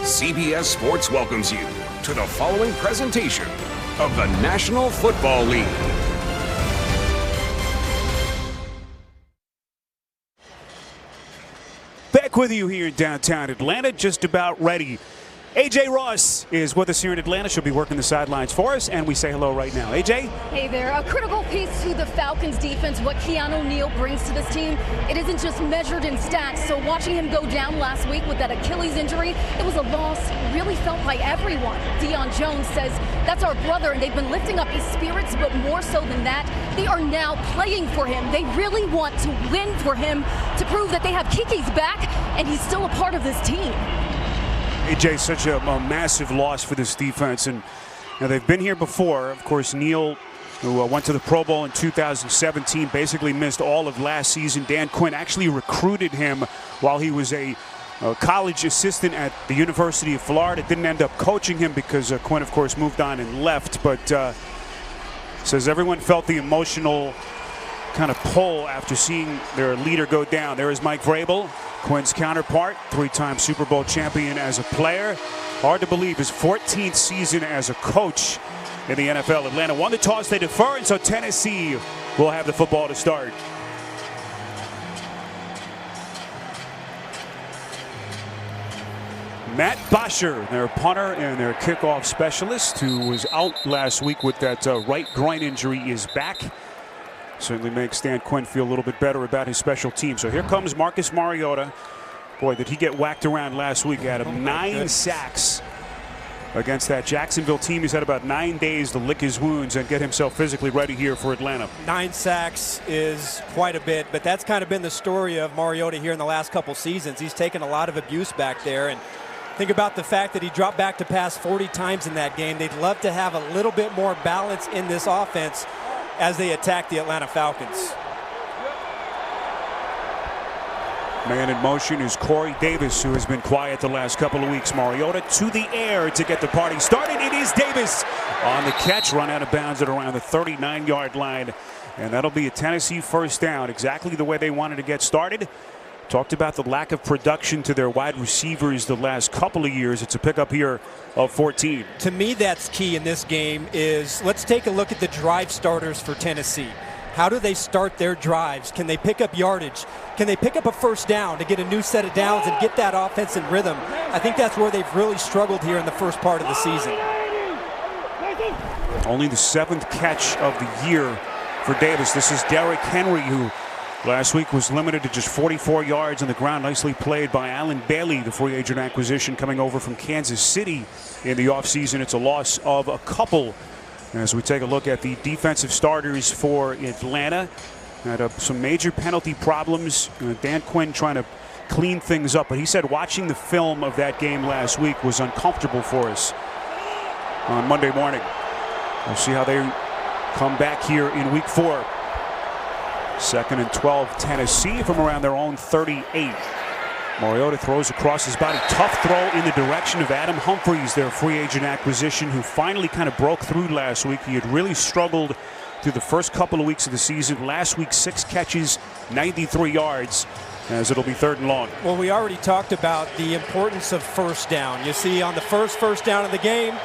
CBS Sports welcomes you to the following presentation of the National Football League. Back with you here in downtown Atlanta, just about ready. AJ Ross is with us here in Atlanta. She'll be working the sidelines for us, and we say hello right now. AJ? Hey there. A critical piece to the Falcons defense, what Keanu Neal brings to this team, it isn't just measured in stats. So watching him go down last week with that Achilles injury, it was a loss really felt by everyone. Deion Jones says that's our brother, and they've been lifting up his spirits, but more so than that, they are now playing for him. They really want to win for him to prove that they have Kiki's back, and he's still a part of this team. AJ, such a massive loss for this defense, and they've been here before. Of course, Neal, who went to the Pro Bowl in 2017, basically missed all of last season. Dan Quinn actually recruited him while he was a college assistant at the University of Florida. Didn't end up coaching him because Quinn, of course, moved on and left. But says everyone felt the emotional kind of pull after seeing their leader go down. There is Mike Vrabel, Quinn's counterpart, three-time Super Bowl champion as a player. Hard to believe his 14th season as a coach in the NFL. Atlanta won the toss, they defer, and so Tennessee will have the football to start. Matt Bosher, their punter and their kickoff specialist, who was out last week with that right groin injury, is back. Certainly makes Dan Quinn feel a little bit better about his special team. So here comes Marcus Mariota. Boy, did he get whacked around last week. He had 9 sacks against that Jacksonville team. He's had about 9 days to lick his wounds and get himself physically ready here for Atlanta. 9 sacks is quite a bit, but that's kind of been the story of Mariota here in the last couple seasons. He's taken a lot of abuse back there, and think about the fact that he dropped back to pass 40 times in that game. They'd love to have a little bit more balance in this offense as they attack the Atlanta Falcons. Man in motion is Corey Davis, who has been quiet the last couple of weeks. Mariota to the air to get the party started. It is Davis on the catch, run out of bounds at around the 39-yard line. And that'll be a Tennessee first down, exactly the way they wanted to get started. Talked about the lack of production to their wide receivers the last couple of years. It's a pickup here of 14. To me, that's key in this game is let's take a look at the drive starters for Tennessee. How do they start their drives? Can they pick up yardage? Can they pick up a first down to get a new set of downs and get that offense in rhythm? I think that's where they've really struggled here in the first part of the season. Only the 7th catch of the year for Davis. This is Derrick Henry, who last week was limited to just 44 yards on the ground. Nicely played by Allen Bailey, the free agent acquisition coming over from Kansas City in the offseason. It's a loss of a couple. As we take a look at the defensive starters for Atlanta, had some major penalty problems. Dan Quinn trying to clean things up, but he said watching the film of that game last week was uncomfortable for us on Monday morning. We'll see how they come back here in week 4. 2nd and 12, Tennessee from around their own 38. Mariota throws across his body. Tough throw in the direction of Adam Humphries, their free agent acquisition, who finally kind of broke through last week. He had really struggled through the first couple of weeks of the season. Last week, 6 catches, 93 yards, as it'll be 3rd and long. Well, we already talked about the importance of first down. You see, on the first down of the game,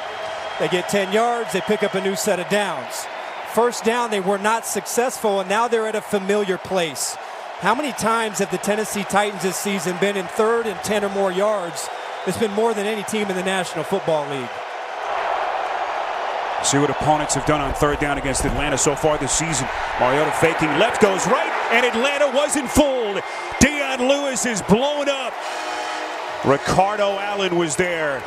they get 10 yards, they pick up a new set of downs. First down, they were not successful, and now they're at a familiar place. How many times have the Tennessee Titans this season been in 3rd and 10 or more yards? It's been more than any team in the National Football League. See what opponents have done on 3rd down against Atlanta so far this season. Mariota faking left, goes right, and Atlanta wasn't fooled. Dion Lewis is blown up. Ricardo Allen was there.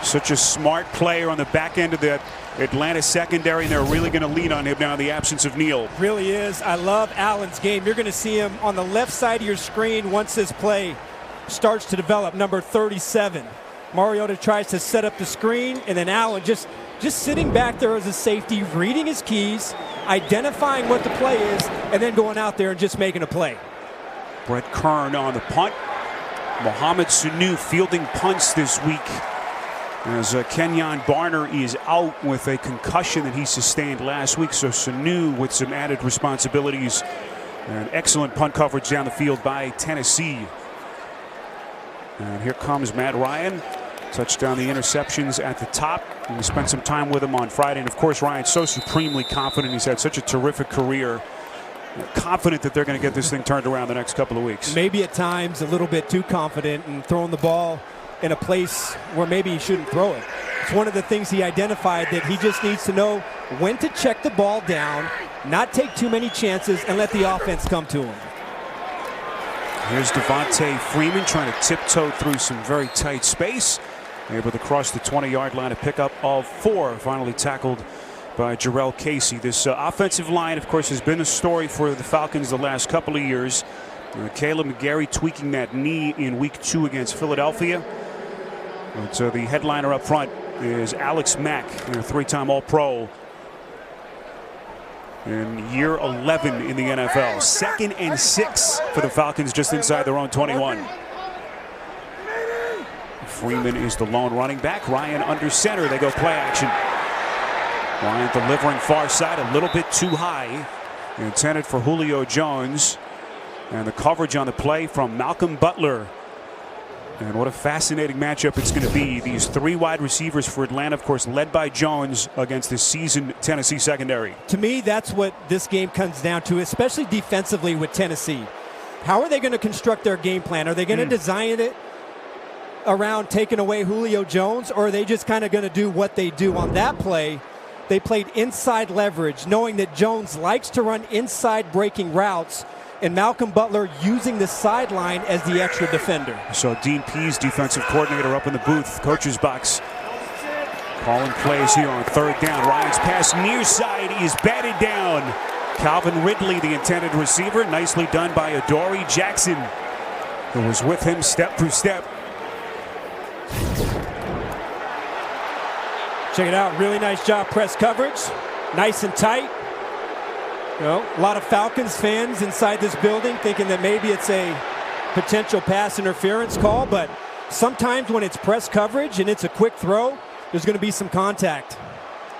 Such a smart player on the back end of the Atlanta secondary, and they're really going to lean on him now in the absence of Neal. Really is. I love Allen's game. You're going to see him on the left side of your screen once this play starts to develop, number 37. Mariota tries to set up the screen, and then Allen just sitting back there as a safety, reading his keys, identifying what the play is, and then going out there and just making a play. Brett Kern on the punt. Mohamed Sanu fielding punts this week, as Kenyon Barner is out with a concussion that he sustained last week. So Sanu with some added responsibilities. And excellent punt coverage down the field by Tennessee. And here comes Matt Ryan Touchdown, the interceptions at the top. And we spent some time with him on Friday. And, of course, Ryan's so supremely confident. He's had such a terrific career. Confident that they're going to get this thing turned around the next couple of weeks. Maybe at times a little bit too confident and throwing the ball in a place where maybe he shouldn't throw it. It's one of the things he identified, that he just needs to know when to check the ball down, not take too many chances, and let the offense come to him. Here's Devontae Freeman trying to tiptoe through some very tight space. Able to cross the 20-yard line, a pickup of 4. Finally tackled by Jarrell Casey. This offensive line, of course, has been a story for the Falcons the last couple of years. Caleb McGarry tweaking that knee in week 2 against Philadelphia. And so the headliner up front is Alex Mack, a 3-time All-Pro in year 11 in the NFL. 2nd and 6 for the Falcons just inside their own 21. Freeman is the lone running back. Ryan under center. They go play action. Ryan delivering far side, a little bit too high. Intended for Julio Jones. And the coverage on the play from Malcolm Butler. And what a fascinating matchup it's going to be. These 3 wide receivers for Atlanta, of course, led by Jones against the seasoned Tennessee secondary. To me, that's what this game comes down to, especially defensively with Tennessee. How are they going to construct their game plan? Are they going to design it around taking away Julio Jones, or are they just kind of going to do what they do on that play? They played inside leverage, knowing that Jones likes to run inside breaking routes, and Malcolm Butler using the sideline as the extra defender. So Dean Pease, defensive coordinator, up in the booth, coach's box, calling plays here on 3rd down. Ryan's pass near side is batted down. Calvin Ridley, the intended receiver, nicely done by Adoree Jackson, who was with him step for step. Check it out, really nice job press coverage, nice and tight. You know, a lot of Falcons fans inside this building thinking that maybe it's a potential pass interference call, but sometimes when it's press coverage and it's a quick throw, there's going to be some contact.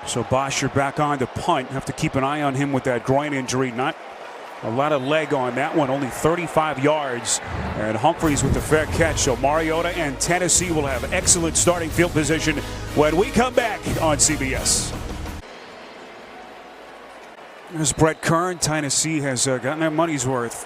So Bosher back on to punt. Have to keep an eye on him with that groin injury. Not a lot of leg on that one, only 35 yards. And Humphreys with the fair catch. So Mariota and Tennessee will have excellent starting field position when we come back on CBS. There's Brett Kern. Tennessee has gotten their money's worth.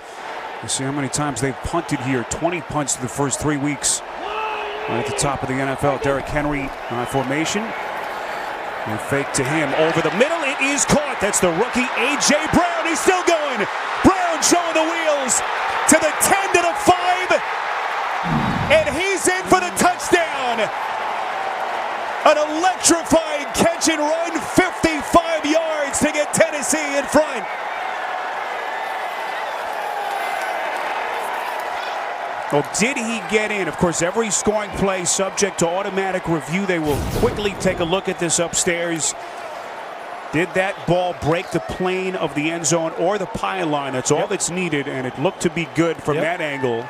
Let's see how many times they've punted here. 20 punts in the first 3 weeks. Right at the top of the NFL, Derrick Henry formation. And fake to him over the middle. It is caught. That's the rookie A.J. Brown. He's still going. Brown showing the wheels to the 10 to the 5. And he's in for the touchdown. An electrifying catch and run, 55 yards to get Tennessee in front. Well, did he get in? Of course, every scoring play subject to automatic review. They will quickly take a look at this upstairs. Did that ball break the plane of the end zone or the pylon? That's all that's needed, and it looked to be good from that angle.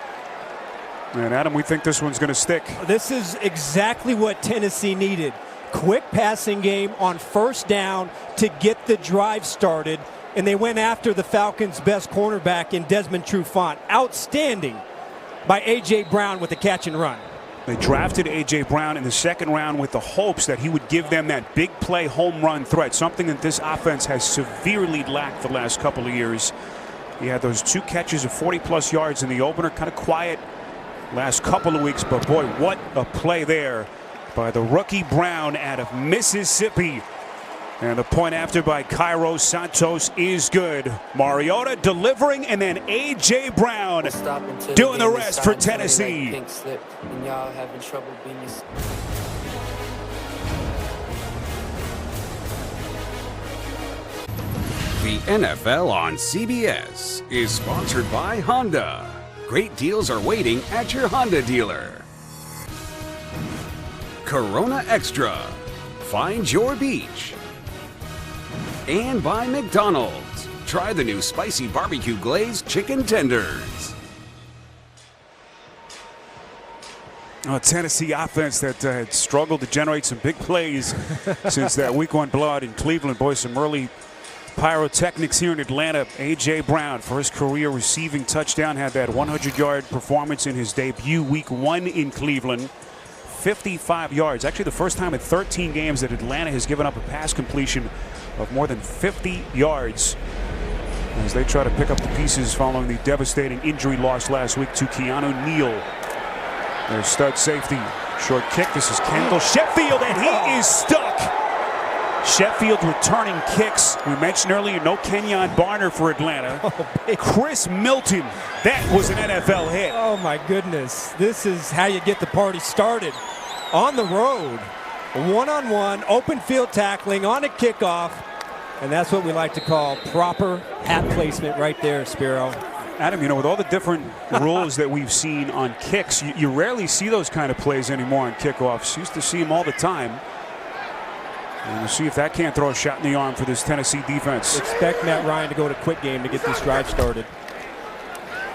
And Adam, we think this one's going to stick. This is exactly what Tennessee needed. Quick passing game on 1st down to get the drive started, and they went after the Falcons' best cornerback in Desmond Trufant. Outstanding by A.J. Brown with the catch and run. They drafted A.J. Brown in the 2nd round with the hopes that he would give them that big play home run threat, something that this offense has severely lacked the last couple of years. He had those 2 catches of 40-plus yards in the opener, kind of quiet last couple of weeks, but boy, what a play there by the rookie Brown out of Mississippi. And the point after by Cairo Santos is good. Mariota delivering, and then A.J. Brown doing the rest for Tennessee. The NFL on CBS is sponsored by Honda. Great deals are waiting at your Honda dealer. Corona Extra. Find your beach. And by McDonald's. Try the new spicy barbecue glazed chicken tenders. A Tennessee offense that had struggled to generate some big plays since that week 1 blowout in Cleveland. Boy, some early pyrotechnics here in Atlanta. A.J. Brown, for his career receiving touchdown, had that 100-yard performance in his debut week 1 in Cleveland. 55 yards. Actually, the first time in 13 games that Atlanta has given up a pass completion of more than 50 yards as they try to pick up the pieces following the devastating injury loss last week to Keanu Neal. Their stud safety. Short kick. This is Kendall Sheffield, and he is stuck. Sheffield returning kicks. We mentioned earlier, no Kenyon Barner for Atlanta. Chris Milton, that was an NFL hit. Oh my goodness. This is how you get the party started. On the road, one-on-one, open field tackling on a kickoff. And that's what we like to call proper hat placement right there, Spiro. Adam, with all the different rules that we've seen on kicks, you rarely see those kind of plays anymore on kickoffs. Used to see them all the time. And we'll see if that can't throw a shot in the arm for this Tennessee defense. Expect Matt Ryan to go to quick game to get this drive started.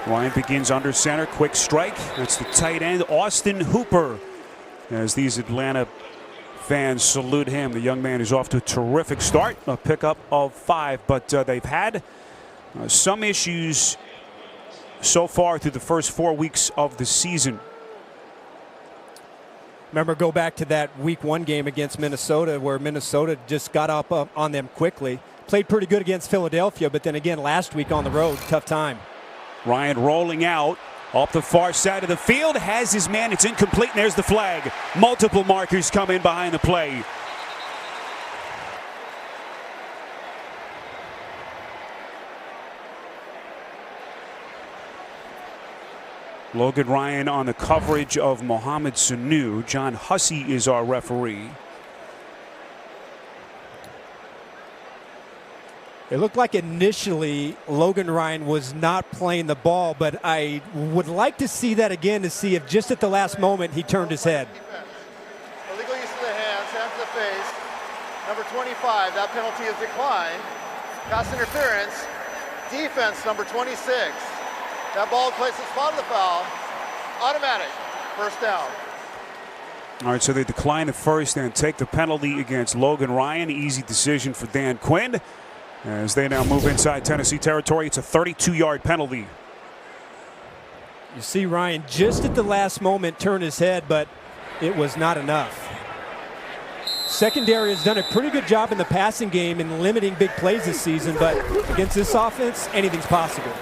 Ryan begins under center, quick strike. That's the tight end, Austin Hooper. As these Atlanta fans salute him, the young man is off to a terrific start, a pickup of 5. But they've had some issues so far through the first 4 weeks of the season. Remember, go back to that week 1 game against Minnesota where Minnesota just got up on them quickly. Played pretty good against Philadelphia, but then again last week on the road, tough time. Ryan rolling out off the far side of the field, has his man, it's incomplete, and there's the flag. Multiple markers come in behind the play. Logan Ryan on the coverage of Mohamed Sanu. John Hussey is our referee. It looked like initially Logan Ryan was not playing the ball, but I would like to see that again to see if just at the last moment he turned his head. Illegal use of the hands to the face. Number 25, that penalty is declined. Pass interference. Defense, number 26. That ball plays the spot of the foul. Automatic. First down. All right, so they decline the first and take the penalty against Logan Ryan. Easy decision for Dan Quinn as they now move inside Tennessee territory. It's a 32-yard penalty. You see Ryan just at the last moment turn his head, but it was not enough. Secondary has done a pretty good job in the passing game in limiting big plays this season, but against this offense, anything's possible.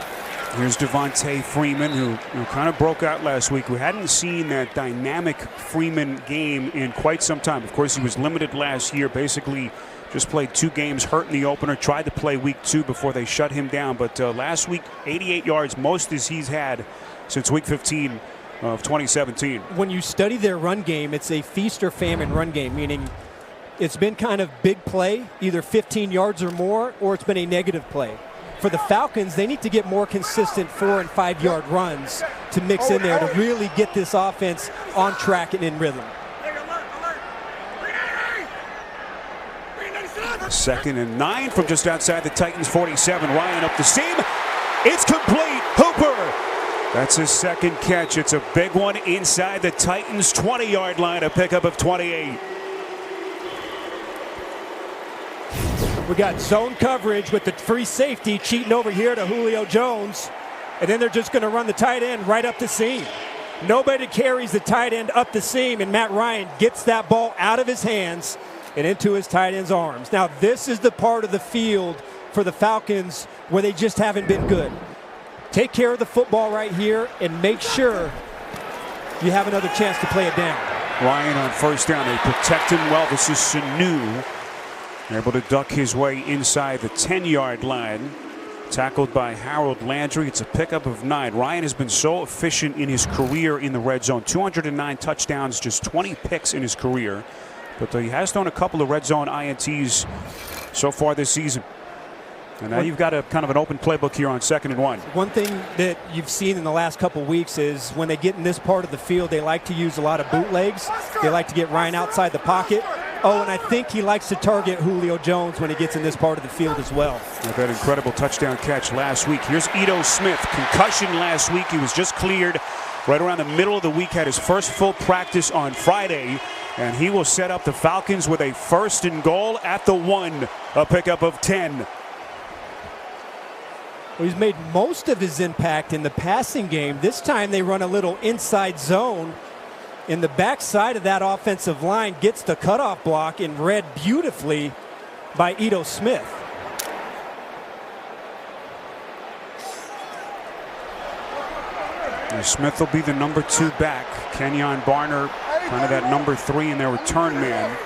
Here's Devontae Freeman, who kind of broke out last week. We hadn't seen that dynamic Freeman game in quite some time. Of course, he was limited last year, basically just played 2 games, hurt in the opener, tried to play week 2 before they shut him down. But last week, 88 yards, most as he's had since week 15 of 2017. When you study their run game, it's a feast or famine run game, meaning it's been kind of big play, either 15 yards or more, or it's been a negative play. For the Falcons, they need to get more consistent 4- and 5-yard runs to mix in there to really get this offense on track and in rhythm. 2nd and 9 from just outside the Titans 47. Ryan up the seam. It's complete. Hooper. That's his second catch. It's a big one inside the Titans 20-yard line. A pickup of 28. We got zone coverage with the free safety cheating over here to Julio Jones. And then they're just going to run the tight end right up the seam. Nobody carries the tight end up the seam, and Matt Ryan gets that ball out of his hands and into his tight end's arms. Now, this is the part of the field for the Falcons where they just haven't been good. Take care of the football right here and make sure you have another chance to play it down. Ryan on first down. They protect him well. This is Sanu. Able to duck his way inside the 10-yard line. Tackled by Harold Landry. It's a pickup of 9. Ryan has been so efficient in his career in the red zone. 209 touchdowns, just 20 picks in his career. But he has thrown a couple of red zone INTs so far this season. And now you've got a kind of an open playbook here on 2nd and 1. One thing that you've seen in the last couple weeks is when they get in this part of the field, they like to use a lot of bootlegs. They like to get Ryan outside the pocket. Oh, and I think he likes to target Julio Jones when he gets in this part of the field as well. That incredible touchdown catch last week. Here's Ito Smith. Concussion last week. He was just cleared right around the middle of the week. Had his first full practice on Friday. And he will set up the Falcons with a 1st and goal at the 1. A pickup of 10. Well, he's made most of his impact in the passing game. This time they run a little inside zone. in the backside of that offensive line, gets the cutoff block and read beautifully by Ito Smith. And Smith will be the number 2 back. Kenyon Barner, kind of that number 3 in their return man.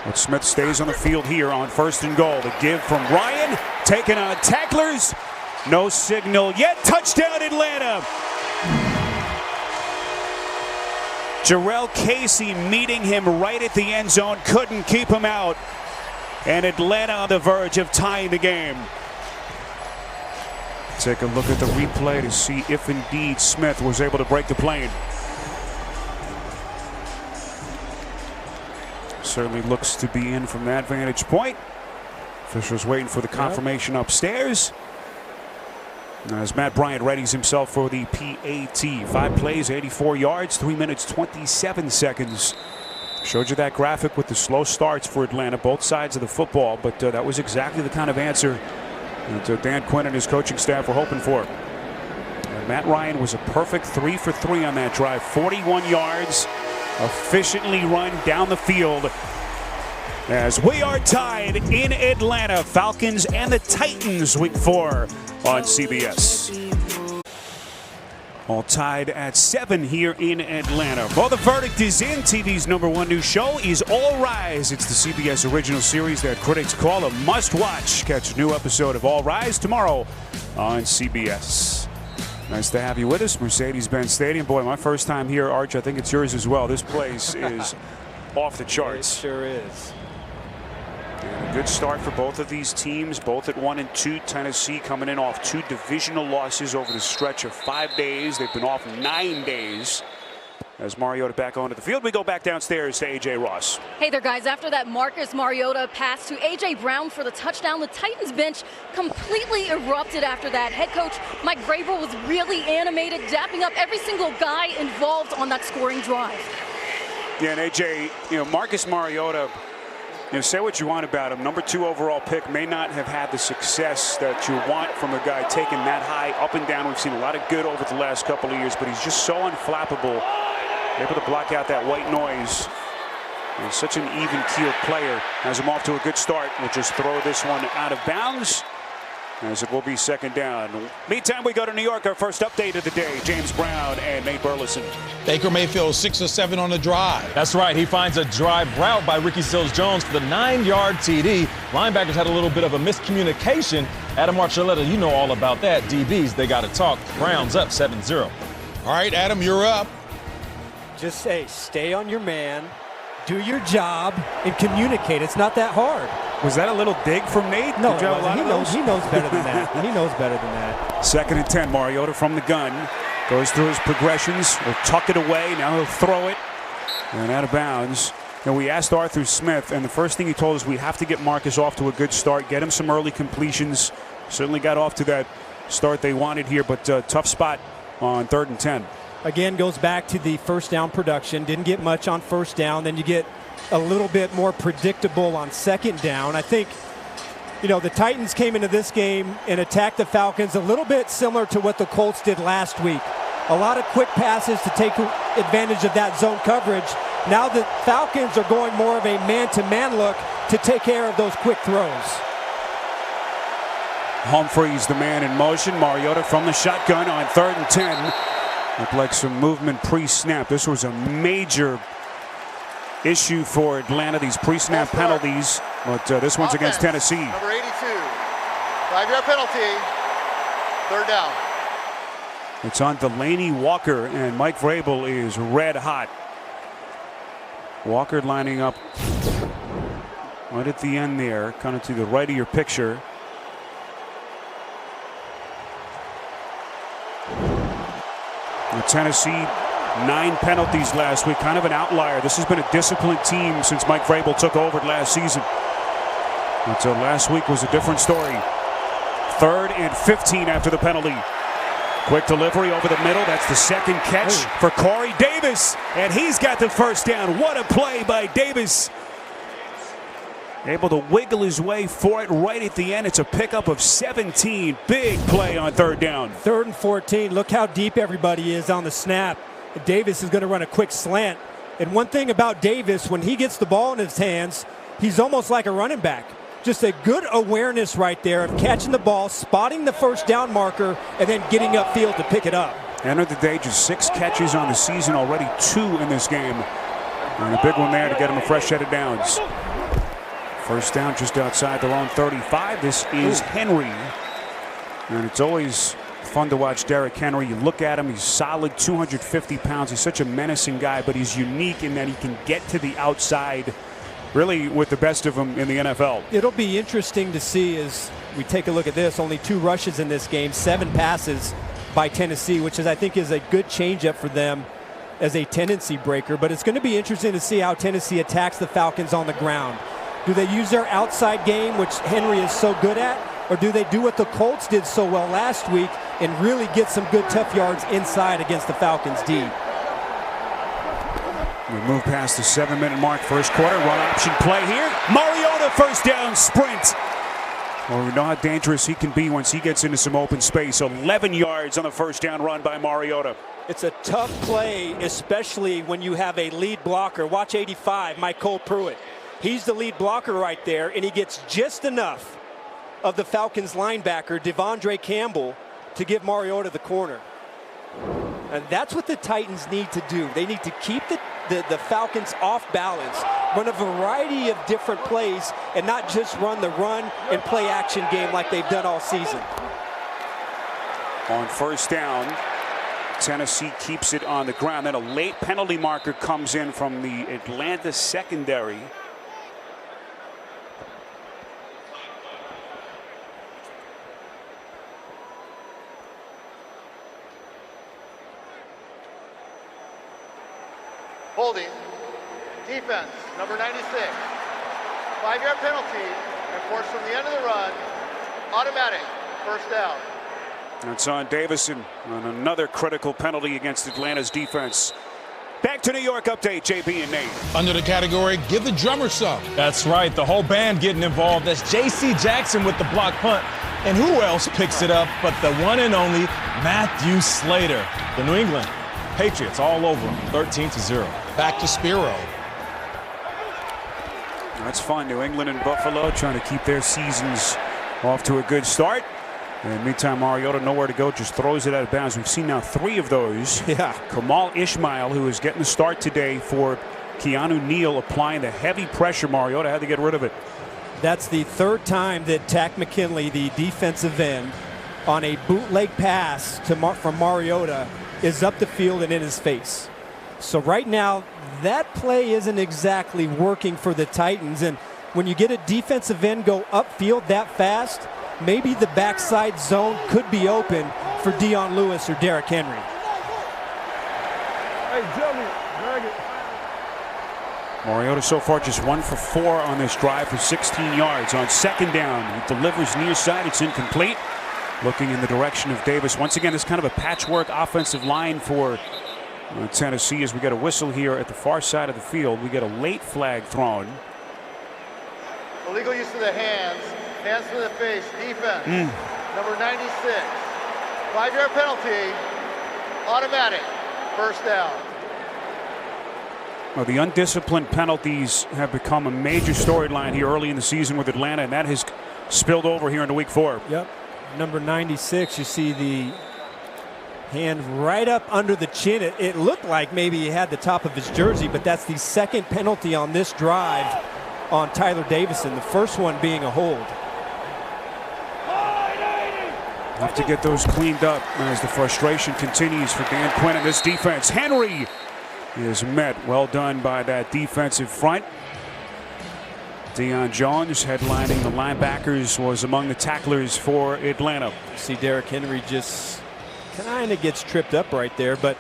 But Smith stays on the field here on 1st and goal. The give from Ryan, taking on tacklers. No signal yet. Touchdown Atlanta. Jarrell Casey meeting him right at the end zone. Couldn't keep him out. And Atlanta on the verge of tying the game. Take a look at the replay to see if indeed Smith was able to break the plane. Certainly looks to be in from that vantage point. Officials waiting for the confirmation upstairs. As Matt Bryant readies himself for the PAT. 5 plays, 84 yards, 3 minutes, 27 seconds. Showed you that graphic with the slow starts for Atlanta, both sides of the football, but that was exactly the kind of answer that Dan Quinn and his coaching staff were hoping for. And Matt Ryan was a perfect 3 for 3 on that drive. 41 yards, efficiently run down the field. As we are tied in Atlanta, Falcons and the Titans, week 4 on CBS. All tied at 7 here in Atlanta. Well, the verdict is in. TV's #1 new show is All Rise. It's the CBS original series that critics call a must-watch. Catch a new episode of All Rise tomorrow on CBS. Nice to have you with us, Mercedes-Benz Stadium. Boy, my first time here, Arch. I think it's yours as well. This place is off the charts. It sure is. And a good start for both of these teams, both at 1-2. Tennessee coming in off 2 divisional losses over the stretch of 5 days. They've been off 9 days. As Mariota back onto the field, we go back downstairs to A.J. Ross. Hey there, guys. After that Marcus Mariota pass to A.J. Brown for the touchdown, the Titans bench completely erupted after that. Head coach Mike Vrabel was really animated, dapping up every single guy involved on that scoring drive. Yeah, and A.J., Marcus Mariota, say what you want about him. Number 2 overall pick may not have had the success that you want from a guy taken that high up and down. We've seen a lot of good over the last couple of years, but he's just so unflappable. Able to block out that white noise. He's such an even-keeled player. Has him off to a good start. We'll just throw this one out of bounds, as it will be 2nd down. Meantime, we go to New York. Our first update of the day. James Brown and Nate Burleson. Baker Mayfield 6 or 7 on the drive. That's right. He finds a drive route by Ricky Seals-Jones for the 9-yard TD. Linebackers had a little bit of a miscommunication. Adam Archuleta, you know all about that. DBs, they got to talk. Browns up 7-0. All right, Adam, you're up. Just say, stay on your man, do your job, and communicate. It's not that hard. Was that a little dig from Nate? No, he knows better than that. He knows better than that. 2nd and 10. Mariota from the gun. Goes through his progressions. Will tuck it away. Now he'll throw it. And out of bounds. And we asked Arthur Smith, and the first thing he told us, we have to get Marcus off to a good start. Get him some early completions. Certainly got off to that start they wanted here, but tough spot on 3rd and 10. Again, goes back to the first down production. Didn't get much on first down. Then you get a little bit more predictable on 2nd down. I think, the Titans came into this game and attacked the Falcons a little bit similar to what the Colts did last week. A lot of quick passes to take advantage of that zone coverage. Now the Falcons are going more of a man-to-man look to take care of those quick throws. Humphreys, the man in motion. Mariota from the shotgun on 3rd and 10. Looked like some movement pre-snap. This was a major issue for Atlanta, these pre-snap penalties. But this one's against Tennessee. Number 82. 5-yard penalty. 3rd down. It's on Delaney Walker, and Mike Vrabel is red hot. Walker lining up right at the end there, kind of to the right of your picture. Tennessee, 9 penalties last week, kind of an outlier. This has been a disciplined team since Mike Vrabel took over last season. Until last week was a different story. 3rd and 15 after the penalty. Quick delivery over the middle. That's the 2nd catch for Corey Davis, and he's got the 1st down. What a play by Davis. Able to wiggle his way for it right at the end. It's a pickup of 17. Big play on 3rd down. 3rd and 14. Look how deep everybody is on the snap. Davis is going to run a quick slant And one thing about Davis, when he gets the ball in his hands, he's almost like a running back. Just a good awareness right there of catching the ball, spotting the first down marker, and then getting upfield to pick it up. End of the day, just 6 catches on the season already, 2 in this game. And a big one there to get him a fresh set of downs. First down just outside their own 35. This is Henry. And it's always fun to watch Derrick Henry. You look at him, he's solid, 250 pounds. He's such a menacing guy, but he's unique in that he can get to the outside really with the best of them in the NFL. It'll be interesting to see as we take a look at this. Only 2 rushes in this game, 7 passes by Tennessee, which I think is a good changeup for them as a tendency breaker. But it's going to be interesting to see how Tennessee attacks the Falcons on the ground. Do they use their outside game, which Henry is so good at, or do they do what the Colts did so well last week and really get some good tough yards inside against the Falcons D? We move past the 7-minute mark, first quarter. Run option play here. Mariota first down sprint. Well, we know how dangerous he can be once he gets into some open space. 11 yards on the first down run by Mariota. It's a tough play, especially when you have a lead blocker. Watch 85, Mike Cole Pruitt. He's the lead blocker right there, and he gets just enough of the Falcons linebacker, Devondre Campbell, to give Mariota the corner. And that's what the Titans need to do. They need to keep the Falcons off balance, run a variety of different plays, and not just run the run and play action game like they've done all season. On first down, Tennessee keeps it on the ground. Then a late penalty marker comes in from the Atlanta secondary. Holding. Defense, number 96. 5-yard penalty, enforced from the end of the run. Automatic, first down. That's on Davison on another critical penalty against Atlanta's defense. Back to New York update, JB and Nate. Under the category, give the drummer some. That's right. The whole band getting involved. That's J.C. Jackson with the block punt. And who else picks it up but the one and only Matthew Slater. The New England Patriots all over him, 13-0. Back to Spiro. That's fun. New England and Buffalo trying to keep their seasons off to a good start. And meantime, Mariota nowhere to go, just throws it out of bounds. We've seen now 3 of those. Yeah. Kamal Ishmael, who is getting the start today for Keanu Neal, applying the heavy pressure. Mariota had to get rid of it. That's the 3rd time that Tack McKinley, the defensive end, on a bootleg pass from Mariota, is up the field and in his face. So right now, that play isn't exactly working for the Titans. And when you get a defensive end go upfield that fast, maybe the backside zone could be open for Dion Lewis or Derrick Henry. Hey, Joey, drag it. Mariota so far just 1 for 4 on this drive for 16 yards. On second down, he delivers near side. It's incomplete. Looking in the direction of Davis. Once again, it's kind of a patchwork offensive line for Tennessee as we get a whistle here at the far side of the field. We get a late flag thrown. Illegal use of the hands. Hands to the face. Defense. Number 96. 5-yard penalty. Automatic. First down. Well, the undisciplined penalties have become a major storyline here early in the season with Atlanta, and that has spilled over here into week 4. Yep. Number 96, you see the hand right up under the chin. It looked like maybe he had the top of his jersey, but that's the 2nd penalty on this drive on Tyler Davison, the first one being a hold. Have to get those cleaned up as the frustration continues for Dan Quinn and this defense. Henry is met. Well done by that defensive front. Deion Jones headlining the linebackers was among the tacklers for Atlanta. See Derrick Henry just kind of gets tripped up right there, but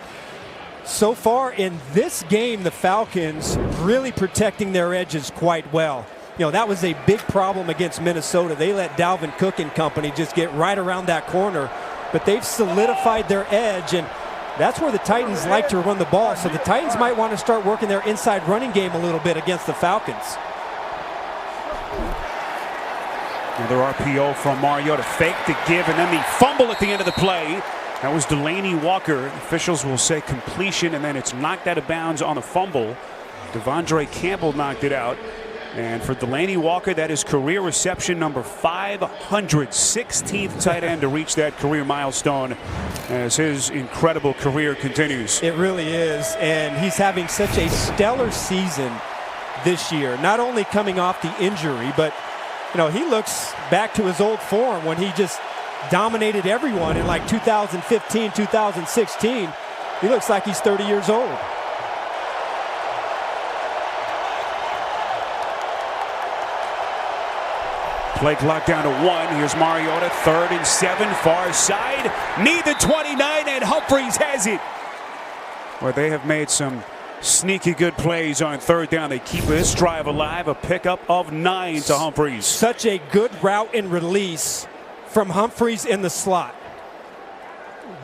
so far in this game the Falcons really protecting their edges quite well. You know, that was a big problem against Minnesota. They let Dalvin Cook and company just get right around that corner, but they've solidified their edge, and that's where the Titans like to run the ball. So the Titans might want to start working their inside running game a little bit against the Falcons. Another RPO from Mariota, fake to give, and then the fumble at the end of the play. That was Delaney Walker. Officials will say completion, and then it's knocked out of bounds on the fumble. Devondre Campbell knocked it out. And for Delaney Walker, that is career reception number 500, 16th tight end to reach that career milestone as his incredible career continues. It really is, and he's having such a stellar season this year. Not only coming off the injury, but he looks back to his old form when he just dominated everyone in like 2015, 2016. He looks like he's 30 years old. Play clock down to 1. Here's Mariota, 3rd and 7, far side. Need the 29, and Humphries has it. Where they have made some sneaky good plays on 3rd down. They keep this drive alive. A pickup of 9 to Humphries. Such a good route and release from Humphries in the slot.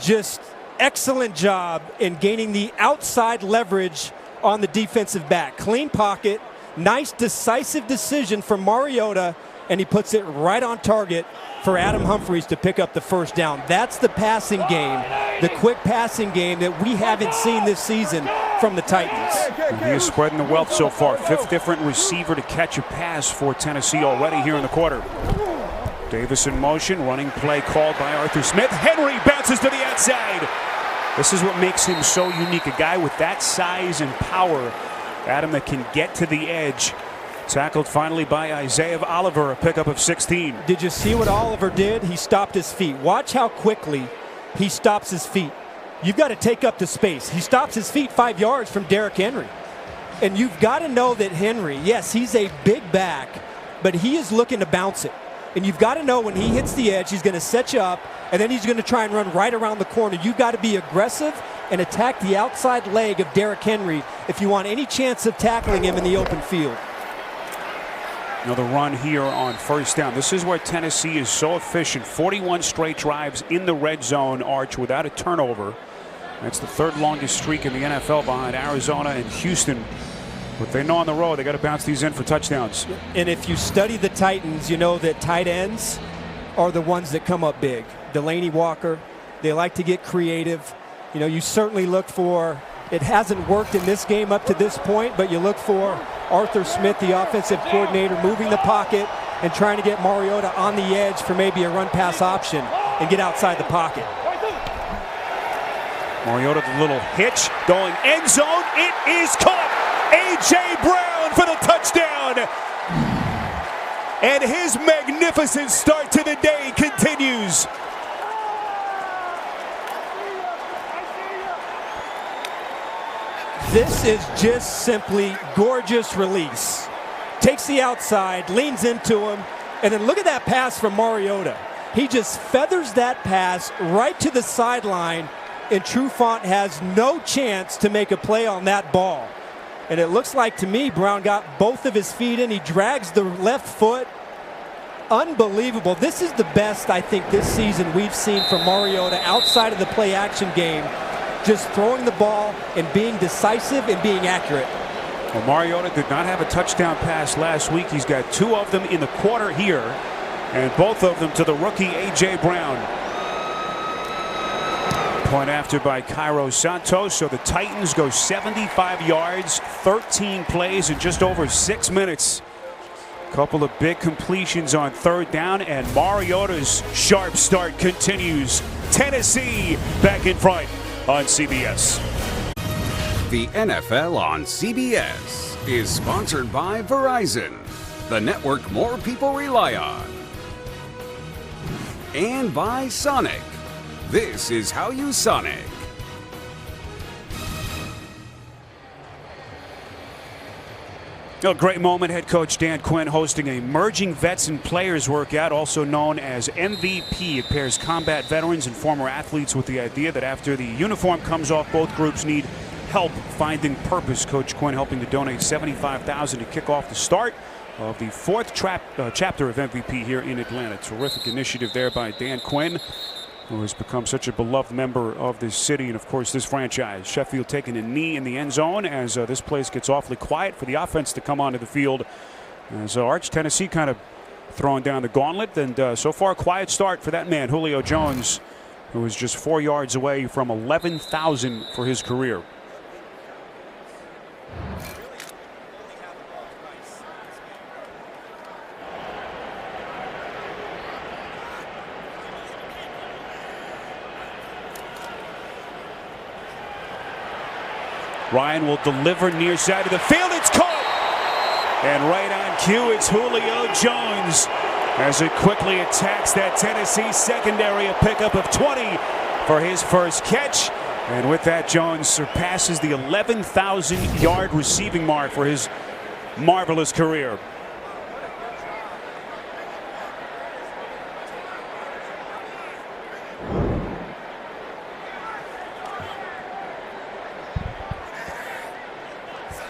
Just excellent job in gaining the outside leverage on the defensive back. Clean pocket, nice decisive decision from Mariota, and he puts it right on target for Adam Humphries to pick up the 1st down. That's the passing game, the quick passing game that we haven't seen this season from the Titans. And he is spreading the wealth so far. 5th different receiver to catch a pass for Tennessee already here in the quarter. Davis in motion, running play called by Arthur Smith. Henry bounces to the outside. This is what makes him so unique. A guy with that size and power, Adam, that can get to the edge. Tackled finally by Isaiah Oliver, a pickup of 16. Did you see what Oliver did? He stopped his feet. Watch how quickly he stops his feet. You've got to take up the space. He stops his feet 5 yards from Derrick Henry. And you've got to know that Henry, yes, he's a big back, but he is looking to bounce it. And you've got to know when he hits the edge, he's going to set you up, and then he's going to try and run right around the corner. You've got to be aggressive and attack the outside leg of Derrick Henry if you want any chance of tackling him in the open field. Another run here on 1st down. This is where Tennessee is so efficient. 41 straight drives in the red zone, Arch, without a turnover. That's the 3rd longest streak in the NFL behind Arizona and Houston. But they know on the road they got to bounce these in for touchdowns. And if you study the Titans, you know that tight ends are the ones that come up big. Delaney Walker, they like to get creative. You certainly look for, it hasn't worked in this game up to this point, but you look for Arthur Smith, the offensive coordinator, moving the pocket and trying to get Mariota on the edge for maybe a run-pass option and get outside the pocket. Mariota, the little hitch, going end zone. It is caught. A.J. Brown for the touchdown. And his magnificent start to the day continues. This is just simply gorgeous release. Takes the outside, leans into him, and then look at that pass from Mariota. He just feathers that pass right to the sideline, and Trufant has no chance to make a play on that ball. And it looks like to me Brown got both of his feet in. He drags the left foot. Unbelievable. This is the best I think this season we've seen from Mariota outside of the play action game. Just throwing the ball and being decisive and being accurate. Well, Mariota did not have a touchdown pass last week. He's got 2 of them in the quarter here, and both of them to the rookie A.J. Brown. Point after by Cairo Santos. So the Titans go 75 yards, 13 plays in just over 6 minutes. Couple of big completions on 3rd down, and Mariota's sharp start continues. Tennessee back in front on CBS. The NFL on CBS is sponsored by Verizon, the network more people rely on. And by Sonic. This is how you Sonic. A great moment. Head coach Dan Quinn hosting a Merging Vets and Players workout, also known as MVP. It pairs combat veterans and former athletes with the idea that after the uniform comes off, both groups need help finding purpose. Coach Quinn helping to donate $75,000 to kick off the start of the 4th chapter of MVP here in Atlanta. Terrific initiative there by Dan Quinn, who has become such a beloved member of this city and, of course, this franchise. Sheffield taking a knee in the end zone as this place gets awfully quiet for the offense to come onto the field. As Arch, Tennessee kind of throwing down the gauntlet, and so far a quiet start for that man, Julio Jones, who is just 4 yards away from 11,000 for his career. Ryan will deliver near side of the field. It's caught! And right on cue, it's Julio Jones as it quickly attacks that Tennessee secondary. A pickup of 20 for his first catch. And with that, Jones surpasses the 11,000-yard receiving mark for his marvelous career.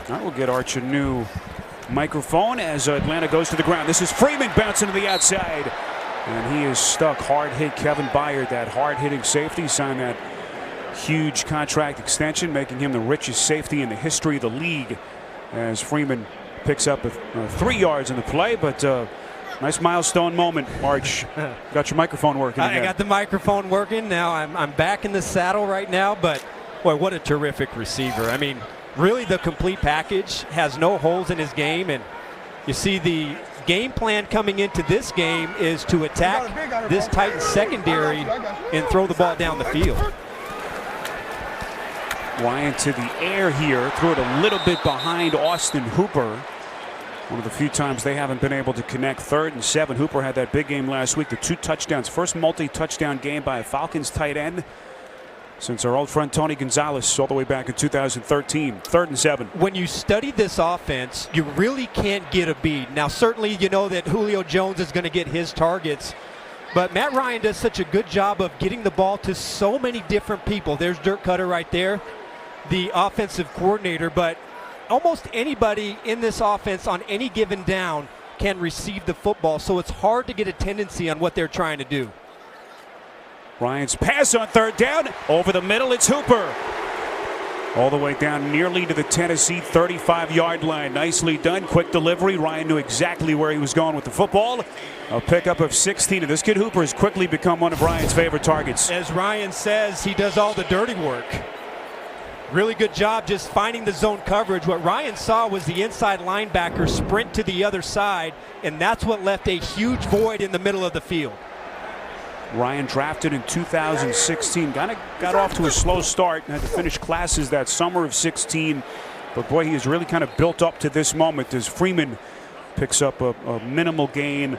All right, we'll get Arch a new microphone as Atlanta goes to the ground. This is Freeman bouncing to the outside. And he is stuck. Hard hit. Kevin Byard, that hard-hitting safety, signed that huge contract extension, making him the richest safety in the history of the league as Freeman picks up 3 yards in the play. But nice milestone moment, Arch. Got your microphone working again. I got the microphone working. Now I'm back in the saddle right now. But, boy, what a terrific receiver. I mean, really the complete package, has no holes in his game. And you see the game plan coming into this game is to attack this Titans secondary and throw the ball down the field. Ryan to the air here, threw it a little bit behind Austin Hooper. One of the few times they haven't been able to connect. 3rd and 7. Hooper had that big game last week, the 2 touchdowns. First multi-touchdown game by a Falcons tight end since our old friend Tony Gonzalez all the way back in 2013. 3rd and 7. When you study this offense, you really can't get a beat. Now, certainly you know that Julio Jones is going to get his targets, but Matt Ryan does such a good job of getting the ball to so many different people. There's Dirk Cutter right there, the offensive coordinator, but almost anybody in this offense on any given down can receive the football, so it's hard to get a tendency on what they're trying to do. Ryan's pass on 3rd down. Over the middle, it's Hooper. All the way down nearly to the Tennessee 35-yard line. Nicely done. Quick delivery. Ryan knew exactly where he was going with the football. A pickup of 16. And this kid Hooper has quickly become one of Ryan's favorite targets. As Ryan says, he does all the dirty work. Really good job just finding the zone coverage. What Ryan saw was the inside linebacker sprint to the other side, and that's what left a huge void in the middle of the field. Ryan drafted in 2016. Got off to a slow start. Had to finish classes that summer of 16. But, boy, he has really kind of built up to this moment as Freeman picks up a minimal gain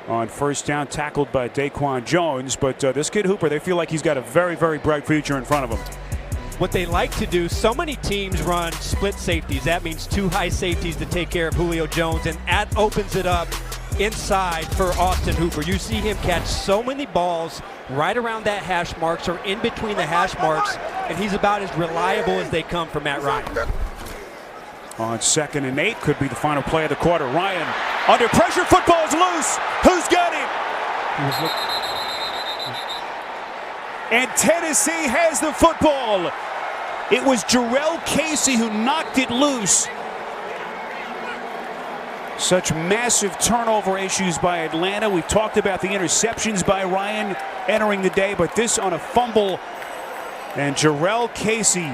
on 1st down, tackled by Daquan Jones. But this kid Hooper, they feel like he's got a very, very bright future in front of him. What they like to do, so many teams run split safeties. That means 2 high safeties to take care of Julio Jones, and that opens it up inside for Austin Hooper. You see him catch so many balls right around that hash marks or in between the hash marks, and he's about as reliable as they come for Matt Ryan. On 2nd and 8 could be the final play of the quarter. Ryan under pressure. Football is loose. Who's got him? And Tennessee has the football. It was Jarrell Casey who knocked it loose. Such massive turnover issues by Atlanta. We've talked about the interceptions by Ryan entering the day, but this on a fumble. And Jarrell Casey,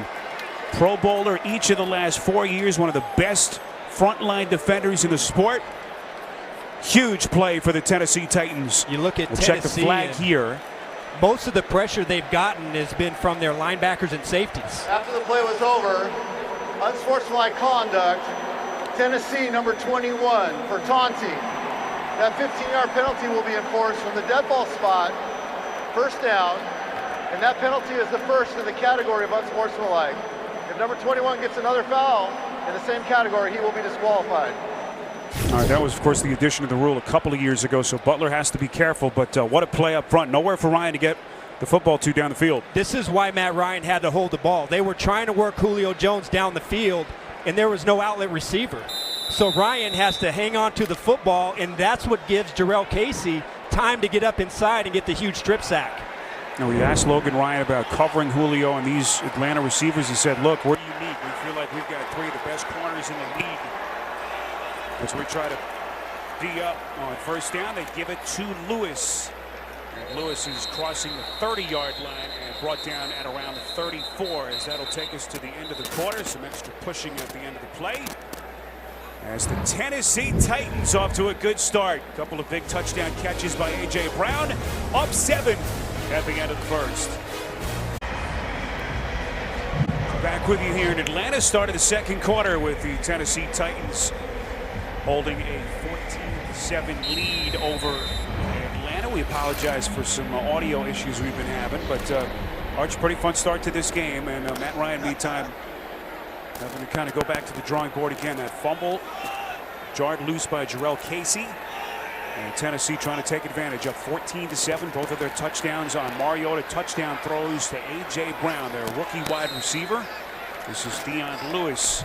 Pro Bowler each of the last 4 years, one of the best frontline defenders in the sport. Huge play for the Tennessee Titans. You look at we'll Tennessee, check the flag here. Most of the pressure they've gotten has been from their linebackers and safeties. After the play was over, unsportsmanlike conduct, Tennessee number 21 for taunting. That 15-yard penalty will be enforced from the dead ball spot, 1st down, and that penalty is the first in the category of unsportsmanlike. If number 21 gets another foul in the same category, he will be disqualified. All right, that was, of course, the addition of the rule a couple of years ago, so Butler has to be careful, but what a play up front. Nowhere for Ryan to get the football to down the field. This is why Matt Ryan had to hold the ball. They were trying to work Julio Jones down the field, and there was no outlet receiver. So Ryan has to hang on to the football, and that's what gives Jarrell Casey time to get up inside and get the huge strip sack. Now, we asked Logan Ryan about covering Julio and these Atlanta receivers. He said, look, we're unique. We feel like we've got 3 of the best corners in the league. As we try to D up on 1st down, they give it to Lewis. And Lewis is crossing the 30-yard line and brought down at around the 34, as that'll take us to the end of the quarter. Some extra pushing at the end of the play, as the Tennessee Titans off to a good start. A couple of big touchdown catches by A.J. Brown. Up 7 at the end of the first. Back with you here in Atlanta. Started the second quarter with the Tennessee Titans holding a 14-7 lead over Atlanta. We apologize for some audio issues we've been having, but Arch, pretty fun start to this game. And Matt Ryan, meantime, having to kind of go back to the drawing board again. That fumble jarred loose by Jarrell Casey. And Tennessee trying to take advantage, up 14-7. Both of their touchdowns on Mariota touchdown throws to A.J. Brown, their rookie wide receiver. This is Dion Lewis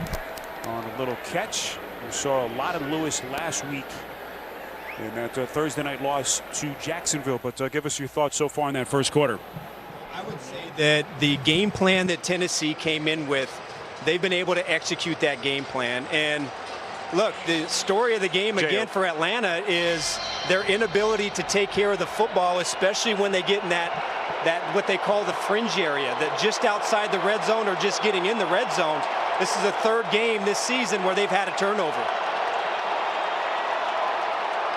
on a little catch. We saw a lot of Lewis last week in that Thursday night loss to Jacksonville. But give us your thoughts so far in that first quarter. I would say that the game plan that Tennessee came in with, they've been able to execute that game plan. And look, the story of the game again for Atlanta is their inability to take care of the football, especially when they get in that what they call the fringe area, that just outside the red zone or just getting in the red zone. This is the third game this season where they've had a turnover.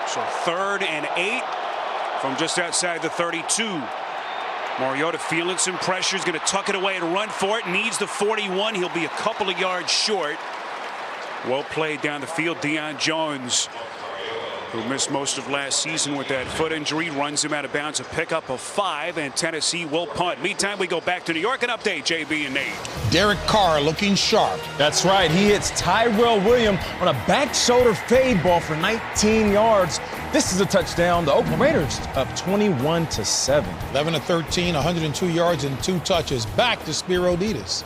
So 3rd and 8 from just outside the 32. Mariota feeling some pressure, is going to tuck it away and run for it. Needs the 41. He'll be a couple of yards short. Well played down the field. Deion Jones, who missed most of last season with that foot injury, runs him out of bounds. A pickup of 5, and Tennessee will punt. Meantime, we go back to New York and update JB and Nate. Derek Carr looking sharp. That's right. He hits Tyrell Williams on a back shoulder fade ball for 19 yards. This is a touchdown. The Oakland Raiders up 21-7. 11-13, 102 yards and 2 touches. Back to Spiro Ditas.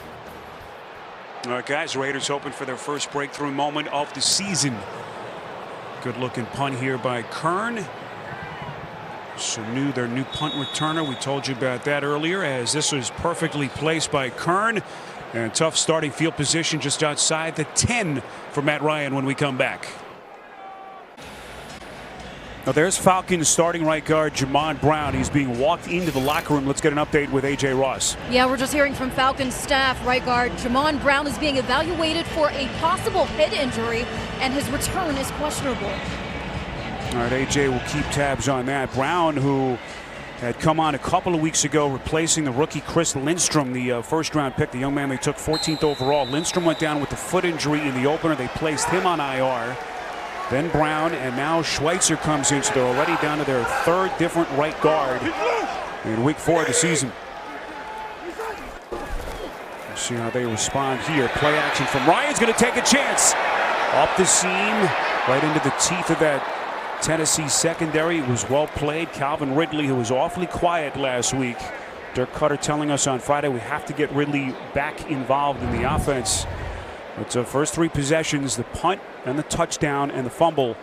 All right, guys, Raiders hoping for their first breakthrough moment of the season. Good looking punt here by Kern. Sanu, their new punt returner. We told you about that earlier, as this was perfectly placed by Kern. And tough starting field position just outside the 10 for Matt Ryan when we come back. Now there's Falcons starting right guard Jamon Brown. He's being walked into the locker room. Let's get an update with A.J. Ross. Yeah, we're just hearing from Falcons staff. Right guard Jamon Brown is being evaluated for a possible head injury, and his return is questionable. All right, A.J. will keep tabs on that. Brown, who had come on a couple of weeks ago, replacing the rookie Chris Lindstrom, the first-round pick, the young man they took 14th overall. Lindstrom went down with the foot injury in the opener. They placed him on IR. Then Brown, and now Schweitzer comes in, so they're already down to their 3rd different right guard in week 4 of the season. Let's see how they respond here. Play action from Ryan's going to take a chance. Up the seam, right into the teeth of that Tennessee secondary. It was well played. Calvin Ridley, who was awfully quiet last week. Dirk Cutter telling us on Friday we have to get Ridley back involved in the offense. It's the first 3 possessions, the punt and the touchdown and the fumble,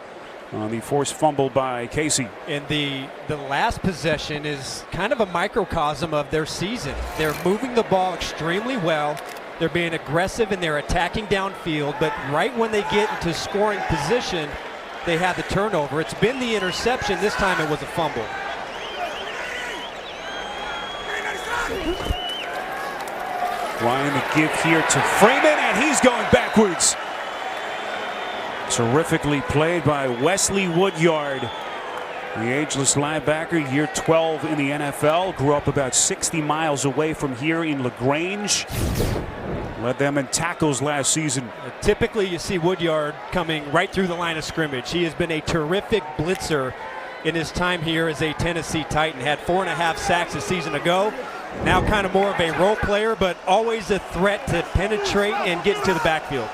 the forced fumble by Casey. And the last possession is kind of a microcosm of their season. They're moving the ball extremely well. They're being aggressive and they're attacking downfield, but right when they get into scoring position, they have the turnover. It's been the interception. This time it was a fumble. Ryan the give here to Freeman, and he's going backwards. Terrifically played by Wesley Woodyard, the ageless linebacker, year 12 in the NFL. Grew up about 60 miles away from here in LaGrange. Led them in tackles last season. Typically you see Woodyard coming right through the line of scrimmage. He has been a terrific blitzer in his time here as a Tennessee Titan. Had 4.5 sacks a season ago. Now kind of more of a role player, but always a threat to penetrate and get into the backfield.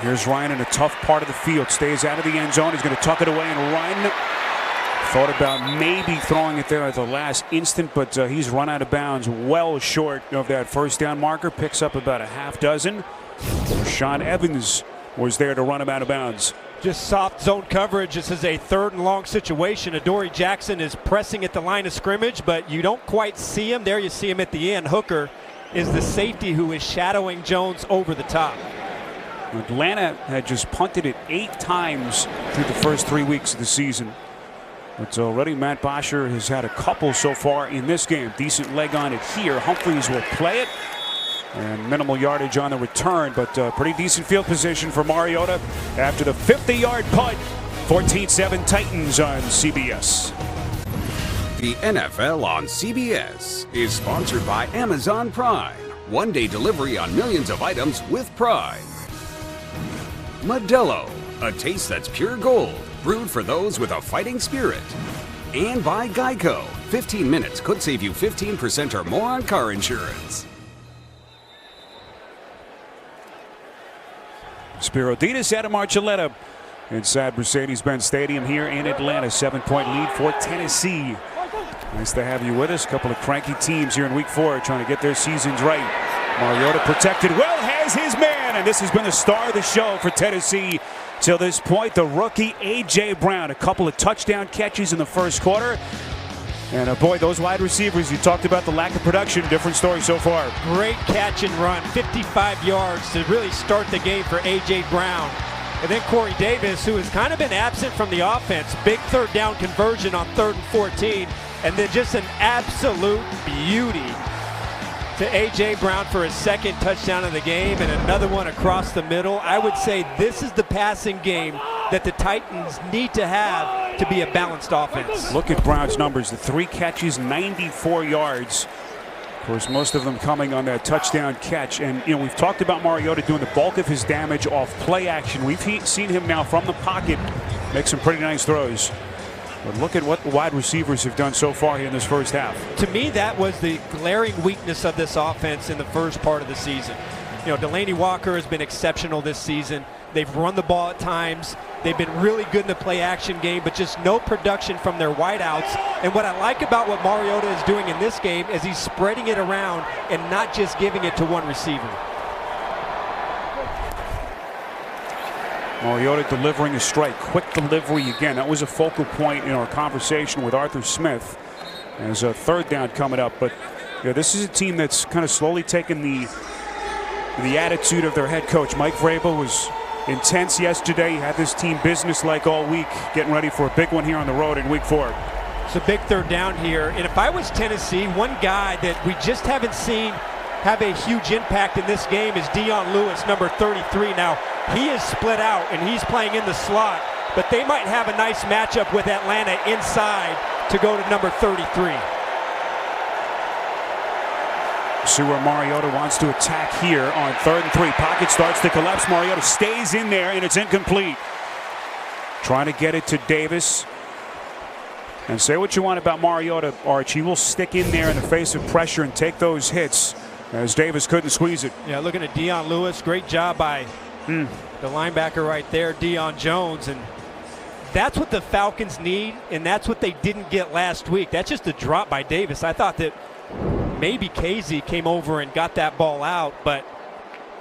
Here's Ryan in a tough part of the field. Stays out of the end zone. He's going to tuck it away and run. Thought about maybe throwing it there at the last instant, but he's run out of bounds well short of that first down marker. Picks up about a half dozen. Rashaan Evans was there to run him out of bounds. Just soft zone coverage. This is a 3rd and long situation. Adoree Jackson is pressing at the line of scrimmage, but you don't quite see him. There you see him at the end. Hooker is the safety who is shadowing Jones over the top. Atlanta had just punted it 8 times through the first 3 weeks of the season. But already Matt Bosher has had a couple so far in this game. Decent leg on it here. Humphreys will play it. And minimal yardage on the return, but pretty decent field position for Mariota after the 50-yard punt. 14-7 Titans on CBS. The NFL on CBS is sponsored by Amazon Prime. One-day delivery on millions of items with Prime. Modelo, a taste that's pure gold, brewed for those with a fighting spirit. And by Geico, 15 minutes could save you 15% or more on car insurance. Spiro Ditas, Adam Archuleta inside Mercedes-Benz Stadium here in Atlanta. 7-point lead for Tennessee. Nice to have you with us. A couple of cranky teams here in week 4 trying to get their seasons right. Mariota protected well, has his man, and this has been the star of the show for Tennessee till this point. The rookie A.J. Brown, a couple of touchdown catches in the first quarter. And boy, those wide receivers, you talked about the lack of production. Different story so far. Great catch and run, 55 yards to really start the game for A.J. Brown. And then Corey Davis, who has kind of been absent from the offense. Big third down conversion on 3rd and 14. And then just an absolute beauty to A.J. Brown for his 2nd touchdown of the game and another one across the middle. I would say this is the passing game that the Titans need to have to be a balanced offense. Look at Brown's numbers. The 3 catches, 94 yards. Of course, most of them coming on that touchdown catch. And, you know, we've talked about Mariota doing the bulk of his damage off play action. We've seen him now from the pocket make some pretty nice throws. But look at what the wide receivers have done so far here in this first half. To me, that was the glaring weakness of this offense in the first part of the season. You know, Delaney Walker has been exceptional this season. They've run the ball at times. They've been really good in the play action game, but just no production from their wideouts. And what I like about what Mariota is doing in this game is he's spreading it around and not just giving it to one receiver. Mariota delivering a strike. Quick delivery again. That was a focal point in our conversation with Arthur Smith. There's a 3rd down coming up. But yeah, this is a team that's kind of slowly taken the attitude of their head coach. Mike Vrabel was intense yesterday. He had this team business-like all week, getting ready for a big one here on the road in week 4. It's a big 3rd down here. And if I was Tennessee, one guy that we just haven't seen have a huge impact in this game is Dion Lewis, number 33. Now, he is split out and he's playing in the slot, but they might have a nice matchup with Atlanta inside to go to number 33. See where Mariota wants to attack here on 3rd and 3. Pocket starts to collapse. Mariota stays in there and it's incomplete. Trying to get it to Davis. And say what you want about Mariota, Arch. He will stick in there in the face of pressure and take those hits as Davis couldn't squeeze it. Yeah, looking at Dion Lewis. Great job by the linebacker right there, Deion Jones. And that's what the Falcons need, and that's what they didn't get last week. That's just a drop by Davis. I thought that maybe Casey came over and got that ball out, but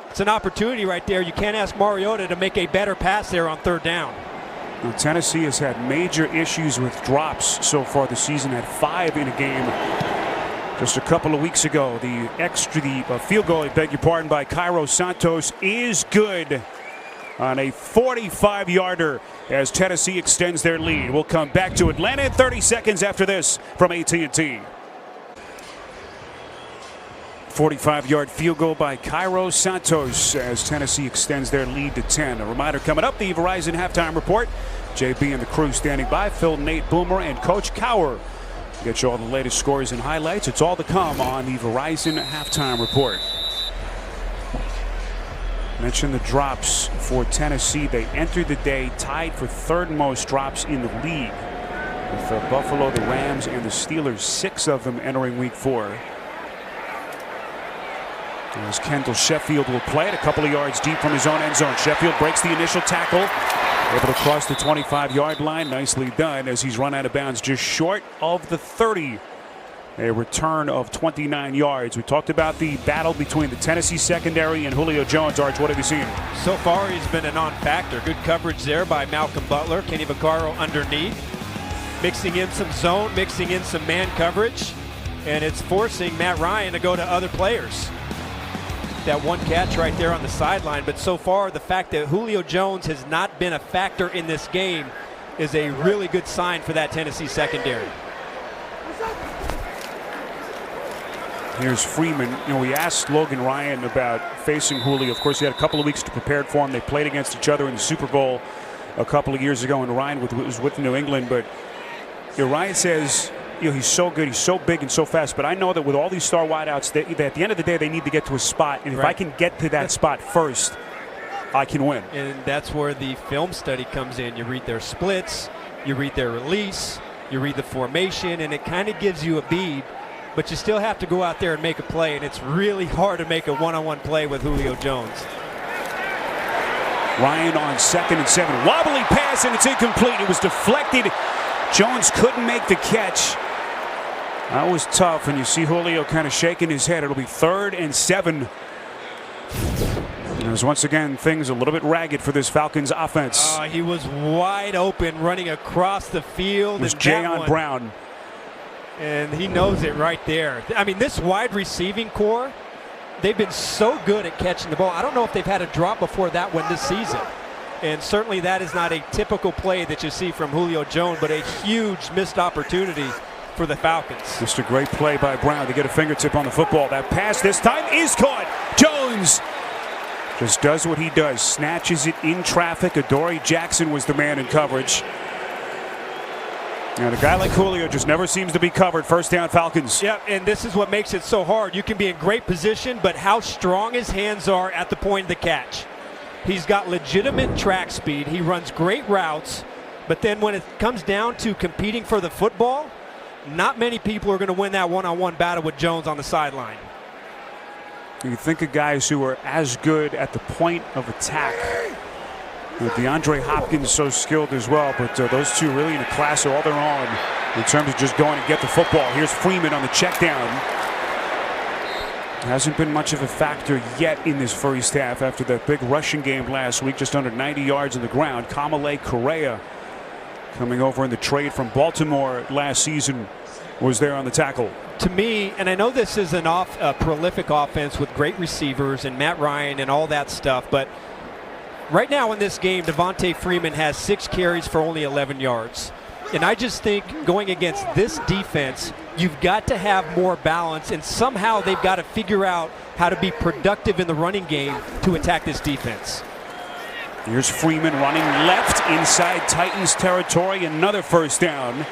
it's an opportunity right there. You can't ask Mariota to make a better pass there on 3rd down. Well, Tennessee has had major issues with drops so far this season. Had 5 in a game just a couple of weeks ago. The field goal, I beg your pardon, by Cairo Santos is good on a 45-yarder as Tennessee extends their lead. We'll come back to Atlanta in 30 seconds after this from AT&T. 45-yard field goal by Cairo Santos as Tennessee extends their lead to 10. A reminder coming up, the Verizon Halftime Report. JB and the crew standing by. Phil, Nate, Boomer, and Coach Cower. Get you all the latest scores and highlights. It's all to come on the Verizon Halftime Report. Mention the drops for Tennessee. They entered the day tied for 3rd most drops in the league. With Buffalo, the Rams, and the Steelers, 6 of them entering week 4. As Kendall Sheffield will play it a couple of yards deep from his own end zone. Sheffield breaks the initial tackle. Able to cross the 25-yard line. Nicely done as he's run out of bounds just short of the 30. A return of 29 yards. We talked about the battle between the Tennessee secondary and Julio Jones. Arch, what have you seen? So far, he's been a non-factor. Good coverage there by Malcolm Butler. Kenny Vaccaro underneath. Mixing in some zone, mixing in some man coverage. And it's forcing Matt Ryan to go to other players. that one catch right there on the sideline. But so far, the fact that Julio Jones has not been a factor in this game is a really good sign for that Tennessee secondary. Here's Freeman. You know, we asked Logan Ryan about facing Julio. Of course, he had a couple of weeks to prepare for him. They played against each other in the Super Bowl a couple of years ago, and Ryan was with New England. But you know, Ryan says, you know, he's so good, he's so big and so fast. But I know that with all these star wideouts, that at the end of the day, they need to get to a spot. And if I can get to that spot first, I can win. And that's where the film study comes in. You read their splits, you read their release, you read the formation, and it kind of gives you a bead. But you still have to go out there and make a play, and it's really hard to make a one-on-one play with Julio Jones. Ryan on 2nd and 7. Wobbly pass, and it's incomplete. It was deflected. Jones couldn't make the catch. That was tough, and you see Julio kind of shaking his head. It'll be 3rd and 7. There's once again things a little bit ragged for this Falcons offense. He was wide open running across the field. It was Jayon Brown. And he knows it right there. I mean, this wide receiving core, they've been so good at catching the ball. I don't know if they've had a drop before that one this season. And certainly that is not a typical play that you see from Julio Jones, but a huge missed opportunity for the Falcons. Just a great play by Brown to get a fingertip on the football. That pass this time is caught. Jones just does what he does. Snatches it in traffic. Adoree Jackson was the man in coverage. And a guy like Julio just never seems to be covered. First down, Falcons. Yeah, and this is what makes it so hard. You can be in great position, but how strong his hands are at the point of the catch. He's got legitimate track speed. He runs great routes, but then when it comes down to competing for the football, not many people are going to win that one-on-one battle with Jones on the sideline. You think of guys who are as good at the point of attack. DeAndre Hopkins so skilled as well, but those two really in a class of all their own in terms of just going to get the football. Here's Freeman on the check down. Hasn't been much of a factor yet in this first half after that big rushing game last week, just under 90 yards on the ground. Kamale Correa, coming over in the trade from Baltimore last season, was there on the tackle. To me, and I know this is a prolific offense with great receivers and Matt Ryan and all that stuff, but right now in this game, Devontae Freeman has 6 carries for only 11 yards. And I just think going against this defense, you've got to have more balance, and somehow they've got to figure out how to be productive in the running game to attack this defense. Here's Freeman running left inside Titans territory. Another first down.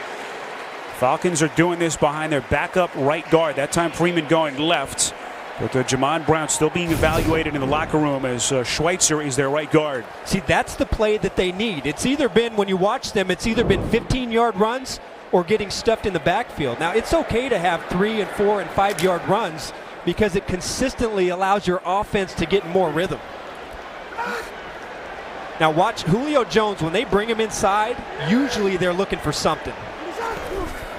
Falcons are doing this behind their backup right guard. That time Freeman going left. But Jamon Brown still being evaluated in the locker room as Schweitzer is their right guard. See, that's the play that they need. It's either been, when you watch them, it's either been 15-yard runs or getting stuffed in the backfield. Now, it's okay to have 3 and 4 and 5-yard runs because it consistently allows your offense to get more rhythm. Now watch Julio Jones, when they bring him inside, usually they're looking for something.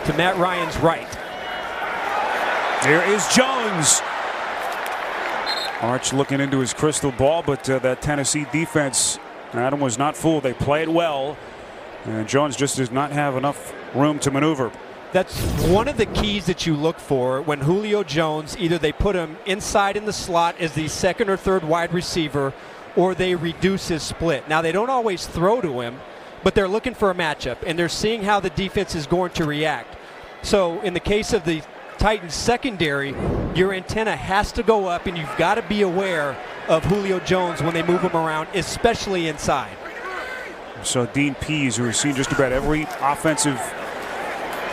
To Matt Ryan's right. There is Jones. Arch looking into his crystal ball, but that Tennessee defense, Adam, was not fooled. They play it well, and Jones just does not have enough room to maneuver. That's one of the keys that you look for when Julio Jones, either they put him inside in the slot as the 2nd or 3rd wide receiver, or they reduce his split. Now, they don't always throw to him, but they're looking for a matchup, and they're seeing how the defense is going to react. So in the case of the Titans secondary, your antenna has to go up, and you've got to be aware of Julio Jones when they move him around, especially inside. So Dean Pease, who has seen just about every offensive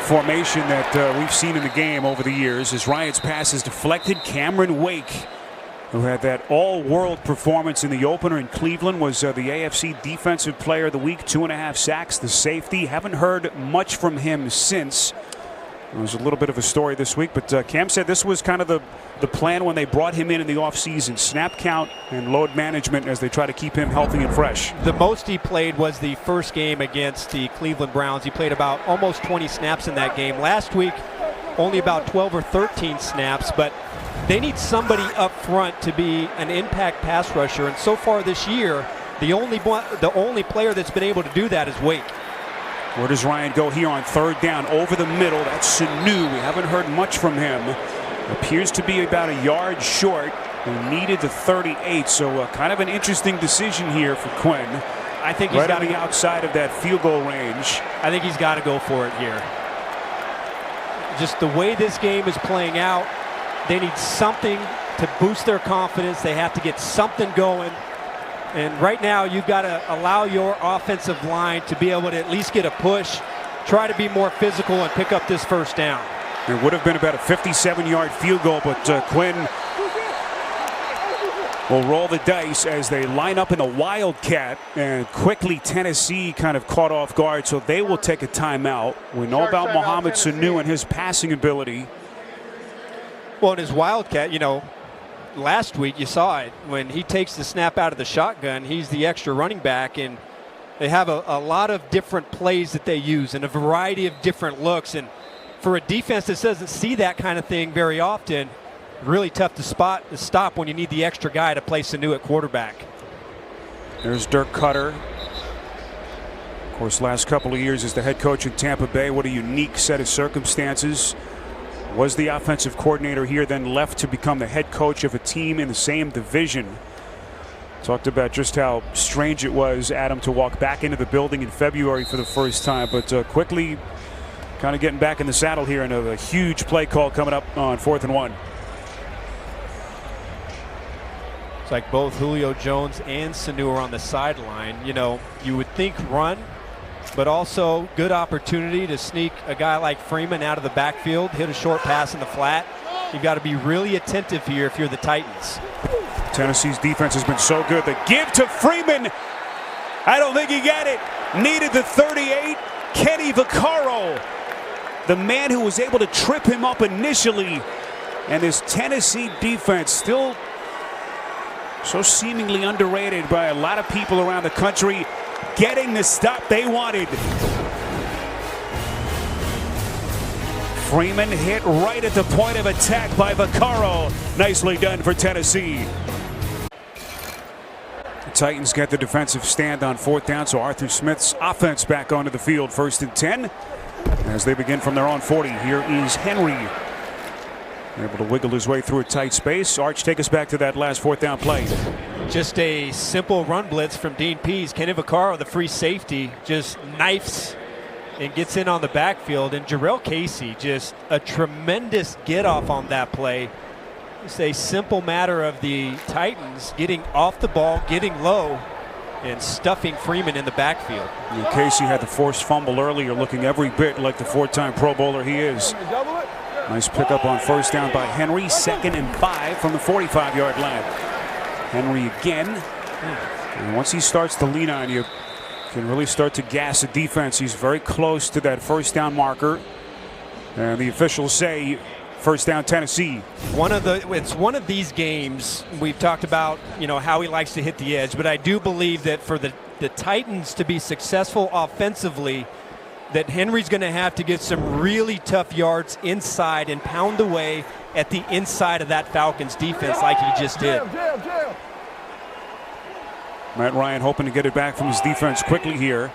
formation that we've seen in the game over the years, as Ryan's pass is deflected. Cameron Wake, who had that all-world performance in the opener in Cleveland, was the AFC Defensive Player of the Week, 2.5 sacks, the safety. Haven't heard much from him since. It was a little bit of a story this week, but Cam said this was kind of the plan when they brought him in the offseason. Snap count and load management as they try to keep him healthy and fresh. The most he played was the first game against the Cleveland Browns. He played about almost 20 snaps in that game. Last week, only about 12 or 13 snaps, but they need somebody up front to be an impact pass rusher, and so far this year, the only player that's been able to do that is Wake. Where does Ryan go here on 3rd down? Over the middle. That's Sanu. We haven't heard much from him. Appears to be about a yard short. They needed the 38, so kind of an interesting decision here for Quinn. I think he's right got on the outside of that field goal range. I think he's got to go for it here. Just the way this game is playing out, they need something to boost their confidence. They have to get something going. And right now, you've got to allow your offensive line to be able to at least get a push, try to be more physical, and pick up this first down. It would have been about a 57-yard field goal, but Quinn will roll the dice as they line up in the Wildcat, and quickly Tennessee kind of caught off guard, so they will take a timeout. We know about Mohamed Sanu and his passing ability. Well, in his Wildcat, you know, last week you saw it. When he takes the snap out of the shotgun, he's the extra running back, and they have a lot of different plays that they use and a variety of different looks. And for a defense that doesn't see that kind of thing very often, really tough to stop when you need the extra guy to play Sanu at quarterback. There's Dirk Cutter. Of course, last couple of years as the head coach in Tampa Bay. What a unique set of circumstances. Was the offensive coordinator here, then left to become the head coach of a team in the same division. Talked about just how strange it was, Adam, to walk back into the building in February for the first time, but quickly kind of getting back in the saddle here, and a huge play call coming up on 4th and 1. It's like both Julio Jones and Sanu are on the sideline. You know, you would think run, but also good opportunity to sneak a guy like Freeman out of the backfield, hit a short pass in the flat. You've got to be really attentive here if you're the Titans. Tennessee's defense has been so good. The give to Freeman. I don't think he got it. Needed the 38. Kenny Vaccaro, the man who was able to trip him up initially. And this Tennessee defense still so seemingly underrated by a lot of people around the country, getting the stop they wanted. Freeman hit right at the point of attack by Vaccaro. Nicely done for Tennessee. The Titans get the defensive stand on 4th down, so Arthur Smith's offense back onto the field. 1st and 10 as they begin from their own 40. Here is Henry, able to wiggle his way through a tight space. Arch, take us back to that last 4th down play. Just a simple run blitz from Dean Pease. Kenny Vaccaro, the free safety, just knifes and gets in on the backfield. And Jarrell Casey, just a tremendous get off on that play. It's a simple matter of the Titans getting off the ball, getting low, and stuffing Freeman in the backfield. And Casey had the forced fumble earlier, looking every bit like the 4-time Pro Bowler he is. Nice pickup on 1st down by Henry. 2nd and 5 from the 45-yard line. Henry again. And once he starts to lean on you, can really start to gas the defense. He's very close to that 1st down marker. And the officials say 1st down Tennessee. It's one of these games we've talked about, you know, how he likes to hit the edge, but I do believe that for the Titans to be successful offensively, that Henry's going to have to get some really tough yards inside and pound away at the inside of that Falcons defense like he just did. Matt Ryan hoping to get it back from his defense quickly here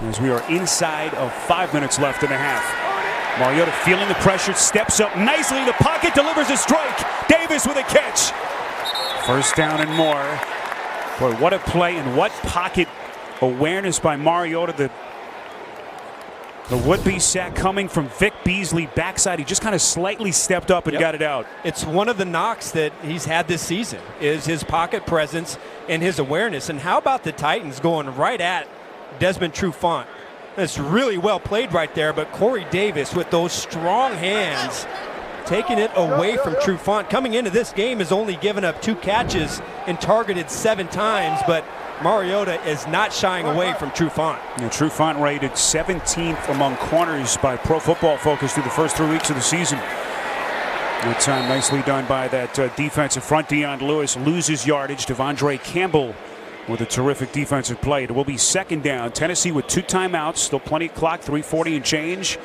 as we are inside of 5 minutes left in the half. Mariota feeling the pressure, steps up nicely in the pocket, delivers a strike. Davis with a catch. 1st down and more. Boy, what a play and what pocket awareness by Mariota. The would-be sack coming from Vic Beasley backside. He just kind of slightly stepped up and got it out. It's one of the knocks that he's had this season is his pocket presence and his awareness. And how about the Titans going right at Desmond Trufant? It's really well played right there, but Corey Davis with those strong hands taking it away from Trufant. Coming into this game has only given up 2 catches and targeted 7 times, but Mariota is not shying away from Trufant. Yeah, Trufant rated 17th among corners by Pro Football Focus through the first 3 weeks of the season. That time nicely done by that defensive front. Deion Lewis loses yardage. Devondre Campbell with a terrific defensive play. It will be 2nd down. Tennessee with 2 timeouts. Still plenty of clock, 3:40 and change.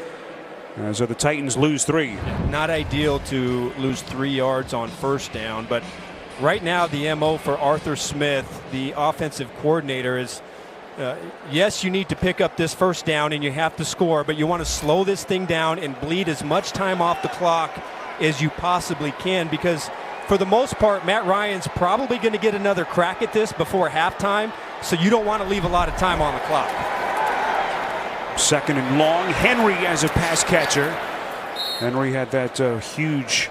As the Titans lose 3. Not ideal to lose 3 yards on 1st down, but right now the MO for Arthur Smith, the offensive coordinator, is yes, you need to pick up this 1st down and you have to score, but you want to slow this thing down and bleed as much time off the clock as you possibly can, because for the most part, Matt Ryan's probably going to get another crack at this before halftime, so you don't want to leave a lot of time on the clock. 2nd and long. Henry as a pass catcher. Henry had that huge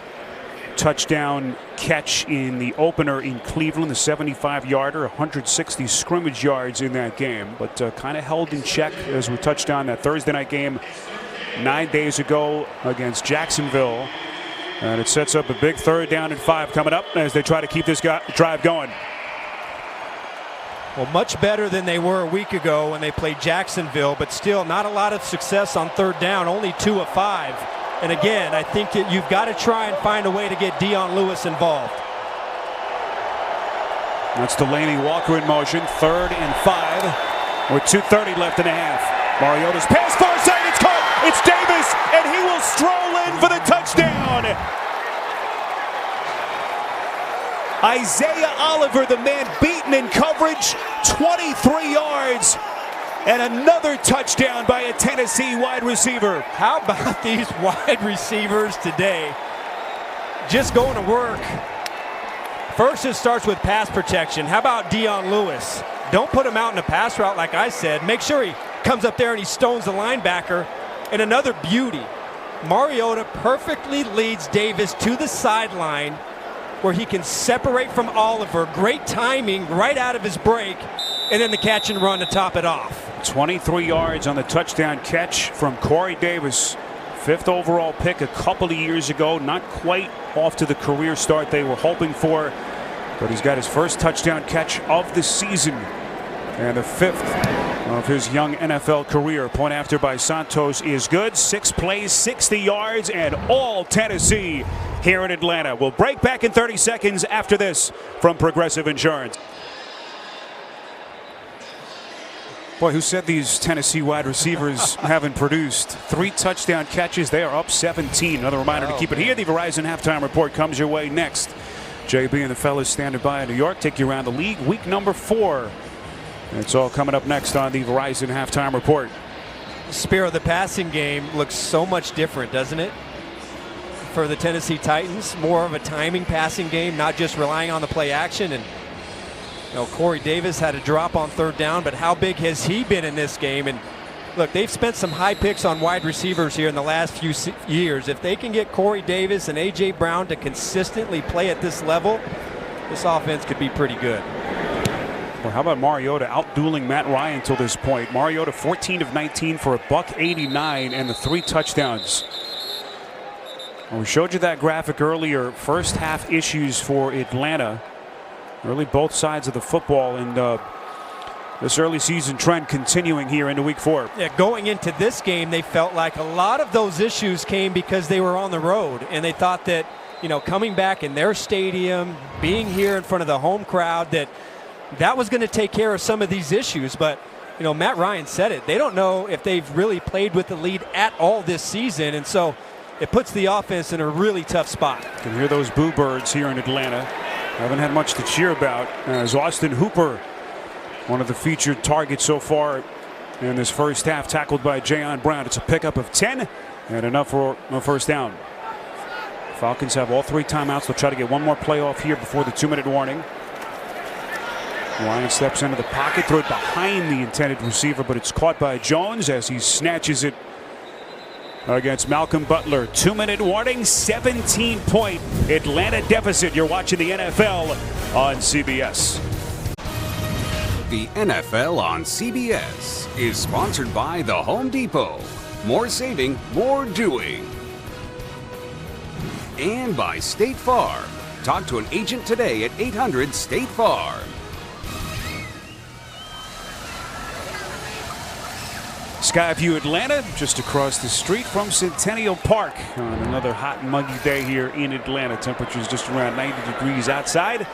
touchdown catch in the opener in Cleveland, the 75-yarder, 160 scrimmage yards in that game, but kind of held in check as we touched on that Thursday night game 9 days ago against Jacksonville. And it sets up a big 3rd down and 5 coming up as they try to keep this drive going. Well, much better than they were a week ago when they played Jacksonville, but still not a lot of success on 3rd down, only 2 of 5. And again, I think you've got to try and find a way to get Dion Lewis involved. That's Delaney Walker in motion. 3rd and 5 with 2:30 left in the half. Mariota's pass far side. It's caught. It's Davis, and he will stroll in for the touchdown. Isaiah Oliver, the man beaten in coverage, 23 yards. And another touchdown by a Tennessee wide receiver. How about these wide receivers today? Just going to work. First, it starts with pass protection. How about Dion Lewis? Don't put him out in a pass route like I said. Make sure he comes up there and he stones the linebacker. And another beauty. Mariota perfectly leads Davis to the sideline where he can separate from Oliver. Great timing right out of his break. And then the catch and run to top it off. 23 yards on the touchdown catch from Corey Davis. 5th overall pick a couple of years ago. Not quite off to the career start they were hoping for. But he's got his first touchdown catch of the season. And the 5th of his young NFL career. Point after by Santos is good. 6 plays, 60 yards, and all Tennessee here in Atlanta. We'll break back in 30 seconds after this from Progressive Insurance. Boy, who said these Tennessee wide receivers haven't produced? 3 touchdown catches. They are up 17. Another reminder to keep it here. The Verizon Halftime Report comes your way next. JB and the fellas standing by in New York. Take you around the league. Week number 4. It's all coming up next on the Verizon Halftime Report. Spiro, the passing game looks so much different, doesn't it? For the Tennessee Titans, more of a timing passing game, not just relying on the play action. And Corey Davis had a drop on 3rd down, but how big has he been in this game? And look, they've spent some high picks on wide receivers here in the last few years. If they can get Corey Davis and A.J. Brown to consistently play at this level, this offense could be pretty good. Well, how about Mariota outdueling Matt Ryan till this point? Mariota 14 of 19 for $189 and the 3 touchdowns. Well, we showed you that graphic earlier. First half issues for Atlanta. Really both sides of the football, and this early season trend continuing here into week 4. Yeah, going into this game, they felt like a lot of those issues came because they were on the road, and they thought that, coming back in their stadium, being here in front of the home crowd, that was going to take care of some of these issues. But, Matt Ryan said it. They don't know if they've really played with the lead at all this season, and so it puts the offense in a really tough spot. You can hear those boo birds here in Atlanta. Haven't had much to cheer about as Austin Hooper, one of the featured targets so far in this first half, tackled by Jayon Brown. It's a pickup of 10 and enough for a first down. Falcons have all 3 timeouts. They'll try to get one more play off here before the 2-minute warning. Ryan steps into the pocket, throw it behind the intended receiver, but it's caught by Jones as he snatches it against Malcolm Butler. 2-minute warning, 17-point Atlanta deficit. You're watching the NFL on CBS. The NFL on CBS is sponsored by The Home Depot. More saving, more doing. And by State Farm. Talk to an agent today at 800-STATE-FARM. Skyview, Atlanta, just across the street from Centennial Park on another hot and muggy day here in Atlanta. Temperatures just around 90 degrees outside.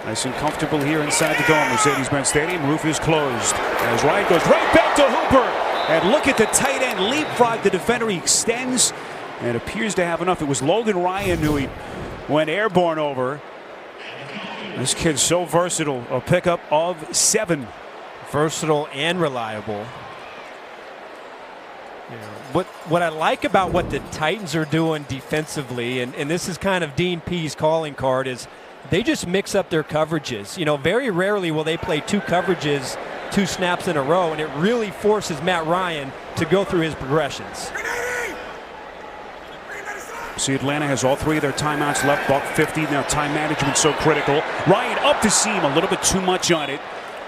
Nice and comfortable here inside the dome. Mercedes-Benz Stadium, roof is closed. As Ryan goes right back to Hooper. And look at the tight end leapfrog the defender. He extends and appears to have enough. It was Logan Ryan who he went airborne over. This kid's so versatile. A pickup of 7. Versatile and reliable. What I like about what the Titans are doing defensively, and this is kind of Dean Pease' calling card, is they just mix up their coverages. Very rarely will they play two coverages, 2 snaps in a row, and it really forces Matt Ryan to go through his progressions. See, Atlanta has all 3 of their timeouts left. Buck 50. Now time management so critical. Ryan up the seam, a little bit too much on it.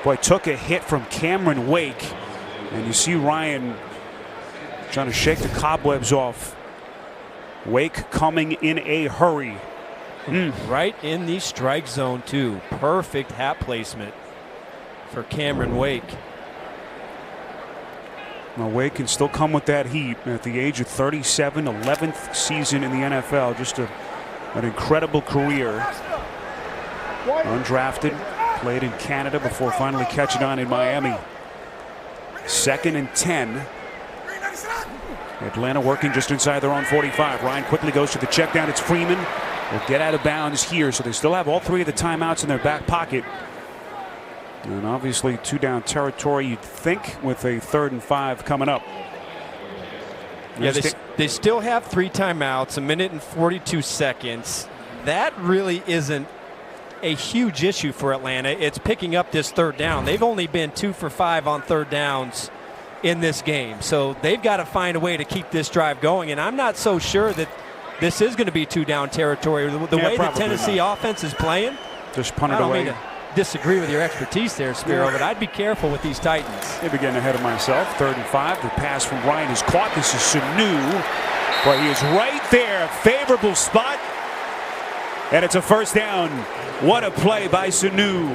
Boy, took a hit from Cameron Wake. And you see Ryan trying to shake the cobwebs off. Wake coming in a hurry. Right in the strike zone, too. Perfect hat placement for Cameron Wake. Well, Wake can still come with that heat at the age of 37, 11th season in the NFL. Just an incredible career. Undrafted, played in Canada before finally catching on in Miami. 2nd and 10. Atlanta working just inside their own 45. Ryan quickly goes to the check down. It's Freeman. Will get out of bounds here, so they still have all 3 of the timeouts in their back pocket. And obviously 2 down territory, you'd think, with a 3rd and 5 coming up. Yeah, they still have 3 timeouts, 1 minute and 42 seconds. That really isn't a huge issue for Atlanta. It's picking up this 3rd down. They've only been 2 for 5 on 3rd downs in this game. So they've got to find a way to keep this drive going. And I'm not so sure that this is going to be 2 down territory. The way the Tennessee offense is playing, just punt it I don't away. mean to disagree with your expertise there, Spiro, but I'd be careful with these Titans. Maybe getting ahead of myself. 3rd and 5. The pass from Ryan is caught. This is Sanu. But he is right there. Favorable spot. And it's a 1st down. What a play by Sanu.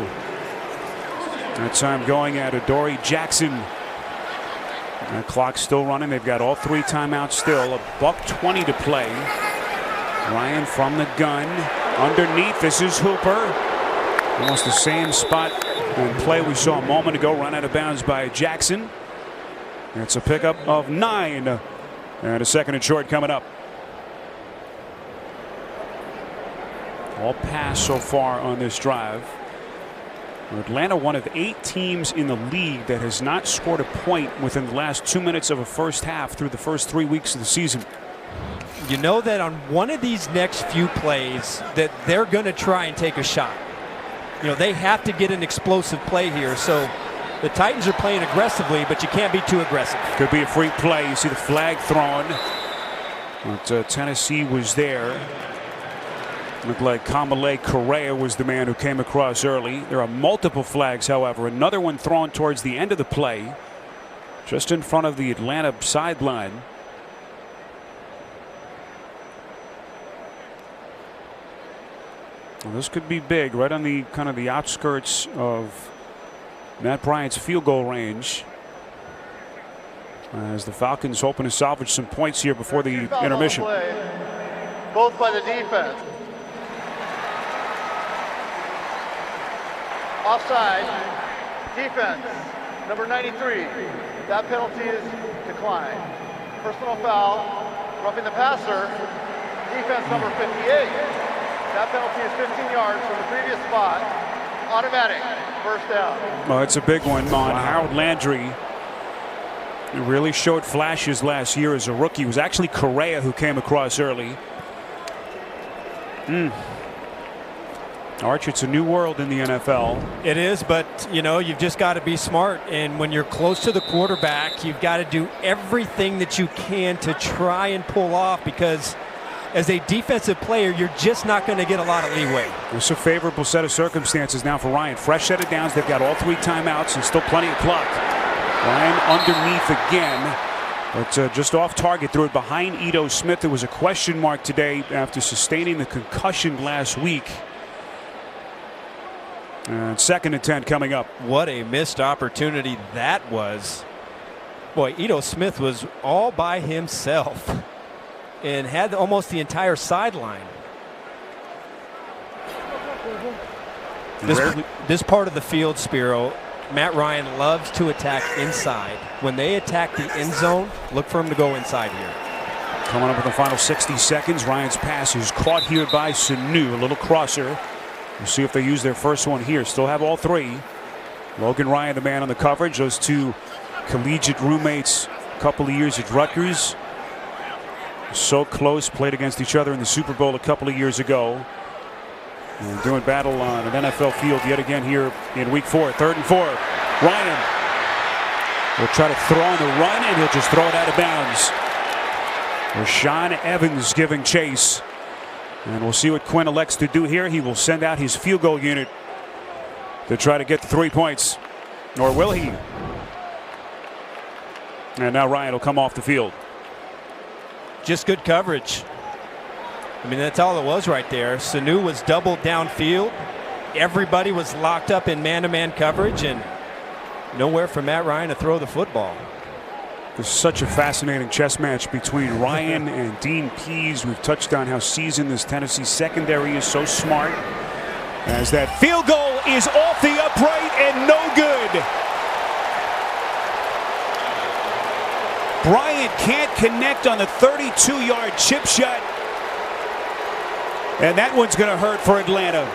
That time going at Adoree Jackson. The clock's still running. They've got all 3 timeouts still. $1:20 to play. Ryan from the gun. Underneath. This is Hooper. Almost the same spot and play we saw a moment ago. Run out of bounds by Jackson. It's a pickup of 9. And a 2nd and short coming up. All pass so far on this drive. Atlanta, one of 8 teams in the league that has not scored a point within the last 2 minutes of a first half through the first 3 weeks of the season. You know that on one of these next few plays that they're going to try and take a shot. They have to get an explosive play here. So the Titans are playing aggressively, but you can't be too aggressive. Could be a free play. You see the flag thrown. But Tennessee was there. Looked like Kamale Correa was the man who came across early. There are multiple flags, however. Another one thrown towards the end of the play, just in front of the Atlanta sideline. Well, this could be big, right on the kind of the outskirts of Matt Bryant's field goal range. As the Falcons hoping to salvage some points here before the intermission. Both by the defense. Offside. Defense. Number 93. That penalty is declined. Personal foul. Roughing the passer. Defense number 58. That penalty is 15 yards from the previous spot. Automatic. 1st down. Well, it's a big one on Harold Landry. He really showed flashes last year as a rookie. It was actually Correa who came across early. Arch, it's a new world in the NFL. It is, but you've just got to be smart, and when you're close to the quarterback, you've got to do everything that you can to try and pull off, because as a defensive player, you're just not going to get a lot of leeway. It's a favorable set of circumstances now for Ryan. Fresh set of downs. They've got all 3 timeouts and still plenty of clock. Ryan underneath again, but just off target. Threw it behind Ito Smith. There was a question mark today after sustaining the concussion last week. And 2nd and 10 coming up. What a missed opportunity that was. Boy, Ito Smith was all by himself and had almost the entire sideline. This part of the field, Spiro, Matt Ryan loves to attack inside. When they attack the end zone, look for him to go inside here. Coming up in the final 60 seconds, Ryan's pass is caught here by Sanu. A little crosser. We'll see if they use their first one here. Still have all 3. Logan Ryan, the man on the coverage. Those 2 collegiate roommates couple of years at Rutgers. So close, played against each other in the Super Bowl a couple of years ago. And doing battle on an NFL field yet again here in week 4. 3rd and 4. Ryan will try to throw on the run, and he'll just throw it out of bounds. Rashaan Evans giving chase. And we'll see what Quinn elects to do here. He will send out his field goal unit to try to get the 3 points. Or will he? And now Ryan will come off the field. Just good coverage. I mean, that's all it was right there. Sanu was doubled downfield. Everybody was locked up in man-to-man coverage, and nowhere for Matt Ryan to throw the football. There's such a fascinating chess match between Ryan and Dean Pease. We've touched on how seasoned this Tennessee secondary is, so smart. As that field goal is off the upright and no good. Bryant can't connect on the 32-yard chip shot. And that one's going to hurt for Atlanta.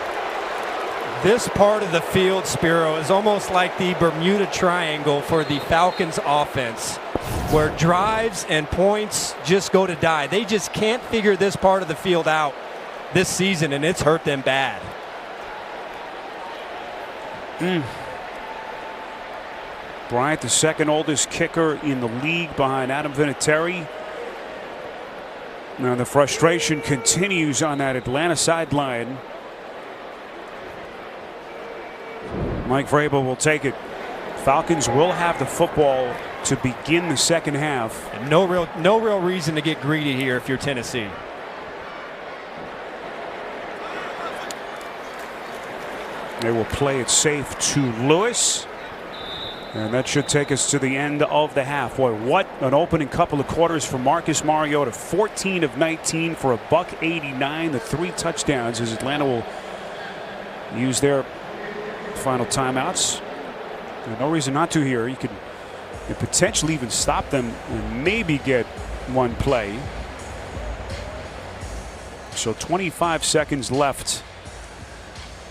This part of the field, Spiro, is almost like the Bermuda Triangle for the Falcons offense, where drives and points just go to die. They just can't figure this part of the field out this season, and it's hurt them bad. Bryant, the second oldest kicker in the league behind Adam Vinatieri. Now the frustration continues on that Atlanta sideline. Mike Vrabel will take it. Falcons will have the football to begin the second half. And no real reason to get greedy here if you're Tennessee. They will play it safe to Lewis. And that should take us to the end of the half. Boy, what an opening couple of quarters for Marcus Mariota. 14 of 19 for a $189. The 3 touchdowns as Atlanta will use their final timeouts. No reason not to here. You could potentially even stop them and maybe get one play. So 25 seconds left.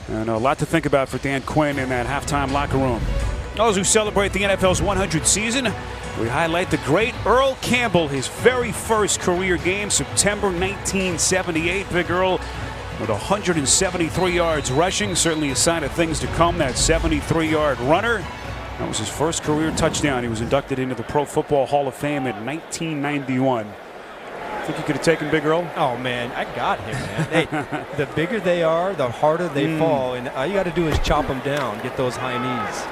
And a lot to think about for Dan Quinn in that halftime locker room. Those who celebrate the NFL's 100th season, we highlight the great Earl Campbell, his very first career game, September 1978. Big Earl with 173 yards rushing, certainly a sign of things to come, that 73-yard runner. That was his first career touchdown. He was inducted into the Pro Football Hall of Fame in 1991. Think you could have taken Big Earl? Oh, man, I got him, man. Hey, the bigger they are, the harder they fall, and all you got to do is chop them down, get those high knees.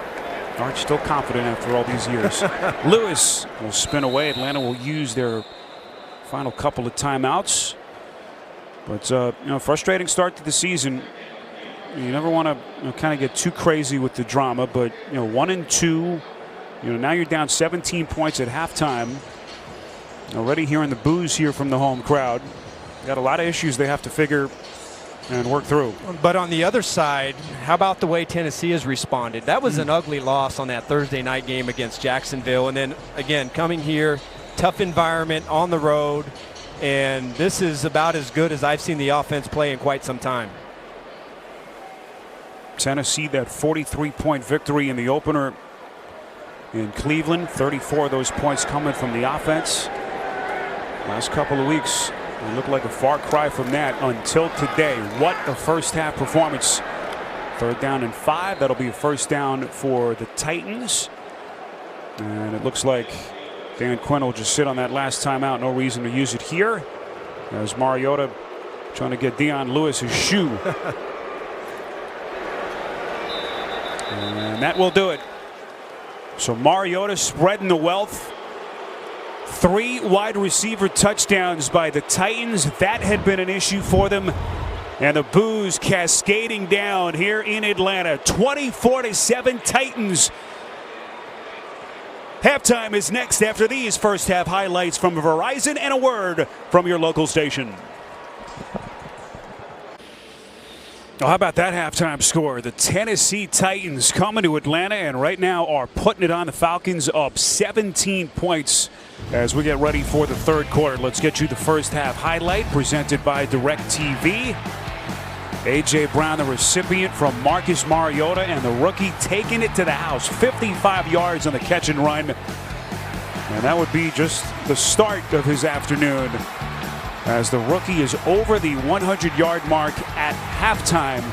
Arch still confident after all these years. Lewis will spin away. Atlanta will use their final couple of timeouts. But frustrating start to the season. You never want to kind of get too crazy with the drama, but 1-2. Now you're down 17 points at halftime. Already hearing the boos here from the home crowd. Got a lot of issues they have to figure and work through. But on the other side, how about the way Tennessee has responded? That was an ugly loss on that Thursday night game against Jacksonville. And then, again, coming here, tough environment on the road. And this is about as good as I've seen the offense play in quite some time. Tennessee, that 43-point victory in the opener in Cleveland. 34 of those points coming from the offense. Last couple of weeks, it looked like a far cry from that until today. What a first half performance. 3rd down and 5. That'll be a first down for the Titans. And it looks like Dan Quinn will just sit on that last timeout. No reason to use it here. As Mariota trying to get Dion Lewis his shoe. And that will do it. So Mariota spreading the wealth. 3 wide receiver touchdowns by the Titans. That had been an issue for them. And the boos cascading down here in Atlanta. 24-7 Titans. Halftime is next after these first half highlights from Verizon and a word from your local station. Oh, how about that halftime score? The Tennessee Titans coming to Atlanta and right now are putting it on the Falcons, up 17 points as we get ready for the 3rd quarter. Let's get you the first half highlight presented by DirecTV. A.J. Brown, the recipient from Marcus Mariota, and the rookie taking it to the house. 55 yards on the catch and run. And that would be just the start of his afternoon, as the rookie is over the 100-yard mark at halftime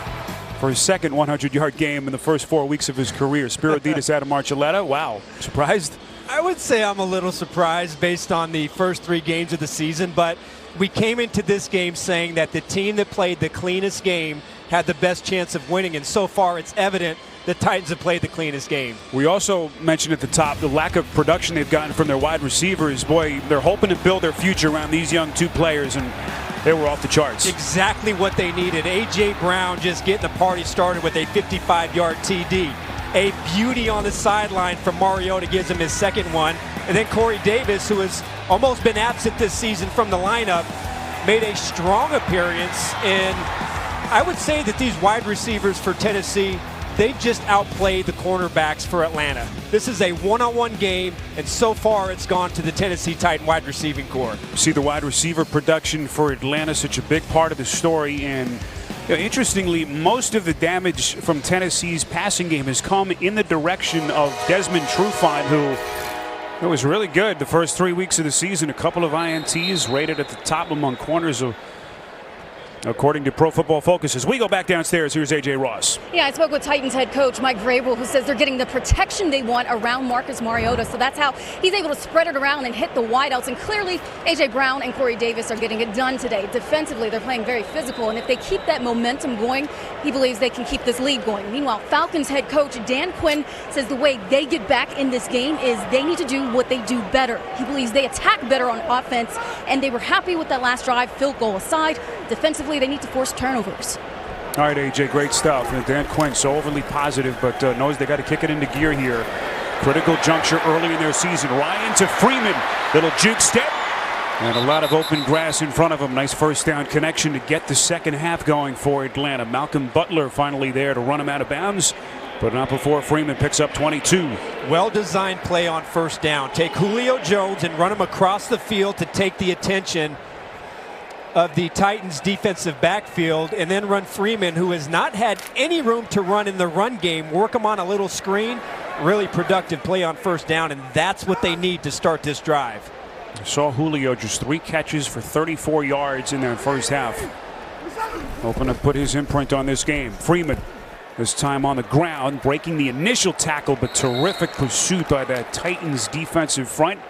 for his second 100-yard game in the first 4 weeks of his career. Spiro Ditas, Adam Archuleta. Wow. Surprised? I would say I'm a little surprised based on the first 3 games of the season, but we came into this game saying that the team that played the cleanest game had the best chance of winning, and so far it's evident the Titans have played the cleanest game. We also mentioned at the top the lack of production they've gotten from their wide receivers. Boy, they're hoping to build their future around these young 2 players, and they were off the charts. Exactly what they needed. A.J. Brown just getting the party started with a 55-yard TD. A beauty on the sideline from Mariota gives him his second one. And then Corey Davis, who has almost been absent this season from the lineup, made a strong appearance. And I would say that these wide receivers for Tennessee, they just outplayed the cornerbacks for Atlanta. This is a one-on-one game, and so far it's gone to the Tennessee Titan wide receiving corps. See the wide receiver production for Atlanta, such a big part of the story. And interestingly, most of the damage from Tennessee's passing game has come in the direction of Desmond Trufant, who it was really good the first 3 weeks of the season. A couple of INTs, rated at the top among corners, according to Pro Football Focus. As we go back downstairs, here's A.J. Ross. Yeah, I spoke with Titans head coach Mike Vrabel, who says they're getting the protection they want around Marcus Mariota. So that's how he's able to spread it around and hit the wideouts. And clearly, A.J. Brown and Corey Davis are getting it done today. Defensively, they're playing very physical. And if they keep that momentum going, he believes they can keep this lead going. Meanwhile, Falcons head coach Dan Quinn says the way they get back in this game is they need to do what they do better. He believes they attack better on offense, and they were happy with that last drive, field goal aside. Defensively, they need to force turnovers. All right, AJ, great stuff. And Dan Quinn, so overly positive, but knows they got to kick it into gear here. Critical juncture early in their season. Ryan to Freeman, little juke step, and a lot of open grass in front of him. Nice first down connection to get the second half going for Atlanta. Malcolm Butler finally there to run him out of bounds, but not before Freeman picks up 22. Well-designed play on first down. Take Julio Jones and run him across the field to take the attention of the Titans defensive backfield, and then run Freeman, who has not had any room to run in the run game. Work him on a little screen. Really productive play on first down, and that's what they need to start this drive. I saw Julio just 3 catches for 34 yards in their first half. Hoping to put his imprint on this game. Freeman, this time on the ground, breaking the initial tackle, but terrific pursuit by that Titans defensive front.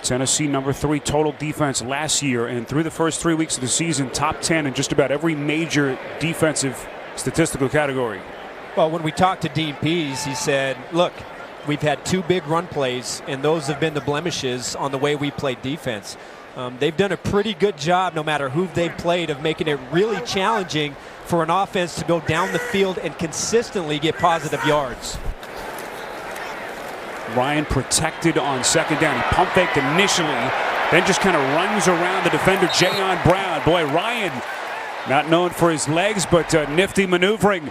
Tennessee number 3 total defense last year, and through the first 3 weeks of the season, top 10 in just about every major defensive statistical category. Well, when we talked to Dean Pease, he said, look, we've had 2 big run plays, and those have been the blemishes on the way we played defense. They've done a pretty good job, no matter who they've played, of making it really challenging for an offense to go down the field and consistently get positive yards. Ryan protected on second down. He pump faked initially, then just kind of runs around the defender, Jayon Brown. Boy, Ryan, not known for his legs, but nifty maneuvering.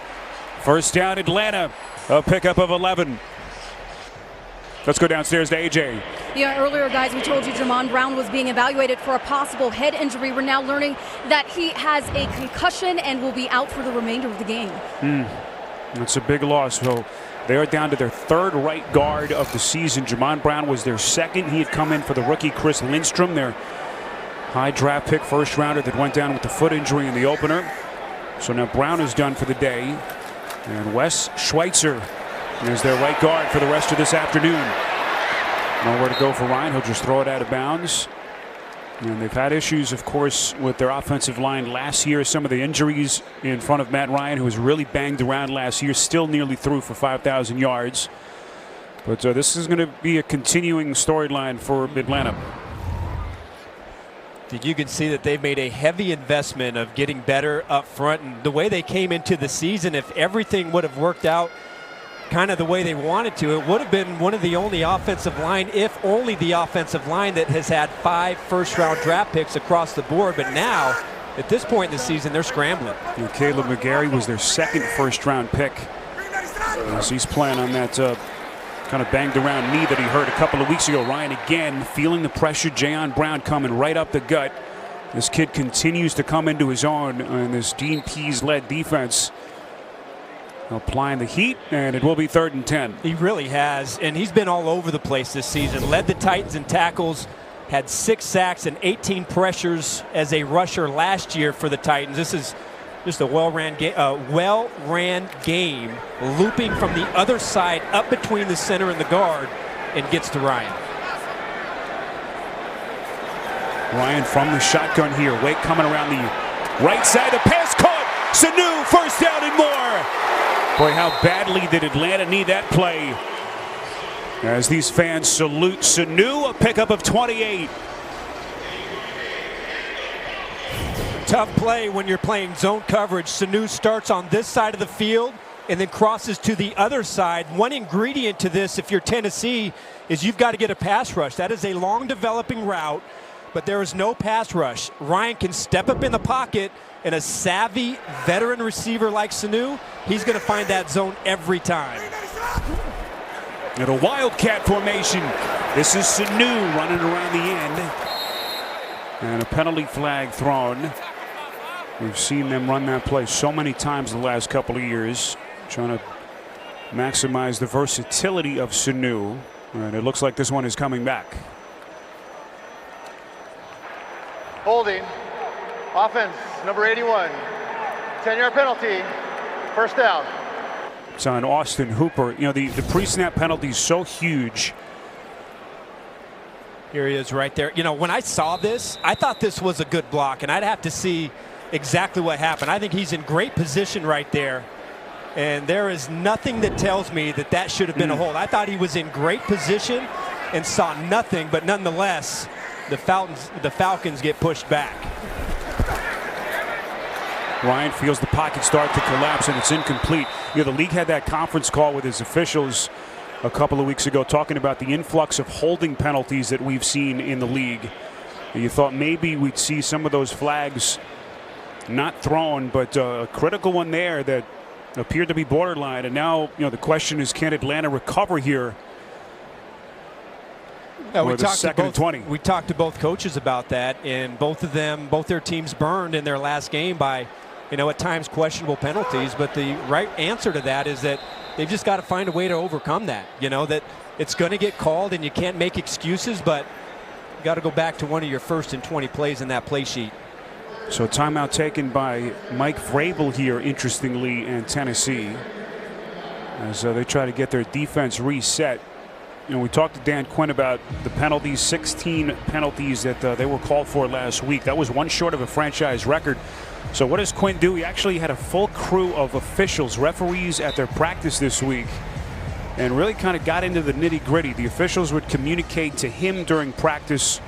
First down, Atlanta, a pickup of 11. Let's go downstairs to AJ. Yeah, earlier, guys, we told you Jayon Brown was being evaluated for a possible head injury. We're now learning that he has a concussion and will be out for the remainder of the game. That's a big loss. So they are down to their 3rd right guard of the season. Jayon Brown was their 2nd. He had come in for the rookie Chris Lindstrom, their high draft pick first rounder that went down with the foot injury in the opener. So now Brown is done for the day. And Wes Schweitzer is their right guard for the rest of this afternoon. Nowhere to go for Ryan. He'll just throw it out of bounds. And they've had issues, of course, with their offensive line last year. Some of the injuries in front of Matt Ryan, who was really banged around last year, still nearly through for 5,000 yards. But this is going to be a continuing storyline for Atlanta. You can see that they've made a heavy investment of getting better up front. And the way they came into the season, if everything would have worked out kind of the way they wanted to, it would have been one of the only offensive line, if only the offensive line, that has had 5 first-round draft picks across the board. But now, at this point in the season, they're scrambling. And Caleb McGarry was their 2nd first-round pick. As he's playing on that kind of banged around knee that he hurt a couple of weeks ago. Ryan again feeling the pressure. Jayon Brown coming right up the gut. This kid continues to come into his own in this Dean Pease-led defense. applying the heat, and it will be 3rd and 10. He really has, and he's been all over the place this season. Led the Titans in tackles, had 6 sacks and 18 pressures as a rusher last year for the Titans. This is just a well-ran game, looping from the other side up between the center and the guard, and gets to Ryan. Ryan from the shotgun here. Wake coming around the right side. The pass caught. Sanu, 1st down and more. Boy, how badly did Atlanta need that play? As these fans salute Sanu, a pickup of 28. Tough play when you're playing zone coverage. Sanu starts on this side of the field and then crosses to the other side. One ingredient to this, if you're Tennessee, is you've got to get a pass rush. That is a long developing route, but there is no pass rush. Ryan can step up in the pocket, and a savvy veteran receiver like Sanu, he's going to find that zone every time. In a wildcat formation, this is Sanu running around the end. And a penalty flag thrown. We've seen them run that play so many times the last couple of years, trying to maximize the versatility of Sanu. And it looks like this one is coming back. Holding. Offense, number 81. 10-yard penalty. 1st down. It's on Austin Hooper. You know, the pre-snap penalty is so huge. Here he is right there. You know, when I saw this, I thought this was a good block, and I'd have to see exactly what happened. I think he's in great position right there, and there is nothing that tells me that that should have been a hold. I thought he was in great position and saw nothing, but nonetheless, the Falcons get pushed back. Ryan feels the pocket start to collapse, and it's incomplete. You know, the league had that conference call with his officials a couple of weeks ago talking about the influx of holding penalties that we've seen in the league. And you thought maybe we'd see some of those flags not thrown, but a critical one there that appeared to be borderline. And now, you know, the question is, can Atlanta recover here? We talked to both coaches about that, and both their teams burned in their last game by, you know, at times questionable penalties. But the right answer to that is that they've just got to find a way to overcome that. You know, that it's going to get called and you can't make excuses, but you got to go back to one of your 1st and 20 plays in that play sheet. So timeout taken by Mike Vrabel here, interestingly, in Tennessee, as they try to get their defense reset. You know, we talked to Dan Quinn about the penalties, 16 penalties that they were called for last week. That was one short of a franchise record. So what does Quinn do? He actually had a full crew of officials, referees at their practice this week, and really kind of got into the nitty-gritty. The officials would communicate to him during practice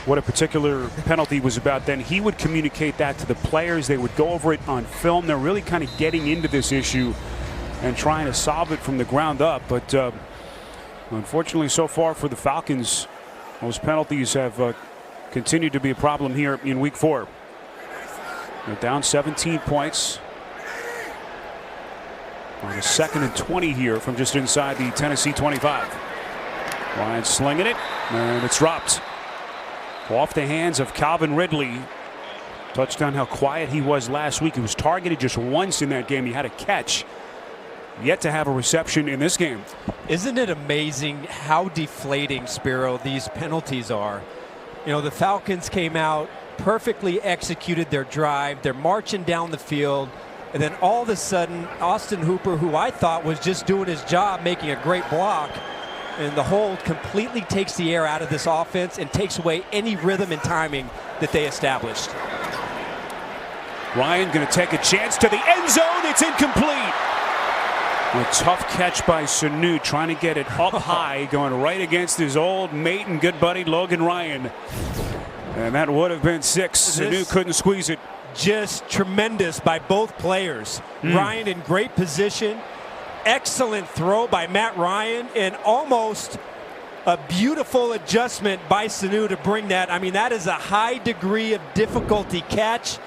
what a particular penalty was about. Then he would communicate that to the players. They would go over it on film. They're really kind of getting into this issue and trying to solve it from the ground up. But unfortunately, so far for the Falcons, those penalties have continued to be a problem here in Week 4. They're down 17 points on a 2nd and 20 here from just inside the Tennessee 25. Ryan slinging it, and it's dropped off the hands of Calvin Ridley. Touchdown, how quiet he was last week. He was targeted just once in that game. He had a catch. Yet to have a reception in this game. Isn't it amazing how deflating, Spiro, these penalties are? You know, the Falcons came out, perfectly executed their drive. They're marching down the field. And then all of a sudden, Austin Hooper, who I thought was just doing his job, making a great block, and the hold completely takes the air out of this offense and takes away any rhythm and timing that they established. Ryan going to take a chance to the end zone. It's incomplete. A tough catch by Sanu, trying to get it up high, going right against his old mate and good buddy Logan Ryan. And that would have been 6. Sanu couldn't squeeze it. Just tremendous by both players. Ryan in great position. Excellent throw by Matt Ryan, and almost a beautiful adjustment by Sanu to bring that. I mean, that is a high degree of difficulty catch.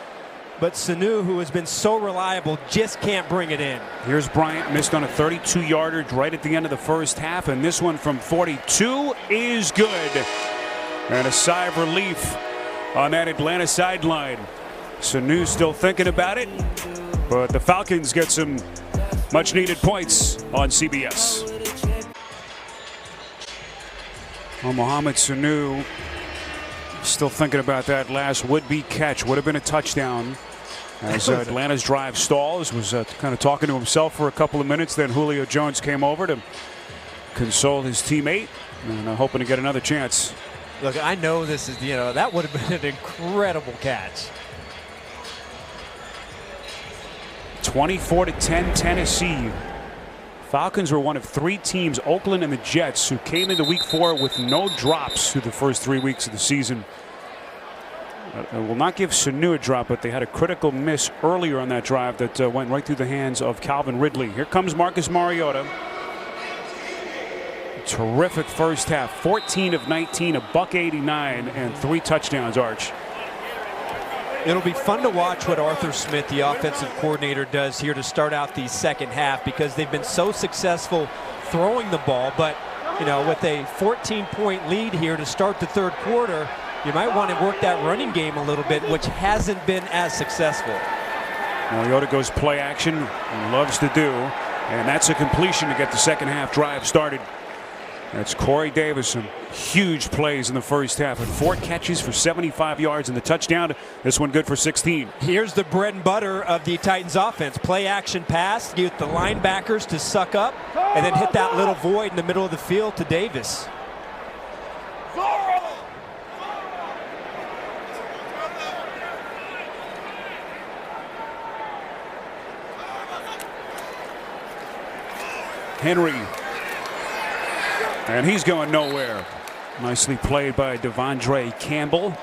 But Sanu, who has been so reliable, just can't bring it in. Here's Bryant, missed on a 32-yarder right at the end of the first half, and this one from 42 is good. And a sigh of relief on that Atlanta sideline. Sanu still thinking about it, but the Falcons get some Much needed points on CBS. Well, Mohamed Sanu still thinking about that last would-be catch. Would have been a touchdown. As Atlanta's drive stalls, was kind of talking to himself for a couple of minutes. Then Julio Jones came over to console his teammate, and hoping to get another chance. Look, I know this is, that would have been an incredible catch. 24-10 Tennessee. Falcons were one of 3 teams, Oakland and the Jets, who came into week 4 with no drops through the first 3 weeks of the season. I will not give Sanu a drop, but they had a critical miss earlier on that drive that went right through the hands of Calvin Ridley. Here comes Marcus Mariota. Terrific first half. 14 of 19, a $189, and 3 touchdowns, Arch. It'll be fun to watch what Arthur Smith, the offensive coordinator, does here to start out the second half, because they've been so successful throwing the ball. But, with a 14-point lead here to start the third quarter, you might want to work that running game a little bit, which hasn't been as successful. Mariota goes play action, loves to do, and that's a completion to get the second half drive started. That's Corey Davis. Some huge plays in the first half, and 4 catches for 75 yards and the touchdown. This one good for 16. Here's the bread and butter of the Titans offense. Play action pass, get the linebackers to suck up, and then hit that little void in the middle of the field to Davis. Henry. And he's going nowhere. Nicely played by Devondre Campbell.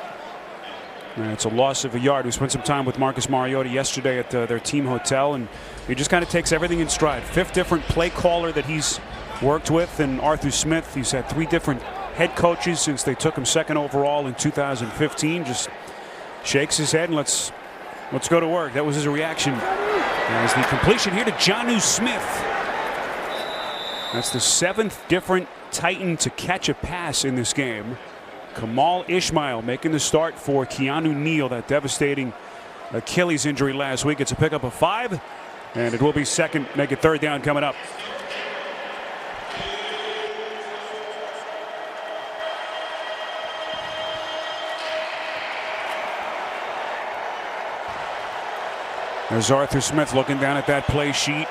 And it's a loss of a yard. We spent some time with Marcus Mariota yesterday at their team hotel, and he just kind of takes everything in stride. 5th different play caller that he's worked with, and Arthur Smith. He's had 3 different head coaches since they took him 2nd overall in 2015. Just shakes his head and let's go to work. That was his reaction. As the completion here to Jonnu Smith. That's the 7th different Titan to catch a pass in this game. Kamal Ishmael making the start for Keanu Neal. That devastating Achilles injury last week. It's a pickup of 5, and it will be 2nd, make it 3rd down coming up. There's Arthur Smith looking down at that play sheet.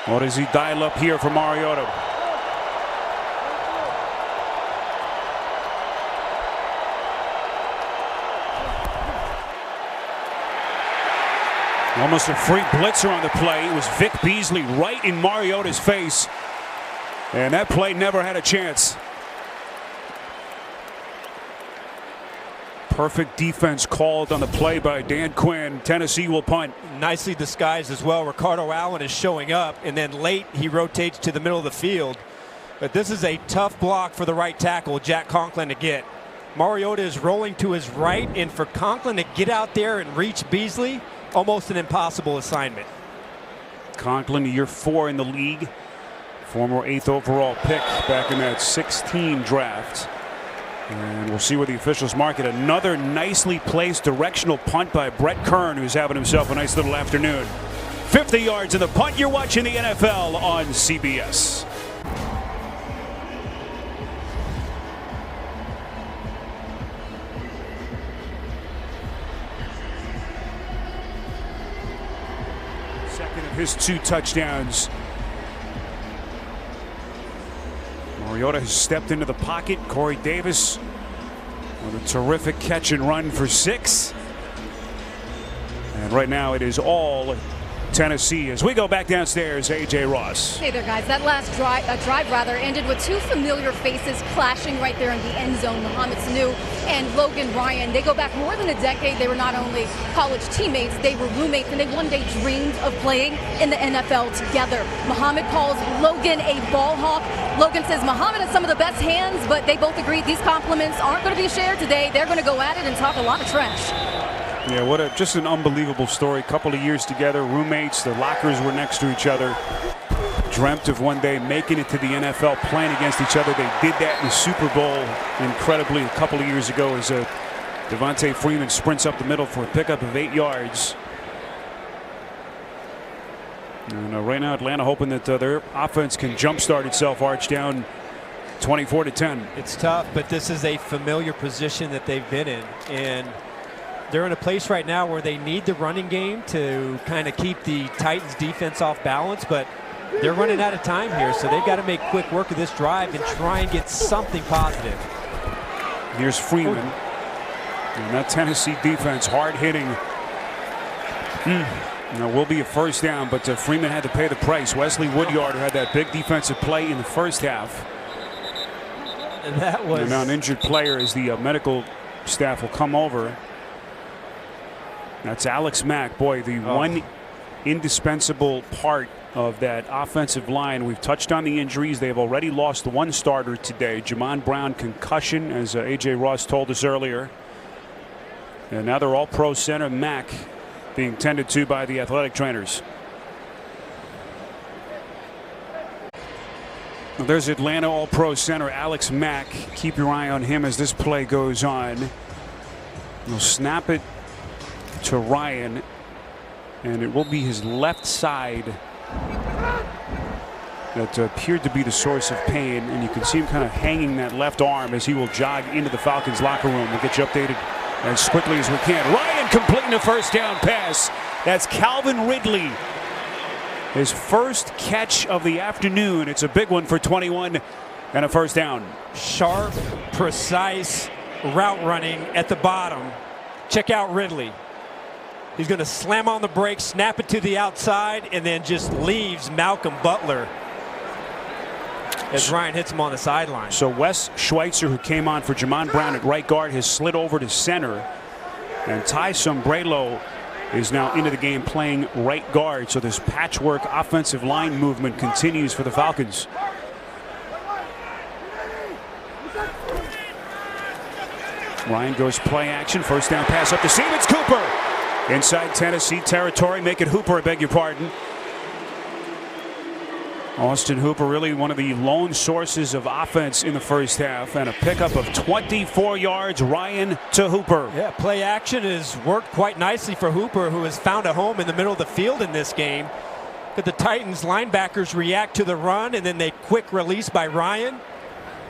What does he dial up here for Mariota? Almost a free blitzer on the play. It was Vic Beasley right in Mariota's face. And that play never had a chance. Perfect defense called on the play by Dan Quinn. Tennessee will punt. Nicely disguised as well. Ricardo Allen is showing up, and then late he rotates to the middle of the field. But this is a tough block for the right tackle, Jack Conklin, to get. Mariota is rolling to his right, and for Conklin to get out there and reach Beasley, almost an impossible assignment. Conklin, year 4 in the league. Former 8th overall pick back in that 16 draft. And we'll see where the officials mark it. Another nicely placed directional punt by Brett Kern, who's having himself a nice little afternoon. 50 yards in the punt. You're watching the NFL on CBS. Second of his 2 touchdowns. Mariota has stepped into the pocket. Corey Davis with a terrific catch and run for 6. And right now it is all Tennessee. As we go back downstairs, A.J. Ross. Hey there, guys. That last drive ended with 2 familiar faces clashing right there in the end zone. Mohamed Sanu and Logan Ryan. They go back more than a decade. They were not only college teammates, they were roommates, and they one day dreamed of playing in the NFL together. Mohamed calls Logan a ball hawk. Logan says Mohamed has some of the best hands, but they both agree these compliments aren't going to be shared today. They're going to go at it and talk a lot of trash. Yeah, just an unbelievable story. Couple of years together, roommates. Their lockers were next to each other. Dreamt of one day making it to the NFL, playing against each other. They did that in the Super Bowl incredibly a couple of years ago as Devontae Freeman sprints up the middle for a pickup of 8 yards. And right now Atlanta hoping that their offense can jumpstart itself. Arch down 24-10. It's tough, but this is a familiar position that they've been in, and they're in a place right now where they need the running game to kind of keep the Titans defense off balance, but they're running out of time here, so they've got to make quick work of this drive and try and get something positive. Here's Freeman. And that Tennessee defense hard hitting. Will be a first down, but Freeman had to pay the price. Wesley Woodyard, who had that big defensive play in the first half. And that was. And now an injured player as the medical staff will come over. That's Alex Mack. Boy, the one indispensable part of that offensive line. We've touched on the injuries. They've already lost one starter today. Jamon Brown, concussion, as A.J. Ross told us earlier. And now they're all pro center Mack being tended to by the athletic trainers. Well, there's Atlanta all pro center Alex Mack. Keep your eye on him as this play goes on. He'll snap it to Ryan, and it will be his left side that appeared to be the source of pain, and you can see him kind of hanging that left arm as he will jog into the Falcons locker room. We'll get you updated as quickly as we can. Ryan completing a first down pass. That's Calvin Ridley. His first catch of the afternoon. It's a big one for 21 and a first down. Sharp, precise route running at the bottom. Check out Ridley. He's going to slam on the brakes, snap it to the outside, and then just leaves Malcolm Butler as Ryan hits him on the sideline. So Wes Schweitzer, who came on for Jamon Brown at right guard, has slid over to center. And Ty Sombrello is now into the game playing right guard. So this patchwork offensive line movement continues for the Falcons. Ryan goes play action. First down pass up the seam. It's Cooper. Inside Tennessee territory. Make it Hooper, I beg your pardon. Austin Hooper really one of the lone sources of offense in the first half, and a pickup of 24 yards. Ryan to Hooper. Yeah, play action has worked quite nicely for Hooper, who has found a home in the middle of the field in this game. But the Titans linebackers react to the run, and then they quick release by Ryan.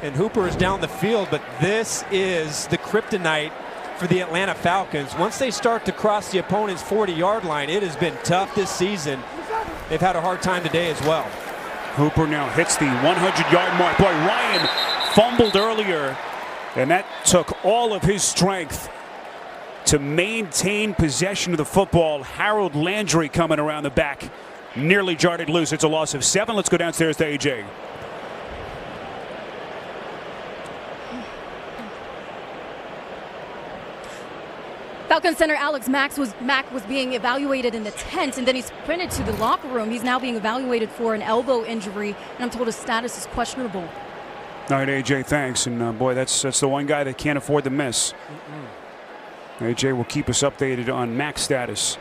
And Hooper is down the field, but this is the kryptonite for the Atlanta Falcons. Once they start to cross the opponent's 40-yard line, it has been tough this season. They've had a hard time today as well. Hooper now hits the 100-yard mark. Boy, Ryan fumbled earlier, and that took all of his strength to maintain possession of the football. Harold Landry coming around the back, nearly jarred it loose. It's a loss of 7. Let's go downstairs to AJ. Falcons center Alex Mack was being evaluated in the tent, and then he sprinted to the locker room. He's now being evaluated for an elbow injury, and I'm told his status is questionable. All right, AJ, thanks. And boy, that's the one guy that can't afford to miss. AJ will keep us updated on Mack's status.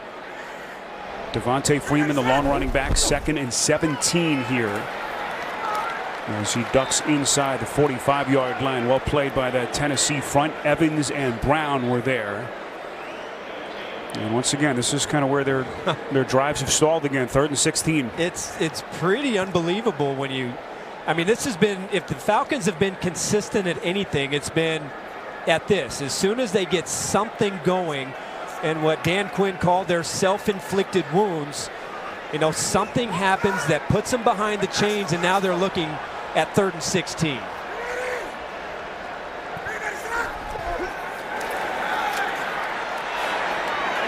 Devontae Freeman, the long running back, 2nd and 17 here, as he ducks inside the 45-yard line. Well played by that Tennessee front. Evans and Brown were there. And once again, this is kind of where their drives have stalled again. 3rd and 16. It's pretty unbelievable when you. I mean, this has been, if the Falcons have been consistent at anything, it's been at this. As soon as they get something going, and what Dan Quinn called their self-inflicted wounds, you know, something happens that puts them behind the chains, and now they're looking at 3rd and 16.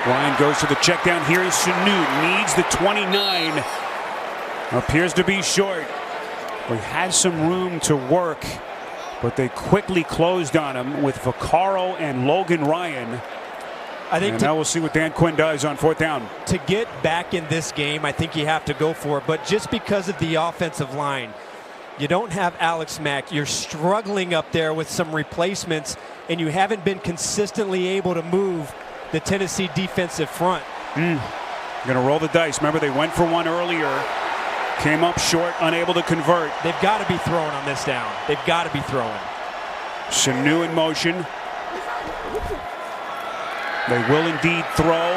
Ryan goes to the check down. Here is Sanu. Needs the 29. Appears to be short. He had some room to work, but they quickly closed on him with Vaccaro and Logan Ryan. I think now we'll see what Dan Quinn does on 4th down. To get back in this game, I think you have to go for it. But just because of the offensive line, you don't have Alex Mack. You're struggling up there with some replacements, and you haven't been consistently able to move the Tennessee defensive front. Going to roll the dice. Remember, they went for one earlier. Came up short, unable to convert. They've got to be throwing on this down. They've got to be throwing. Sanu in motion. They will indeed throw.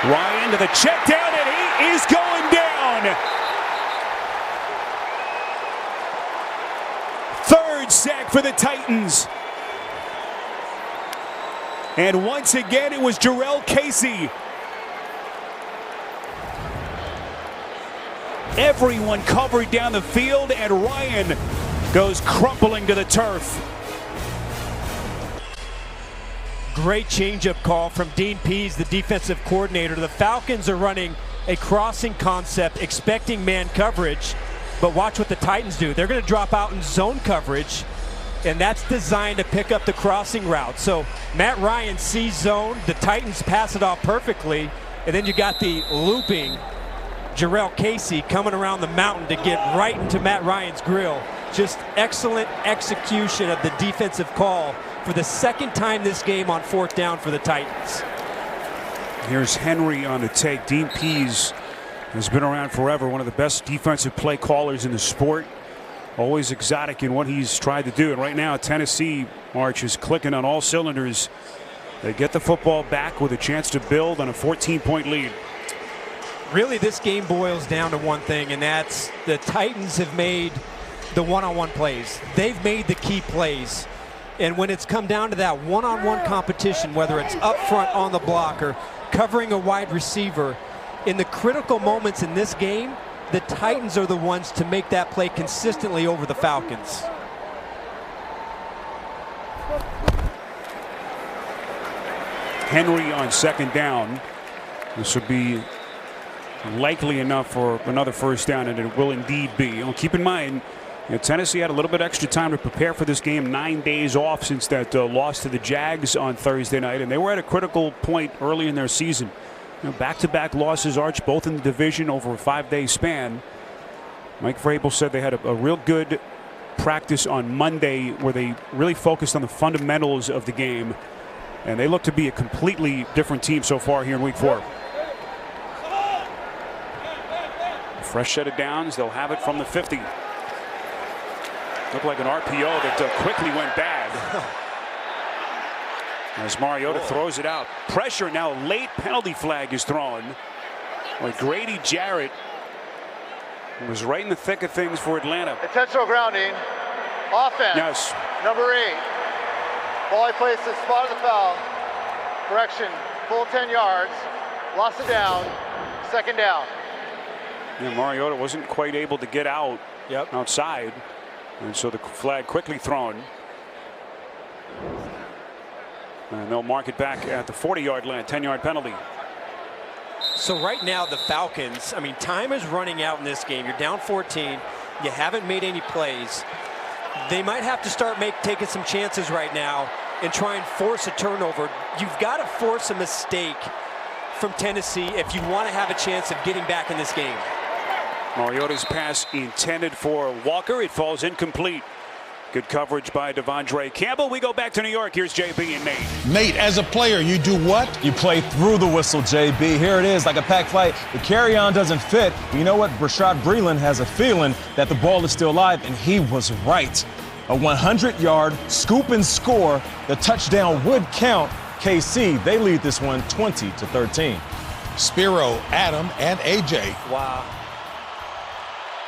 Ryan to the check down, and he is going down. down. Third sack for the Titans. And once again, it was Jarrell Casey. Everyone covered down the field, and Ryan goes crumpling to the turf. Great changeup call from Dean Pease, the defensive coordinator. The Falcons are running a crossing concept, expecting man coverage. But watch what the Titans do. They're going to drop out in zone coverage, and that's designed to pick up the crossing route. So Matt Ryan sees zone. The Titans pass it off perfectly. And then you got the looping Jarrell Casey coming around the mountain to get right into Matt Ryan's grill. Just excellent execution of the defensive call for the second time this game on fourth down for the Titans. Here's Henry on the take. Dean Pease has been around forever, one of the best defensive play callers in the sport. Always exotic in what he's tried to do. And right now, Tennessee, March, is clicking on all cylinders. They get the football back with a chance to build on a 14-point lead. Really, this game boils down to one thing, and that's the Titans have made the one-on-one plays. They've made the key plays. And when it's come down to that one-on-one competition, whether it's up front on the block or covering a wide receiver, in the critical moments in this game, the Titans are the ones to make that play consistently over the Falcons. Henry on second down. This would be likely enough for another first down, and it will indeed be. Keep in mind, Tennessee had a little bit extra time to prepare for this game. 9 days off since that loss to the Jags on Thursday night, and they were at a critical point early in their season. Back-to-back losses, Arch, both in the division over a 5-day span. Mike Vrabel said they had a real good practice on Monday where they really focused on the fundamentals of the game, and they look to be a completely different team so far here in Week 4. Fresh set of downs. They'll have it from the 50. Looked like an RPO that quickly went bad. As Mariota throws it out. Pressure now. Late penalty flag is thrown. Like Grady Jarrett was right in the thick of things for Atlanta. Intentional grounding. Offense. Yes. Number 8. Ball placed at spot of the foul. Correction. Full 10 yards. Lost it down. Second down. Mariota wasn't quite able to get out outside. And so the flag quickly thrown. And they'll mark it back at the 40-yard line, 10-yard penalty. So right now the Falcons, I mean, time is running out in this game. You're down 14. You haven't made any plays. They might have to start taking some chances right now and try and force a turnover. You've got to force a mistake from Tennessee if you want to have a chance of getting back in this game. Mariota's pass intended for Walker. It falls incomplete. Good coverage by Devondre Campbell. We go back to New York. Here's JB and Nate. Nate, as a player, you do what? You play through the whistle, JB. Here it is, like a pack fight. The carry-on doesn't fit. You know what? Rashad Breeland has a feeling that the ball is still alive, and he was right. A 100-yard scoop and score. The touchdown would count. KC, they lead this one 20-13. Spiro, Adam, and AJ. Wow.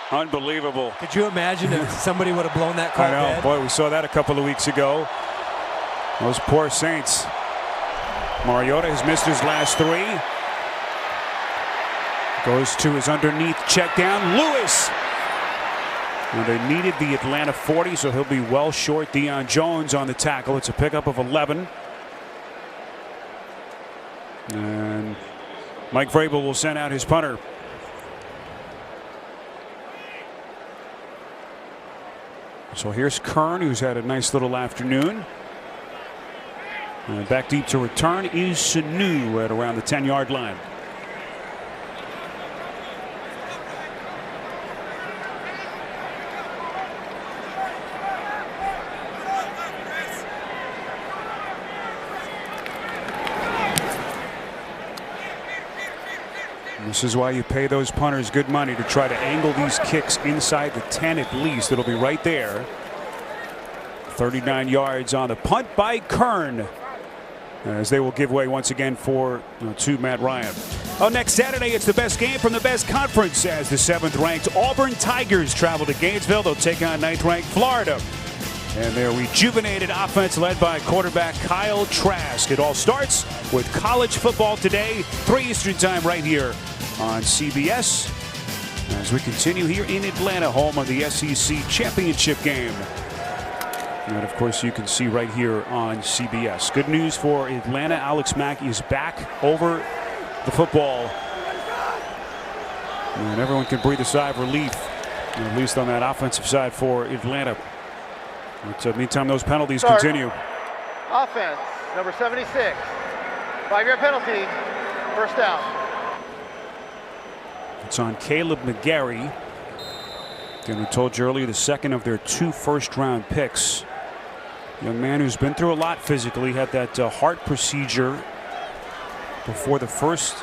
Unbelievable. Could you imagine if somebody would have blown that call I know. dead? Boy, we saw that a couple of weeks ago. Those poor Saints. Mariota has missed his last 3. Goes to his underneath check down. Lewis. And they needed the Atlanta 40, so he'll be well short. Deion Jones on the tackle. It's a pickup of 11. And Mike Vrabel will send out his punter. So here's Kern, who's had a nice little afternoon. And back deep to return is Sanu at around the 10-yard line. This is why you pay those punters good money, to try to angle these kicks inside the 10 at least. It'll be right there. 39 yards on the punt by Kern, as they will give way once again to Matt Ryan. Oh, next Saturday, it's the best game from the best conference as the 7th-ranked Auburn Tigers travel to Gainesville. They'll take on 9th-ranked Florida. And their rejuvenated offense led by quarterback Kyle Trask. It all starts with college football today, 3 Eastern time right here on CBS. As we continue here in Atlanta, home of the SEC championship game. And of course you can see right here on CBS. Good news for Atlanta. Alex Mack is back over the football. And everyone can breathe a sigh of relief, at least on that offensive side for Atlanta. But meantime, those penalties continue. Offense, number 76. 5-yard penalty, first down. It's on Caleb McGarry. Again, we told you earlier, the second of their 2 first-round picks. Young man who's been through a lot physically, had that heart procedure before the first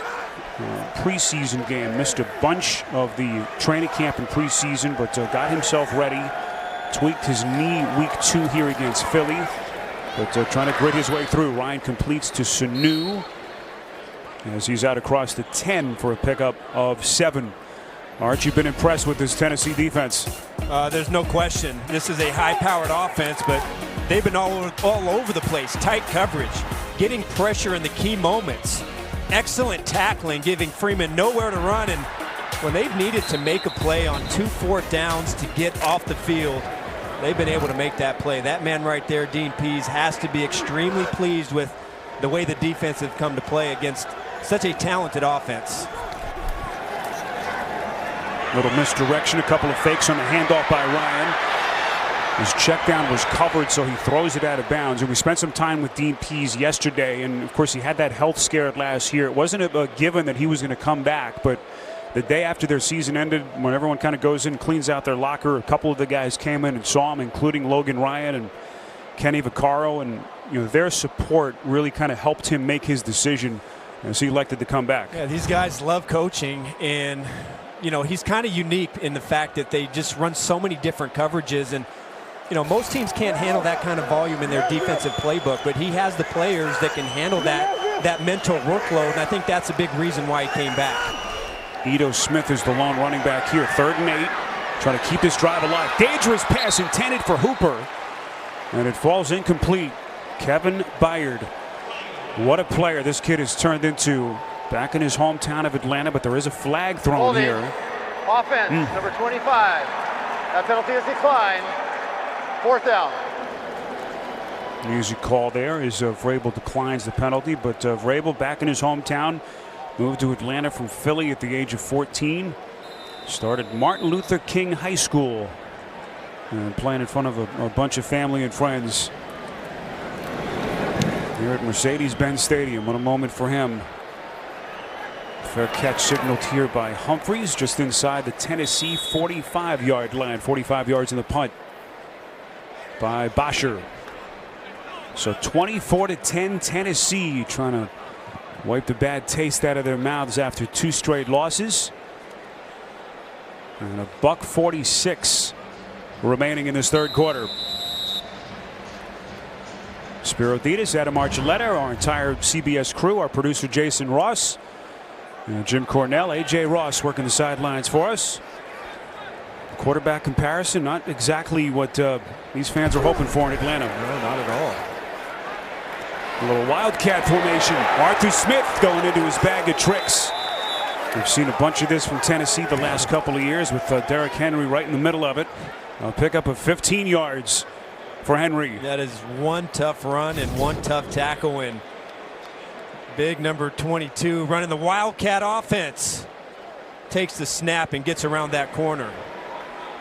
preseason game. Missed a bunch of the training camp and preseason, but got himself ready. Tweaked his knee week 2 here against Philly, but trying to grit his way through. Ryan completes to Sanu as he's out across the 10 for a pickup of 7. Arch, you've been impressed with this Tennessee defense. There's no question. This is a high-powered offense, but they've been all over the place. Tight coverage, getting pressure in the key moments. Excellent tackling, giving Freeman nowhere to run. And when they've needed to make a play on 2 4th downs to get off the field, they've been able to make that play. That man right there, Dean Pease, has to be extremely pleased with the way the defense have come to play against such a talented offense. Little misdirection, a couple of fakes on the handoff by Ryan. His check down was covered, so he throws it out of bounds. And we spent some time with Dean Pease yesterday, and of course he had that health scare last year. It wasn't a given that he was going to come back, but the day after their season ended, when everyone kind of goes in, cleans out their locker, a couple of the guys came in and saw him, including Logan Ryan and Kenny Vaccaro, and their support really kind of helped him make his decision as he elected to come back. Yeah, these guys love coaching, and he's kind of unique in the fact that they just run so many different coverages, and most teams can't handle that kind of volume in their defensive playbook, but he has the players that can handle that mental workload, and I think that's a big reason why he came back. Ito Smith is the lone running back here. 3rd and 8. Trying to keep this drive alive. Dangerous pass intended for Hooper. And it falls incomplete. Kevin Byard. What a player this kid has turned into back in his hometown of Atlanta, but there is a flag thrown here. Offense, number 25. That penalty is declined. 4th down. The easy call there is Vrabel declines the penalty, but Vrabel back in his hometown. Moved to Atlanta from Philly at the age of 14. Started Martin Luther King High School. And playing in front of a bunch of family and friends here at Mercedes-Benz Stadium. What a moment for him. Fair catch signaled here by Humphreys just inside the Tennessee 45-yard line. 45 yards in the punt by Bosher. So 24-10 Tennessee trying to wipe the bad taste out of their mouths after 2 straight losses. And a $1:46 remaining in this 3rd quarter. Spiro Ditas, Adam Archuleta, our entire CBS crew, our producer Jason Ross, and Jim Cornell, AJ Ross working the sidelines for us. Quarterback comparison, not exactly what these fans are hoping for in Atlanta. No, not at all. A little wildcat formation. Arthur Smith going into his bag of tricks. We've seen a bunch of this from Tennessee the last couple of years with Derrick Henry right in the middle of it. A pickup of 15 yards for Henry. That is one tough run and one tough tackle, and big number 22 running the wildcat offense. Takes the snap and gets around that corner.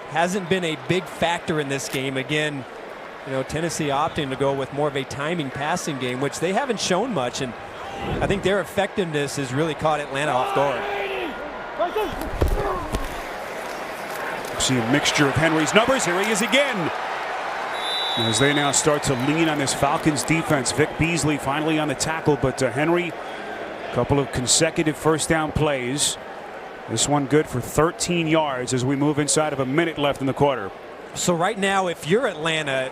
Hasn't been a big factor in this game. Again, Tennessee opting to go with more of a timing passing game, which they haven't shown much, and I think their effectiveness has really caught Atlanta off guard. See a mixture of Henry's numbers. Here he is again. As they now start to lean on this Falcons defense. Vic Beasley finally on the tackle, but Henry, a couple of consecutive 1st down plays. This one good for 13 yards as we move inside of a minute left in the quarter. So right now, if you're Atlanta,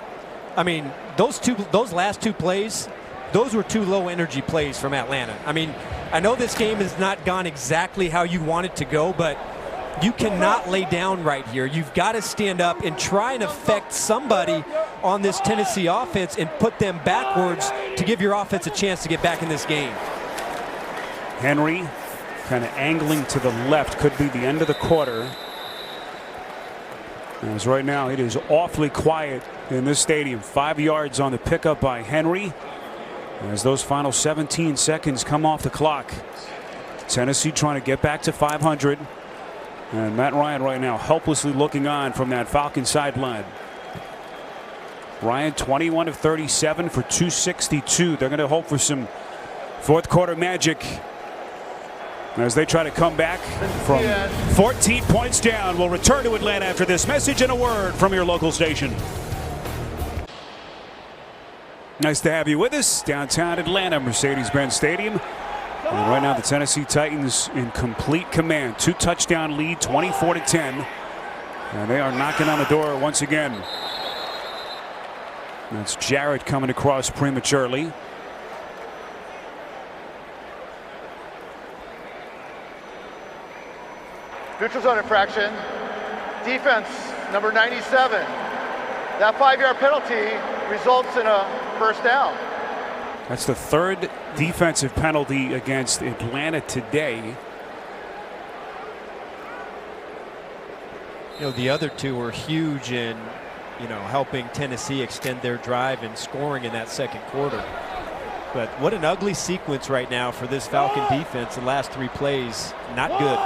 I mean, those last 2 plays, those were 2 low energy plays from Atlanta. I mean, I know this game has not gone exactly how you want it to go, but you cannot lay down right here. You've got to stand up and try and affect somebody on this Tennessee offense and put them backwards to give your offense a chance to get back in this game. Henry kind of angling to the left, could be the end of the quarter. As right now it is awfully quiet in this stadium. 5 yards on the pickup by Henry as those final 17 seconds come off the clock. Tennessee trying to get back to 500. And Matt Ryan right now helplessly looking on from that Falcon sideline. Ryan 21 of 37 for 262. They're going to hope for some fourth quarter magic as they try to come back from 14 points down. We'll return to Atlanta after this message and a word from your local station. Nice to have you with us downtown Atlanta, Mercedes-Benz Stadium. And right now the Tennessee Titans in complete command. 2-touchdown lead, 24-10. And they are knocking on the door once again. That's Jarrett coming across prematurely. Neutral zone infraction. Defense number 97. That 5-yard penalty results in a first down. That's the third defensive penalty against Atlanta today. You know, the other two were huge in, helping Tennessee extend their drive and scoring in that second quarter. But what an ugly sequence right now for this Falcon defense. The last 3 plays, not good.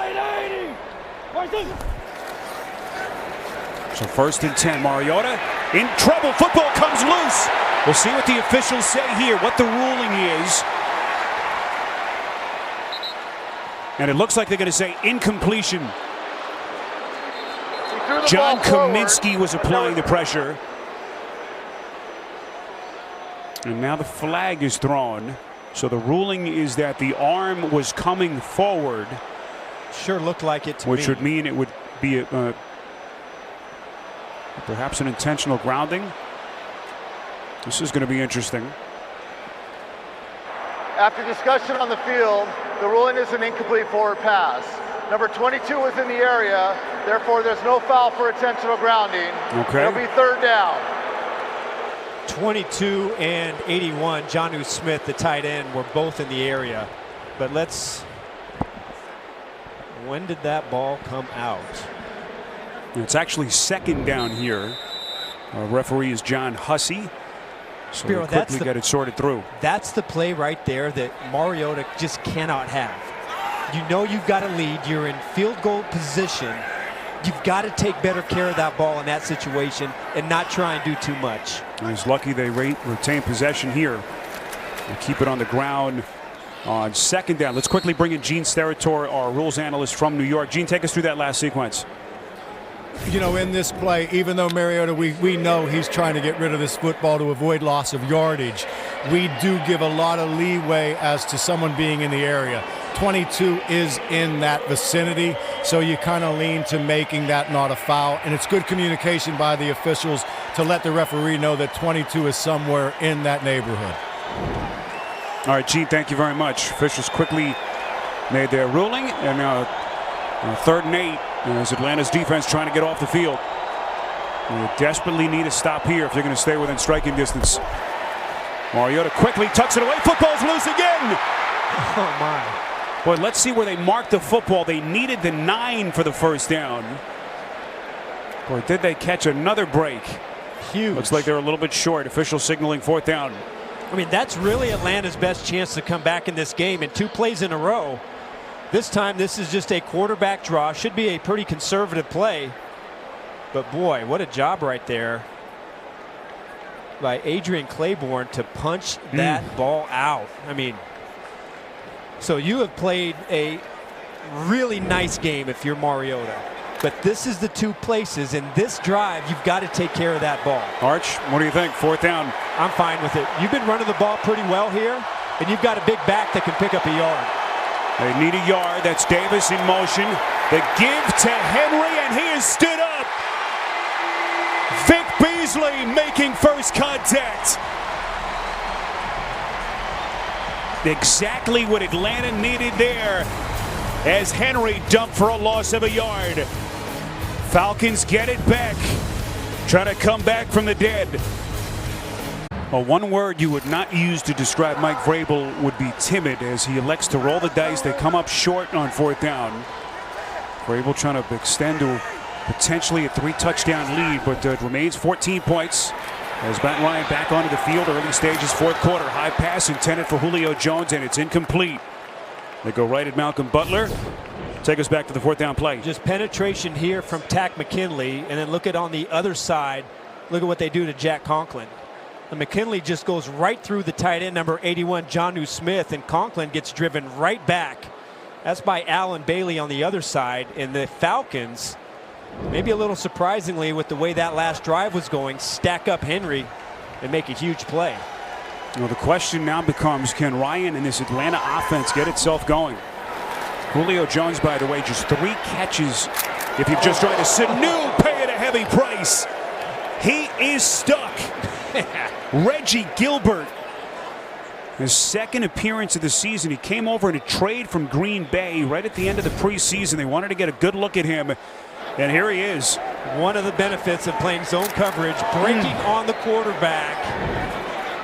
So 1st and 10. Mariota in trouble. Football comes loose. We'll see what the officials say here, what the ruling is. And it looks like they're going to say incompletion. John Kaminsky was applying the pressure. And now the flag is thrown. So the ruling is that the arm was coming forward. Sure looked like it to me. Which would mean it would be perhaps an intentional grounding. This is going to be interesting. After discussion on the field, the ruling is an incomplete forward pass. Number 22 was in the area, therefore there's no foul for intentional grounding. Okay. It'll be 3rd down. 22 and 81, Jonnu Smith, the tight end, were both in the area. But when did that ball come out? It's actually 2nd down here. Our referee is John Hussey. So Spiro, they quickly get it sorted through. That's the play right there that Mariota just cannot have. You've got to lead. You're in field goal position. You've got to take better care of that ball in that situation and not try and do too much. He's lucky they retain possession here. They keep it on the ground on 2nd down. Let's quickly bring in Gene Steratore, our rules analyst from New York. Gene, take us through that last sequence. In this play, even though Mariota, we know he's trying to get rid of this football to avoid loss of yardage, we do give a lot of leeway as to someone being in the area. 22 is in that vicinity, so you kind of lean to making that not a foul. And it's good communication by the officials to let the referee know that 22 is somewhere in that neighborhood. All right, Gene, thank you very much. Officials quickly made their ruling, and now 3rd and 8 as Atlanta's defense trying to get off the field. They desperately need a stop here if they're going to stay within striking distance. Mariota quickly tucks it away. Football's loose again. Oh, my. Boy, let's see where they marked the football. They needed the 9 for the first down. Boy, did they catch another break. Huge. Looks like they're a little bit short. Official signaling 4th down. I mean, that's really Atlanta's best chance to come back in this game in 2 plays in a row. This time, this is just a quarterback draw. Should be a pretty conservative play. But boy, what a job right there by Adrian Claiborne to punch that ball out. I mean, so you have played a really nice game if you're Mariota. But this is the 2 places in this drive you've got to take care of that ball. Arch, what do you think? 4th down. I'm fine with it. You've been running the ball pretty well here, and you've got a big back that can pick up a yard. They need a yard. That's Davis in motion. The give to Henry, and he is stood up. Vic Beasley making first contact. Exactly what Atlanta needed there as Henry dumped for a loss of a yard. Falcons get it back, trying to come back from the dead. Well, one word you would not use to describe Mike Vrabel would be timid, as he elects to roll the dice. They come up short on 4th down. Vrabel trying to extend to potentially a 3-touchdown lead, but it remains 14 points. As Matt Ryan back onto the field, early stages, 4th quarter. High pass intended for Julio Jones, and it's incomplete. They go right at Malcolm Butler. Take us back to the 4th down play. Just penetration here from Tack McKinley, and then look at on the other side. Look at what they do to Jack Conklin. And McKinley just goes right through the tight end, number 81, Jonnu Smith, and Conklin gets driven right back. That's by Alan Bailey on the other side. And the Falcons, maybe a little surprisingly with the way that last drive was going, stack up Henry and make a huge play. Well, the question now becomes, can Ryan and this Atlanta offense get itself going? Julio Jones, by the way, just 3 catches. If you've just tried to Sanu paying a heavy price. He is stuck. Reggie Gilbert, his 2nd appearance of the season. He came over in a trade from Green Bay right at the end of the preseason. They wanted to get a good look at him, and here he is. One of the benefits of playing zone coverage, breaking on the quarterback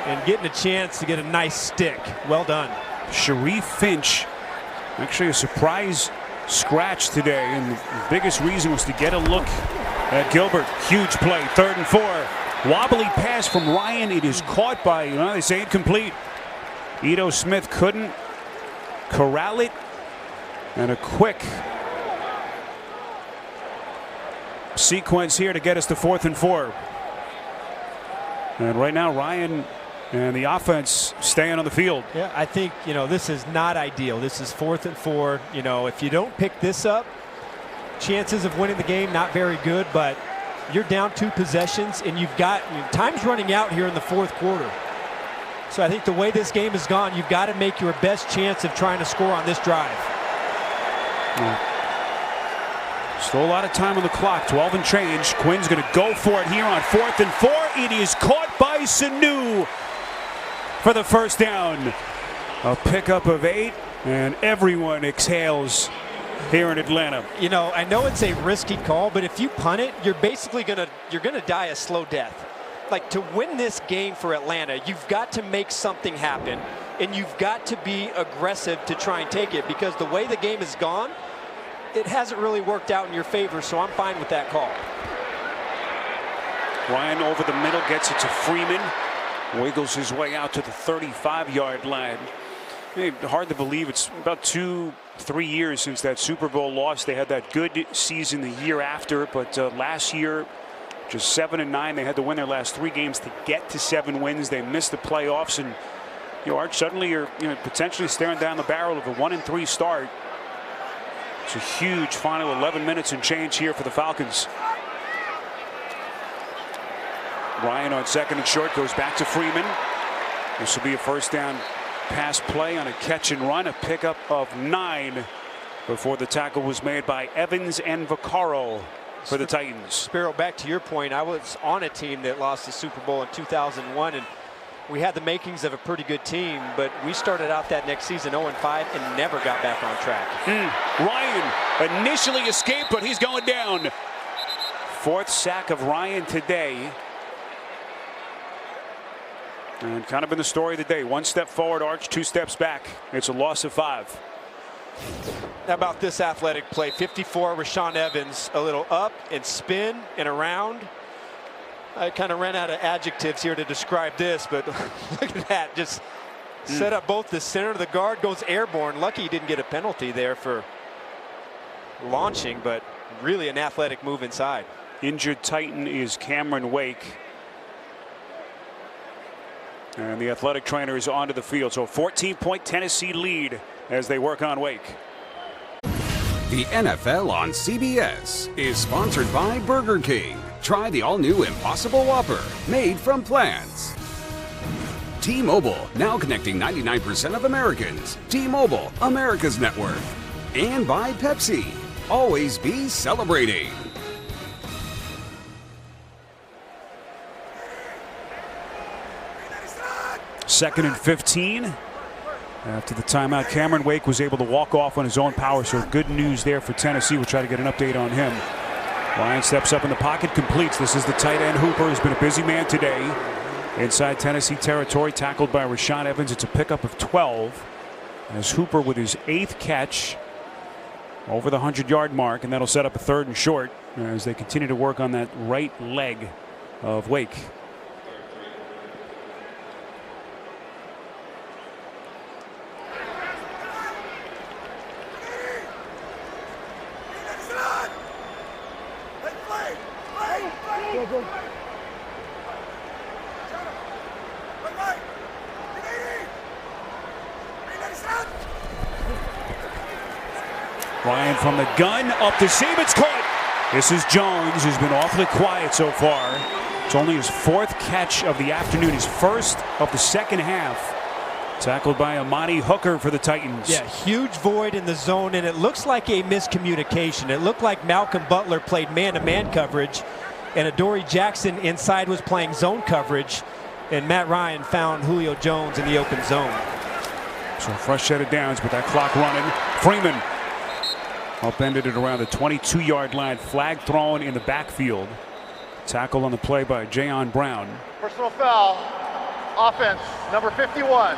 and getting a chance to get a nice stick. Well done. Sharif Finch, actually a surprise scratch today, and the biggest reason was to get a look at Gilbert. Huge play, 3rd and 4. Wobbly pass from Ryan. It is caught by, they say incomplete. Ito Smith couldn't corral it. And a quick sequence here to get us to 4th and 4. And right now, Ryan and the offense staying on the field. Yeah, I think, this is not ideal. This is 4th and 4. If you don't pick this up, chances of winning the game not very good, but you're down 2 possessions, and you've got time's running out here in the 4th quarter. So I think the way this game has gone, you've got to make your best chance of trying to score on this drive. Still a lot of time on the clock, 12 and change. Quinn's going to go for it here on 4th and 4. It is caught by Sanu for the 1st down. A pickup of 8, and everyone exhales here in Atlanta. I know it's a risky call, but if you punt it, you're basically gonna die a slow death. Like, to win this game for Atlanta, you've got to make something happen, and you've got to be aggressive to try and take it, because the way the game has gone, it hasn't really worked out in your favor. So I'm fine with that call. Ryan over the middle gets it to Freeman, wiggles his way out to the 35-yard line. Hard to believe it's about 2-3 years since that Super Bowl loss. They had that good season the year after, but last year just 7-9. They had to win their last 3 games to get to 7 wins. They missed the playoffs, and Arch, suddenly you're potentially staring down the barrel of a 1-3 start. It's a huge final 11 minutes and change here for the Falcons. Ryan on 2nd and short goes back to Freeman. This will be a 1st down pass play on a catch and run, a pickup of 9 before the tackle was made by Evans and Vaccaro for the Titans. Sparrow, back to your point, I was on a team that lost the Super Bowl in 2001, and we had the makings of a pretty good team, but we started out that next season 0-5 and never got back on track. Ryan initially escaped, but he's going down. 4th sack of Ryan today. And kind of been the story of the day. 1 step forward, Arch, 2 steps back. It's a loss of 5. How about this athletic play? 54, Rashaan Evans, a little up and spin and around. I kind of ran out of adjectives here to describe this, but look at that. Just set up both the center of the guard, goes airborne. Lucky he didn't get a penalty there for launching, but really an athletic move inside. Injured Titan is Cameron Wake. And the athletic trainer is onto the field. So 14-point Tennessee lead as they work on Wake. The NFL on CBS is sponsored by Burger King. Try the all-new Impossible Whopper, made from plants. T-Mobile, now connecting 99% of Americans. T-Mobile, America's network. And by Pepsi. Always be celebrating. 2nd and 15. After the timeout, Cameron Wake was able to walk off on his own power, so good news there for Tennessee. We'll try to get an update on him. Ryan steps up in the pocket, completes. This is the tight end Hooper, who's been a busy man today. Inside Tennessee territory, tackled by Rashaan Evans. It's a pickup of 12. As Hooper with his 8th catch over the 100-yard mark, and that'll set up a 3rd and short as they continue to work on that right leg of Wake. Ryan from the gun, up to seam, it's caught. This is Jones, who's been awfully quiet so far. It's only his 4th catch of the afternoon, his 1st of the second half. Tackled by Amani Hooker for the Titans. Yeah, huge void in the zone, and it looks like a miscommunication. It looked like Malcolm Butler played man-to-man coverage, and Adoree Jackson inside was playing zone coverage, and Matt Ryan found Julio Jones in the open zone. So fresh set of downs, but that clock running. Freeman upended it around the 22-yard line. Flag thrown in the backfield. Tackle on the play by Jayon Brown. Personal foul, offense, number 51.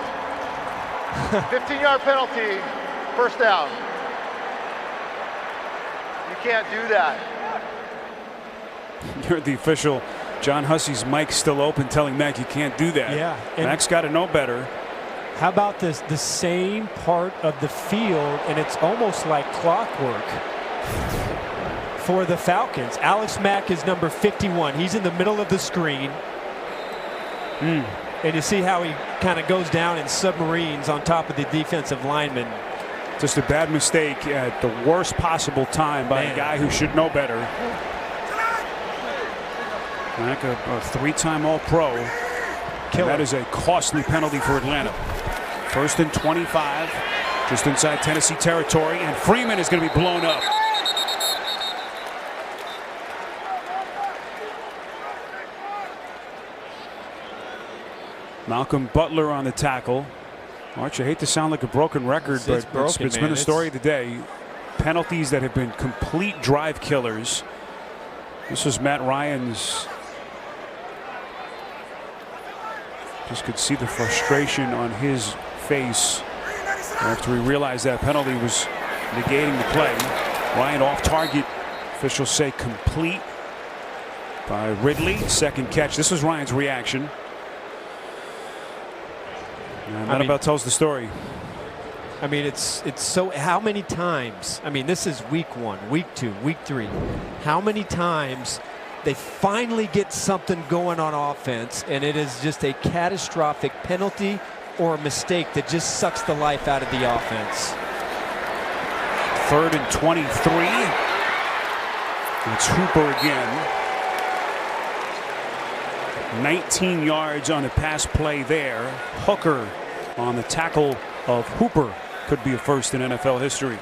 15-yard penalty, 1st down. You can't do that. You're the official. John Hussey's mic's still open, telling Mac you can't do that. Yeah, Mac's got to know better. How about this? The same part of the field, and it's almost like clockwork for the Falcons. Alex Mack is number 51. He's in the middle of the screen. And you see how he kind of goes down in submarines on top of the defensive lineman. Just a bad mistake at the worst possible time by a guy who should know better. Mack, a 3-time All-Pro. That is a costly penalty for Atlanta. 1st and 25, just inside Tennessee territory, and Freeman is going to be blown up. Malcolm Butler on the tackle. Arch, I hate to sound like a broken record, but it's been the story of the day. Penalties that have been complete drive killers. This was Matt Ryan's. Just could see the frustration on his face after he realized that penalty was negating the play. Ryan off target. Officials say complete by Ridley. 2nd catch. This was Ryan's reaction. And that about tells the story. I mean, it's so. How many times? I mean, this is week 1, week 2, week 3. How many times they finally get something going on offense, and it is just a catastrophic penalty or a mistake that just sucks the life out of the offense. 3rd and 23. It's Hooper again. 19 yards on the pass play there. Hooker on the tackle of Hooper. Could be a 1st in NFL history.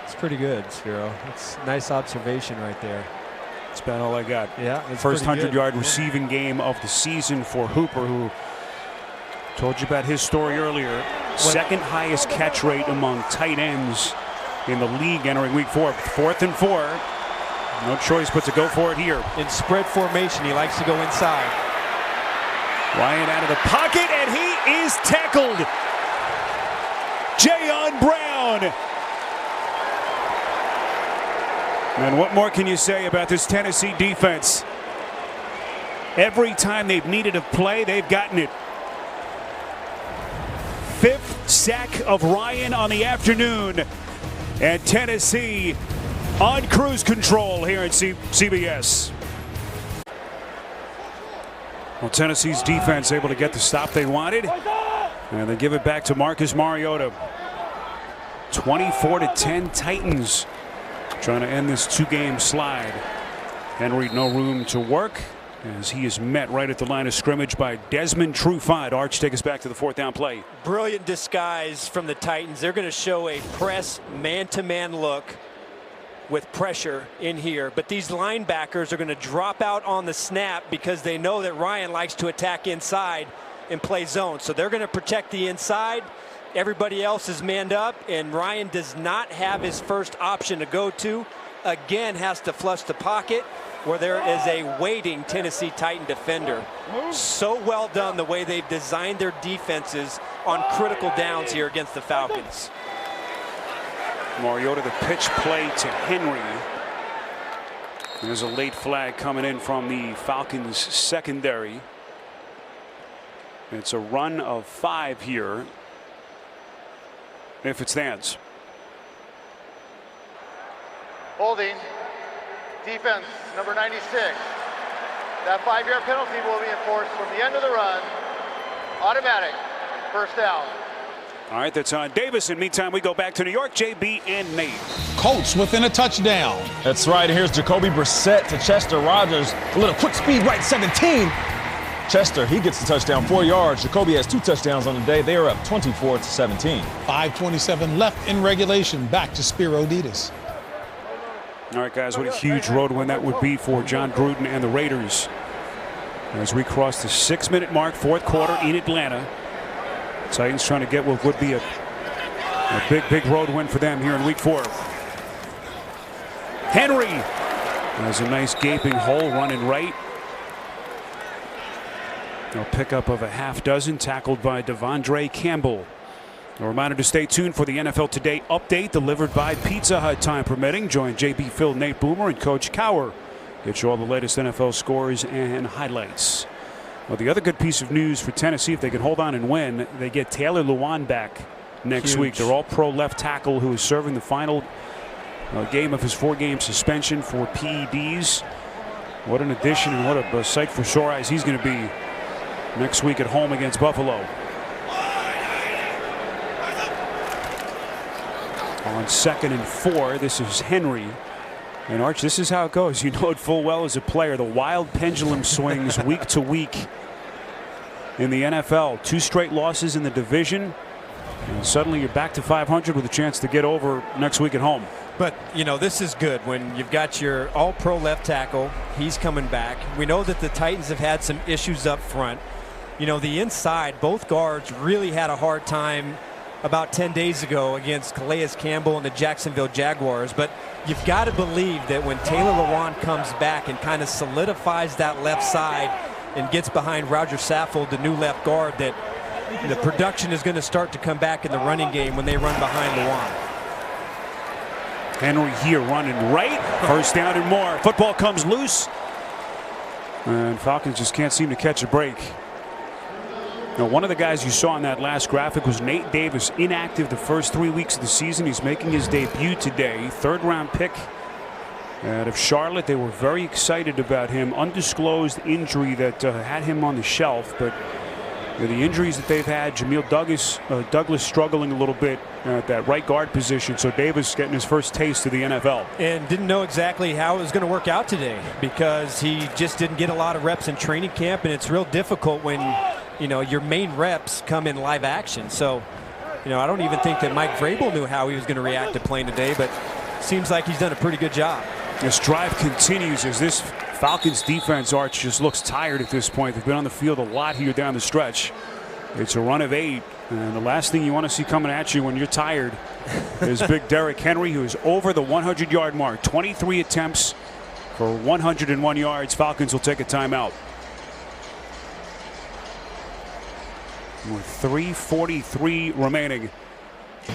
It's pretty good, Spiro. It's a nice observation right there. That's about all I got. Yeah, first 100-yard receiving game of the season for Hooper, who told you about his story earlier. 2nd highest catch rate among tight ends in the league entering week 4. 4th and 4. No choice but to go for it here. In spread formation, he likes to go inside. Ryan out of the pocket, and he is tackled. Jayon Brown. And what more can you say about this Tennessee defense? Every time they've needed a play, they've gotten it. 5th sack of Ryan on the afternoon. And Tennessee on cruise control here at CBS. Well, Tennessee's defense able to get the stop they wanted. And they give it back to Marcus Mariota. 24-10 Titans trying to end this 2-game slide. Henry no room to work as he is met right at the line of scrimmage by Desmond Trufant. Arch, take us back to the 4th down play. Brilliant disguise from the Titans. They're going to show a press man-to-man look with pressure in here, but these linebackers are going to drop out on the snap because they know that Ryan likes to attack inside. and play zone. So they're going to protect the inside. Everybody else is manned up, and Ryan does not have his first option to go to. Again, has to flush the pocket where there is a waiting Tennessee Titan defender. So well done the way they've designed their defenses on critical downs here against the Falcons. Mariota, the pitch play to Henry. There's a late flag coming in from the Falcons secondary. It's a run of 5 here if it stands. Holding. Defense, number 96. That 5-yard penalty will be enforced from the end of the run. Automatic. First down. All right, that's on Davis. In the meantime, we go back to New York. JB and Nate. Colts within a touchdown. That's right. Here's Jacoby Brissett to Chester Rogers. A little quick speed right, 17. Chester, he gets the touchdown, 4 yards. Jacoby has 2 touchdowns on the day. They are up 24-17. 5:27 left in regulation. Back to Spiro Ditas. All right, guys, what a huge road win that would be for John Gruden and the Raiders. As we cross the 6-minute mark, 4th quarter in Atlanta. Titans trying to get what would be a big road win for them here in week 4. Henry has a nice gaping hole running right. A pickup of a half dozen, tackled by Devondre Campbell. A reminder to stay tuned for the NFL Today update delivered by Pizza Hut, time permitting. Join JB, Phil, Nate Boomer, and Coach Cower. Get you all the latest NFL scores and highlights. Well, the other good piece of news for Tennessee, if they can hold on and win, they get Taylor Lewan back next week. They're all-pro left tackle who is serving the final game of his 4-game suspension for PEDs. What an addition and what a sight for sore eyes he's going to be next week at home against Buffalo. On 2nd and 4, this is Henry. And Arch, this is how it goes. You know it full well as a player. The wild pendulum swings week to week in the NFL. 2 straight losses in the division. And suddenly you're back to 500 with a chance to get over next week at home. But, you know, this is good when you've got your all-pro left tackle. He's coming back. We know that the Titans have had some issues up front. You know, the inside, both guards really had a hard time about 10 days ago against Calais Campbell and the Jacksonville Jaguars. But you've got to believe that when Taylor Lewan comes back and kind of solidifies that left side and gets behind Roger Saffold, the new left guard, that the production is going to start to come back in the running game when they run behind Lewan. Henry here running right. First down and more. Football comes loose. And Falcons just can't seem to catch a break. Now, one of the guys you saw in that last graphic was Nate Davis, inactive the first 3 weeks of the season. He's making his debut today. 3rd-round pick out of Charlotte. They were very excited about him. Undisclosed injury that had him on the shelf. But the injuries that they've had, Jamil Douglas struggling a little bit at that right guard position. So Davis getting his first taste of the NFL. And didn't know exactly how it was going to work out today because he just didn't get a lot of reps in training camp. And it's real difficult when, you know, your main reps come in live action. So, you know, I don't even think that Mike Vrabel knew how he was going to react to playing today, but seems like he's done a pretty good job. This drive continues as this Falcons defense, Arch, just looks tired at this point. They've been on the field a lot here down the stretch. It's a run of 8, and the last thing you want to see coming at you when you're tired is big Derrick Henry, who is over the 100-yard mark. 23 attempts for 101 yards. Falcons will take a timeout. With 3:43 remaining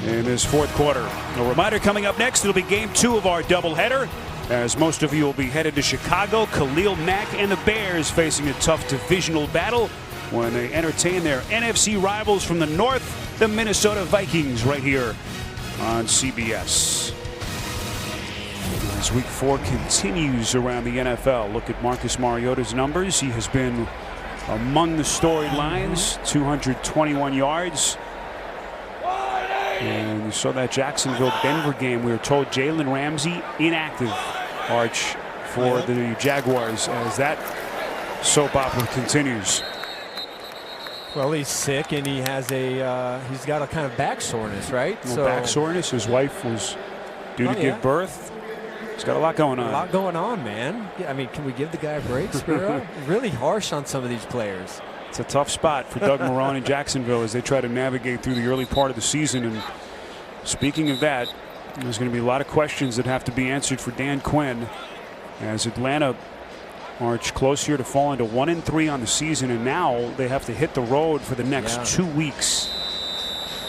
in this 4th quarter. A reminder coming up next, it'll be game 2 of our doubleheader. As most of you will be headed to Chicago, Khalil Mack and the Bears facing a tough divisional battle when they entertain their NFC rivals from the north, the Minnesota Vikings, right here on CBS. As week 4 continues around the NFL, look at Marcus Mariota's numbers. He has been among the storylines, 221 yards. And you saw that Jacksonville-Denver game. We were told Jalen Ramsey inactive, Arch, for the Jaguars as that soap opera continues. Well, he's sick and he has he's got a kind of back soreness, right? So back soreness. His wife was due to give birth. He's got a lot going on. A lot going on, man. Yeah, I mean, can we give the guy a break, Spiro? Really harsh on some of these players. It's a tough spot for Doug Marrone in Jacksonville as they try to navigate through the early part of the season. And speaking of that, there's going to be a lot of questions that have to be answered for Dan Quinn as Atlanta march close here to falling to 1-3 on the season, and now they have to hit the road for the next 2 weeks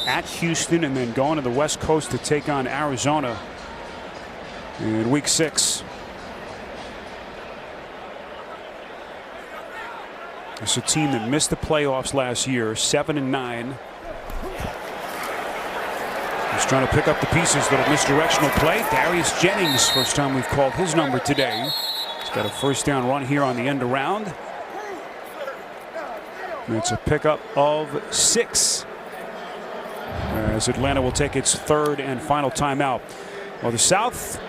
at Houston and then going to the West Coast to take on Arizona in week 6. It's a team that missed the playoffs last year, 7-9. He's trying to pick up the pieces. Little misdirectional play. Darius Jennings, first time we've called his number today. He's got a first down run here on the end around. And it's a pickup of 6 as Atlanta will take its 3rd and final timeout. Well, the South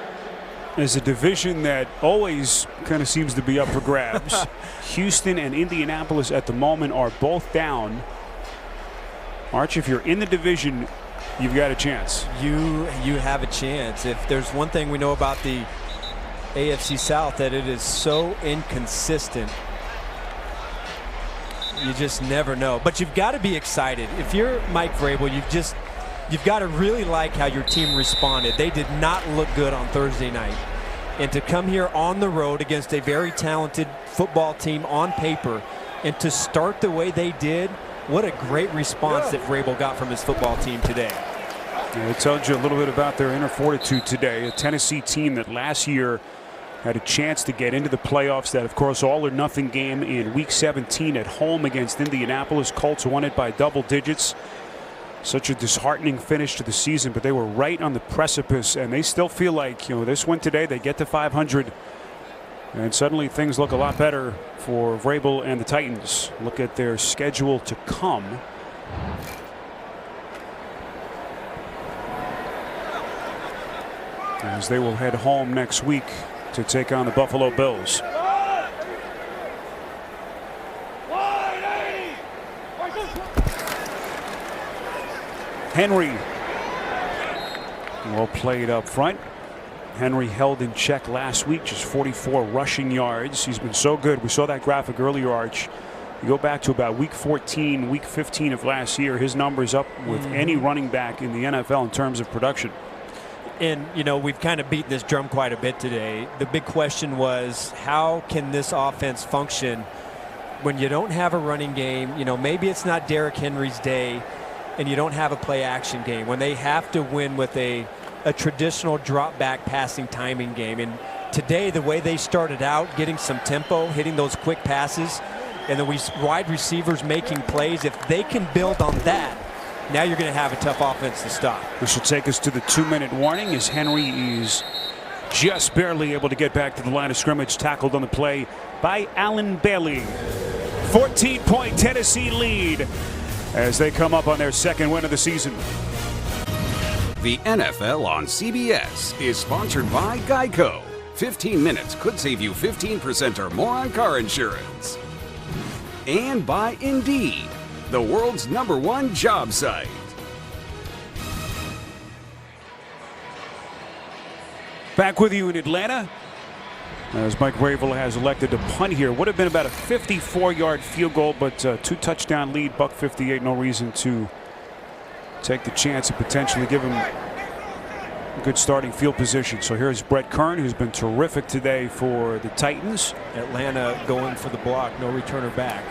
is a division that always kind of seems to be up for grabs. Houston and Indianapolis at the moment are both down. Arch, if you're in the division, you've got a chance. You have a chance. If there's one thing we know about the AFC South, that it is so inconsistent. You just never know. But you've got to be excited. If you're Mike Vrabel, you've got to really like how your team responded. They did not look good on Thursday night. And to come here on the road against a very talented football team on paper and to start the way they did, what a great response that Vrabel got from his football team today. Yeah, it tells you a little bit about their inner fortitude today. A Tennessee team that last year had a chance to get into the playoffs. That, of course, all or nothing game in week 17 at home against Indianapolis. Colts won it by double digits. Such a disheartening finish to the season, but they were right on the precipice, and they still feel like, this win today, they get to 500. And suddenly things look a lot better for Vrabel and the Titans. Look at their schedule to come. As they will head home next week to take on the Buffalo Bills. Henry, well played up front. Henry held in check last week, just 44 rushing yards. He's been so good. We saw that graphic earlier, Arch. You go back to about week 14, week 15 of last year, his numbers up with any running back in the NFL in terms of production. And, we've kind of beaten this drum quite a bit today. The big question was, how can this offense function when you don't have a running game? Maybe it's not Derrick Henry's day, and you don't have a play action game, when they have to win with a traditional drop back passing timing game. And today, the way they started out, getting some tempo, hitting those quick passes, and the wide receivers making plays, if they can build on that, now you're going to have a tough offense to stop. This will take us to the 2-minute warning as Henry is just barely able to get back to the line of scrimmage, tackled on the play by Alan Bailey. 14-point Tennessee lead as they come up on their 2nd win of the season. The NFL on CBS is sponsored by Geico. 15 minutes could save you 15% or more on car insurance. And by Indeed, the world's #1 job site. Back with you in Atlanta as Mike Vrabel has elected to punt here. Would have been about a 54-yard field goal, but 2-touchdown lead, buck 58. No reason to take the chance and potentially give him a good starting field position. So here's Brett Kern, who's been terrific today for the Titans. Atlanta going for the block, no returner back.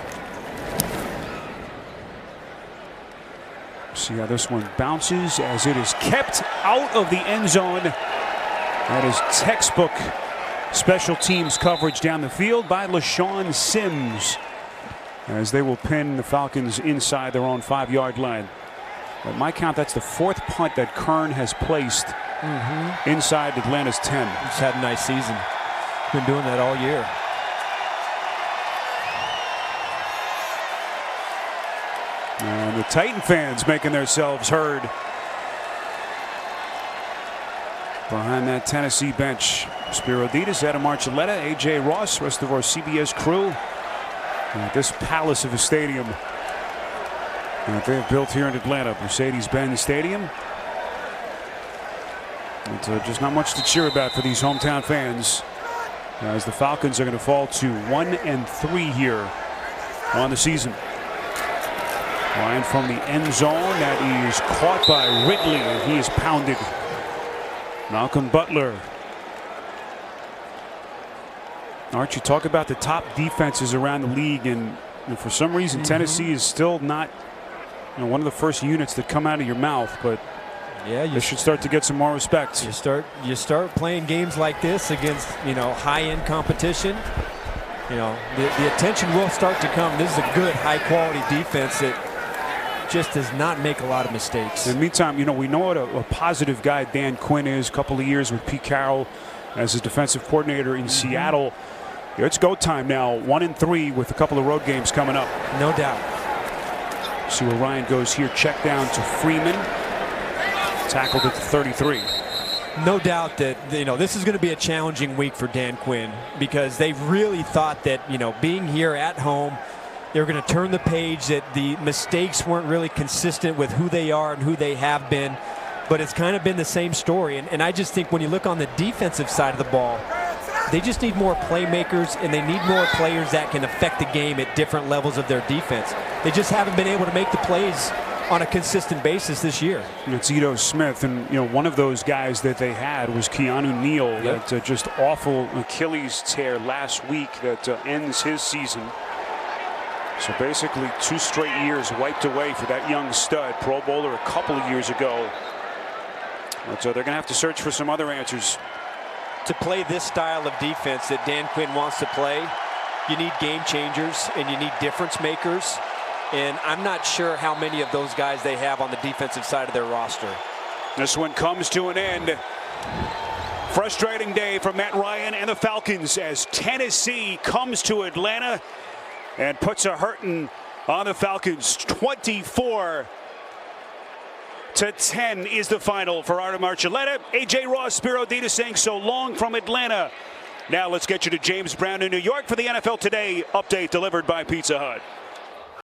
See how this one bounces as it is kept out of the end zone. That is textbook special teams coverage down the field by LaShawn Sims as they will pin the Falcons inside their own 5-yard line. At my count, that's the 4th punt that Kern has placed inside Atlanta's 10. He's had a nice season. Been doing that all year. And the Titan fans making themselves heard behind that Tennessee bench. Spiro Ditas, Adam Archuleta, A.J. Ross, rest of our CBS crew. At this palace of a stadium that they've built here in Atlanta, Mercedes-Benz Stadium. It's just not much to cheer about for these hometown fans, as the Falcons are going to fall to 1-3 here on the season. Ryan from the end zone. That is caught by Ridley, and he is pounded. Malcolm Butler. Archie, talk about the top defenses around the league, and for some reason Tennessee is still not one of the first units that come out of your mouth, but yeah, you should start to get some more respect. You start playing games like this against high-end competition. The attention will start to come. This is a good, high-quality defense that just does not make a lot of mistakes. In the meantime, we know what a positive guy Dan Quinn is. A couple of years with Pete Carroll as his defensive coordinator in Seattle. It's go time now. 1-3 with a couple of road games coming up. No doubt. See where Ryan goes here. Check down to Freeman. Tackled at the 33. No doubt that this is going to be a challenging week for Dan Quinn, because they really thought that being here at home, they were going to turn the page, that the mistakes weren't really consistent with who they are and who they have been. But it's kind of been the same story. And I just think when you look on the defensive side of the ball, they just need more playmakers, and they need more players that can affect the game at different levels of their defense. They just haven't been able to make the plays on a consistent basis this year. It's Ito Smith, and one of those guys that they had was Keanu Neal. Yep. That just awful Achilles tear last week that ends his season. So basically 2 straight years wiped away for that young stud. Pro Bowler a couple of years ago. So they're going to have to search for some other answers. To play this style of defense that Dan Quinn wants to play, you need game changers and you need difference makers. And I'm not sure how many of those guys they have on the defensive side of their roster. This one comes to an end. Frustrating day for Matt Ryan and the Falcons as Tennessee comes to Atlanta and puts a hurting on the Falcons. 24-10 is the final for Artem Archuleta. AJ Ross, Spiro Dita saying so long from Atlanta. Now let's get you to James Brown in New York for the NFL Today update delivered by Pizza Hut.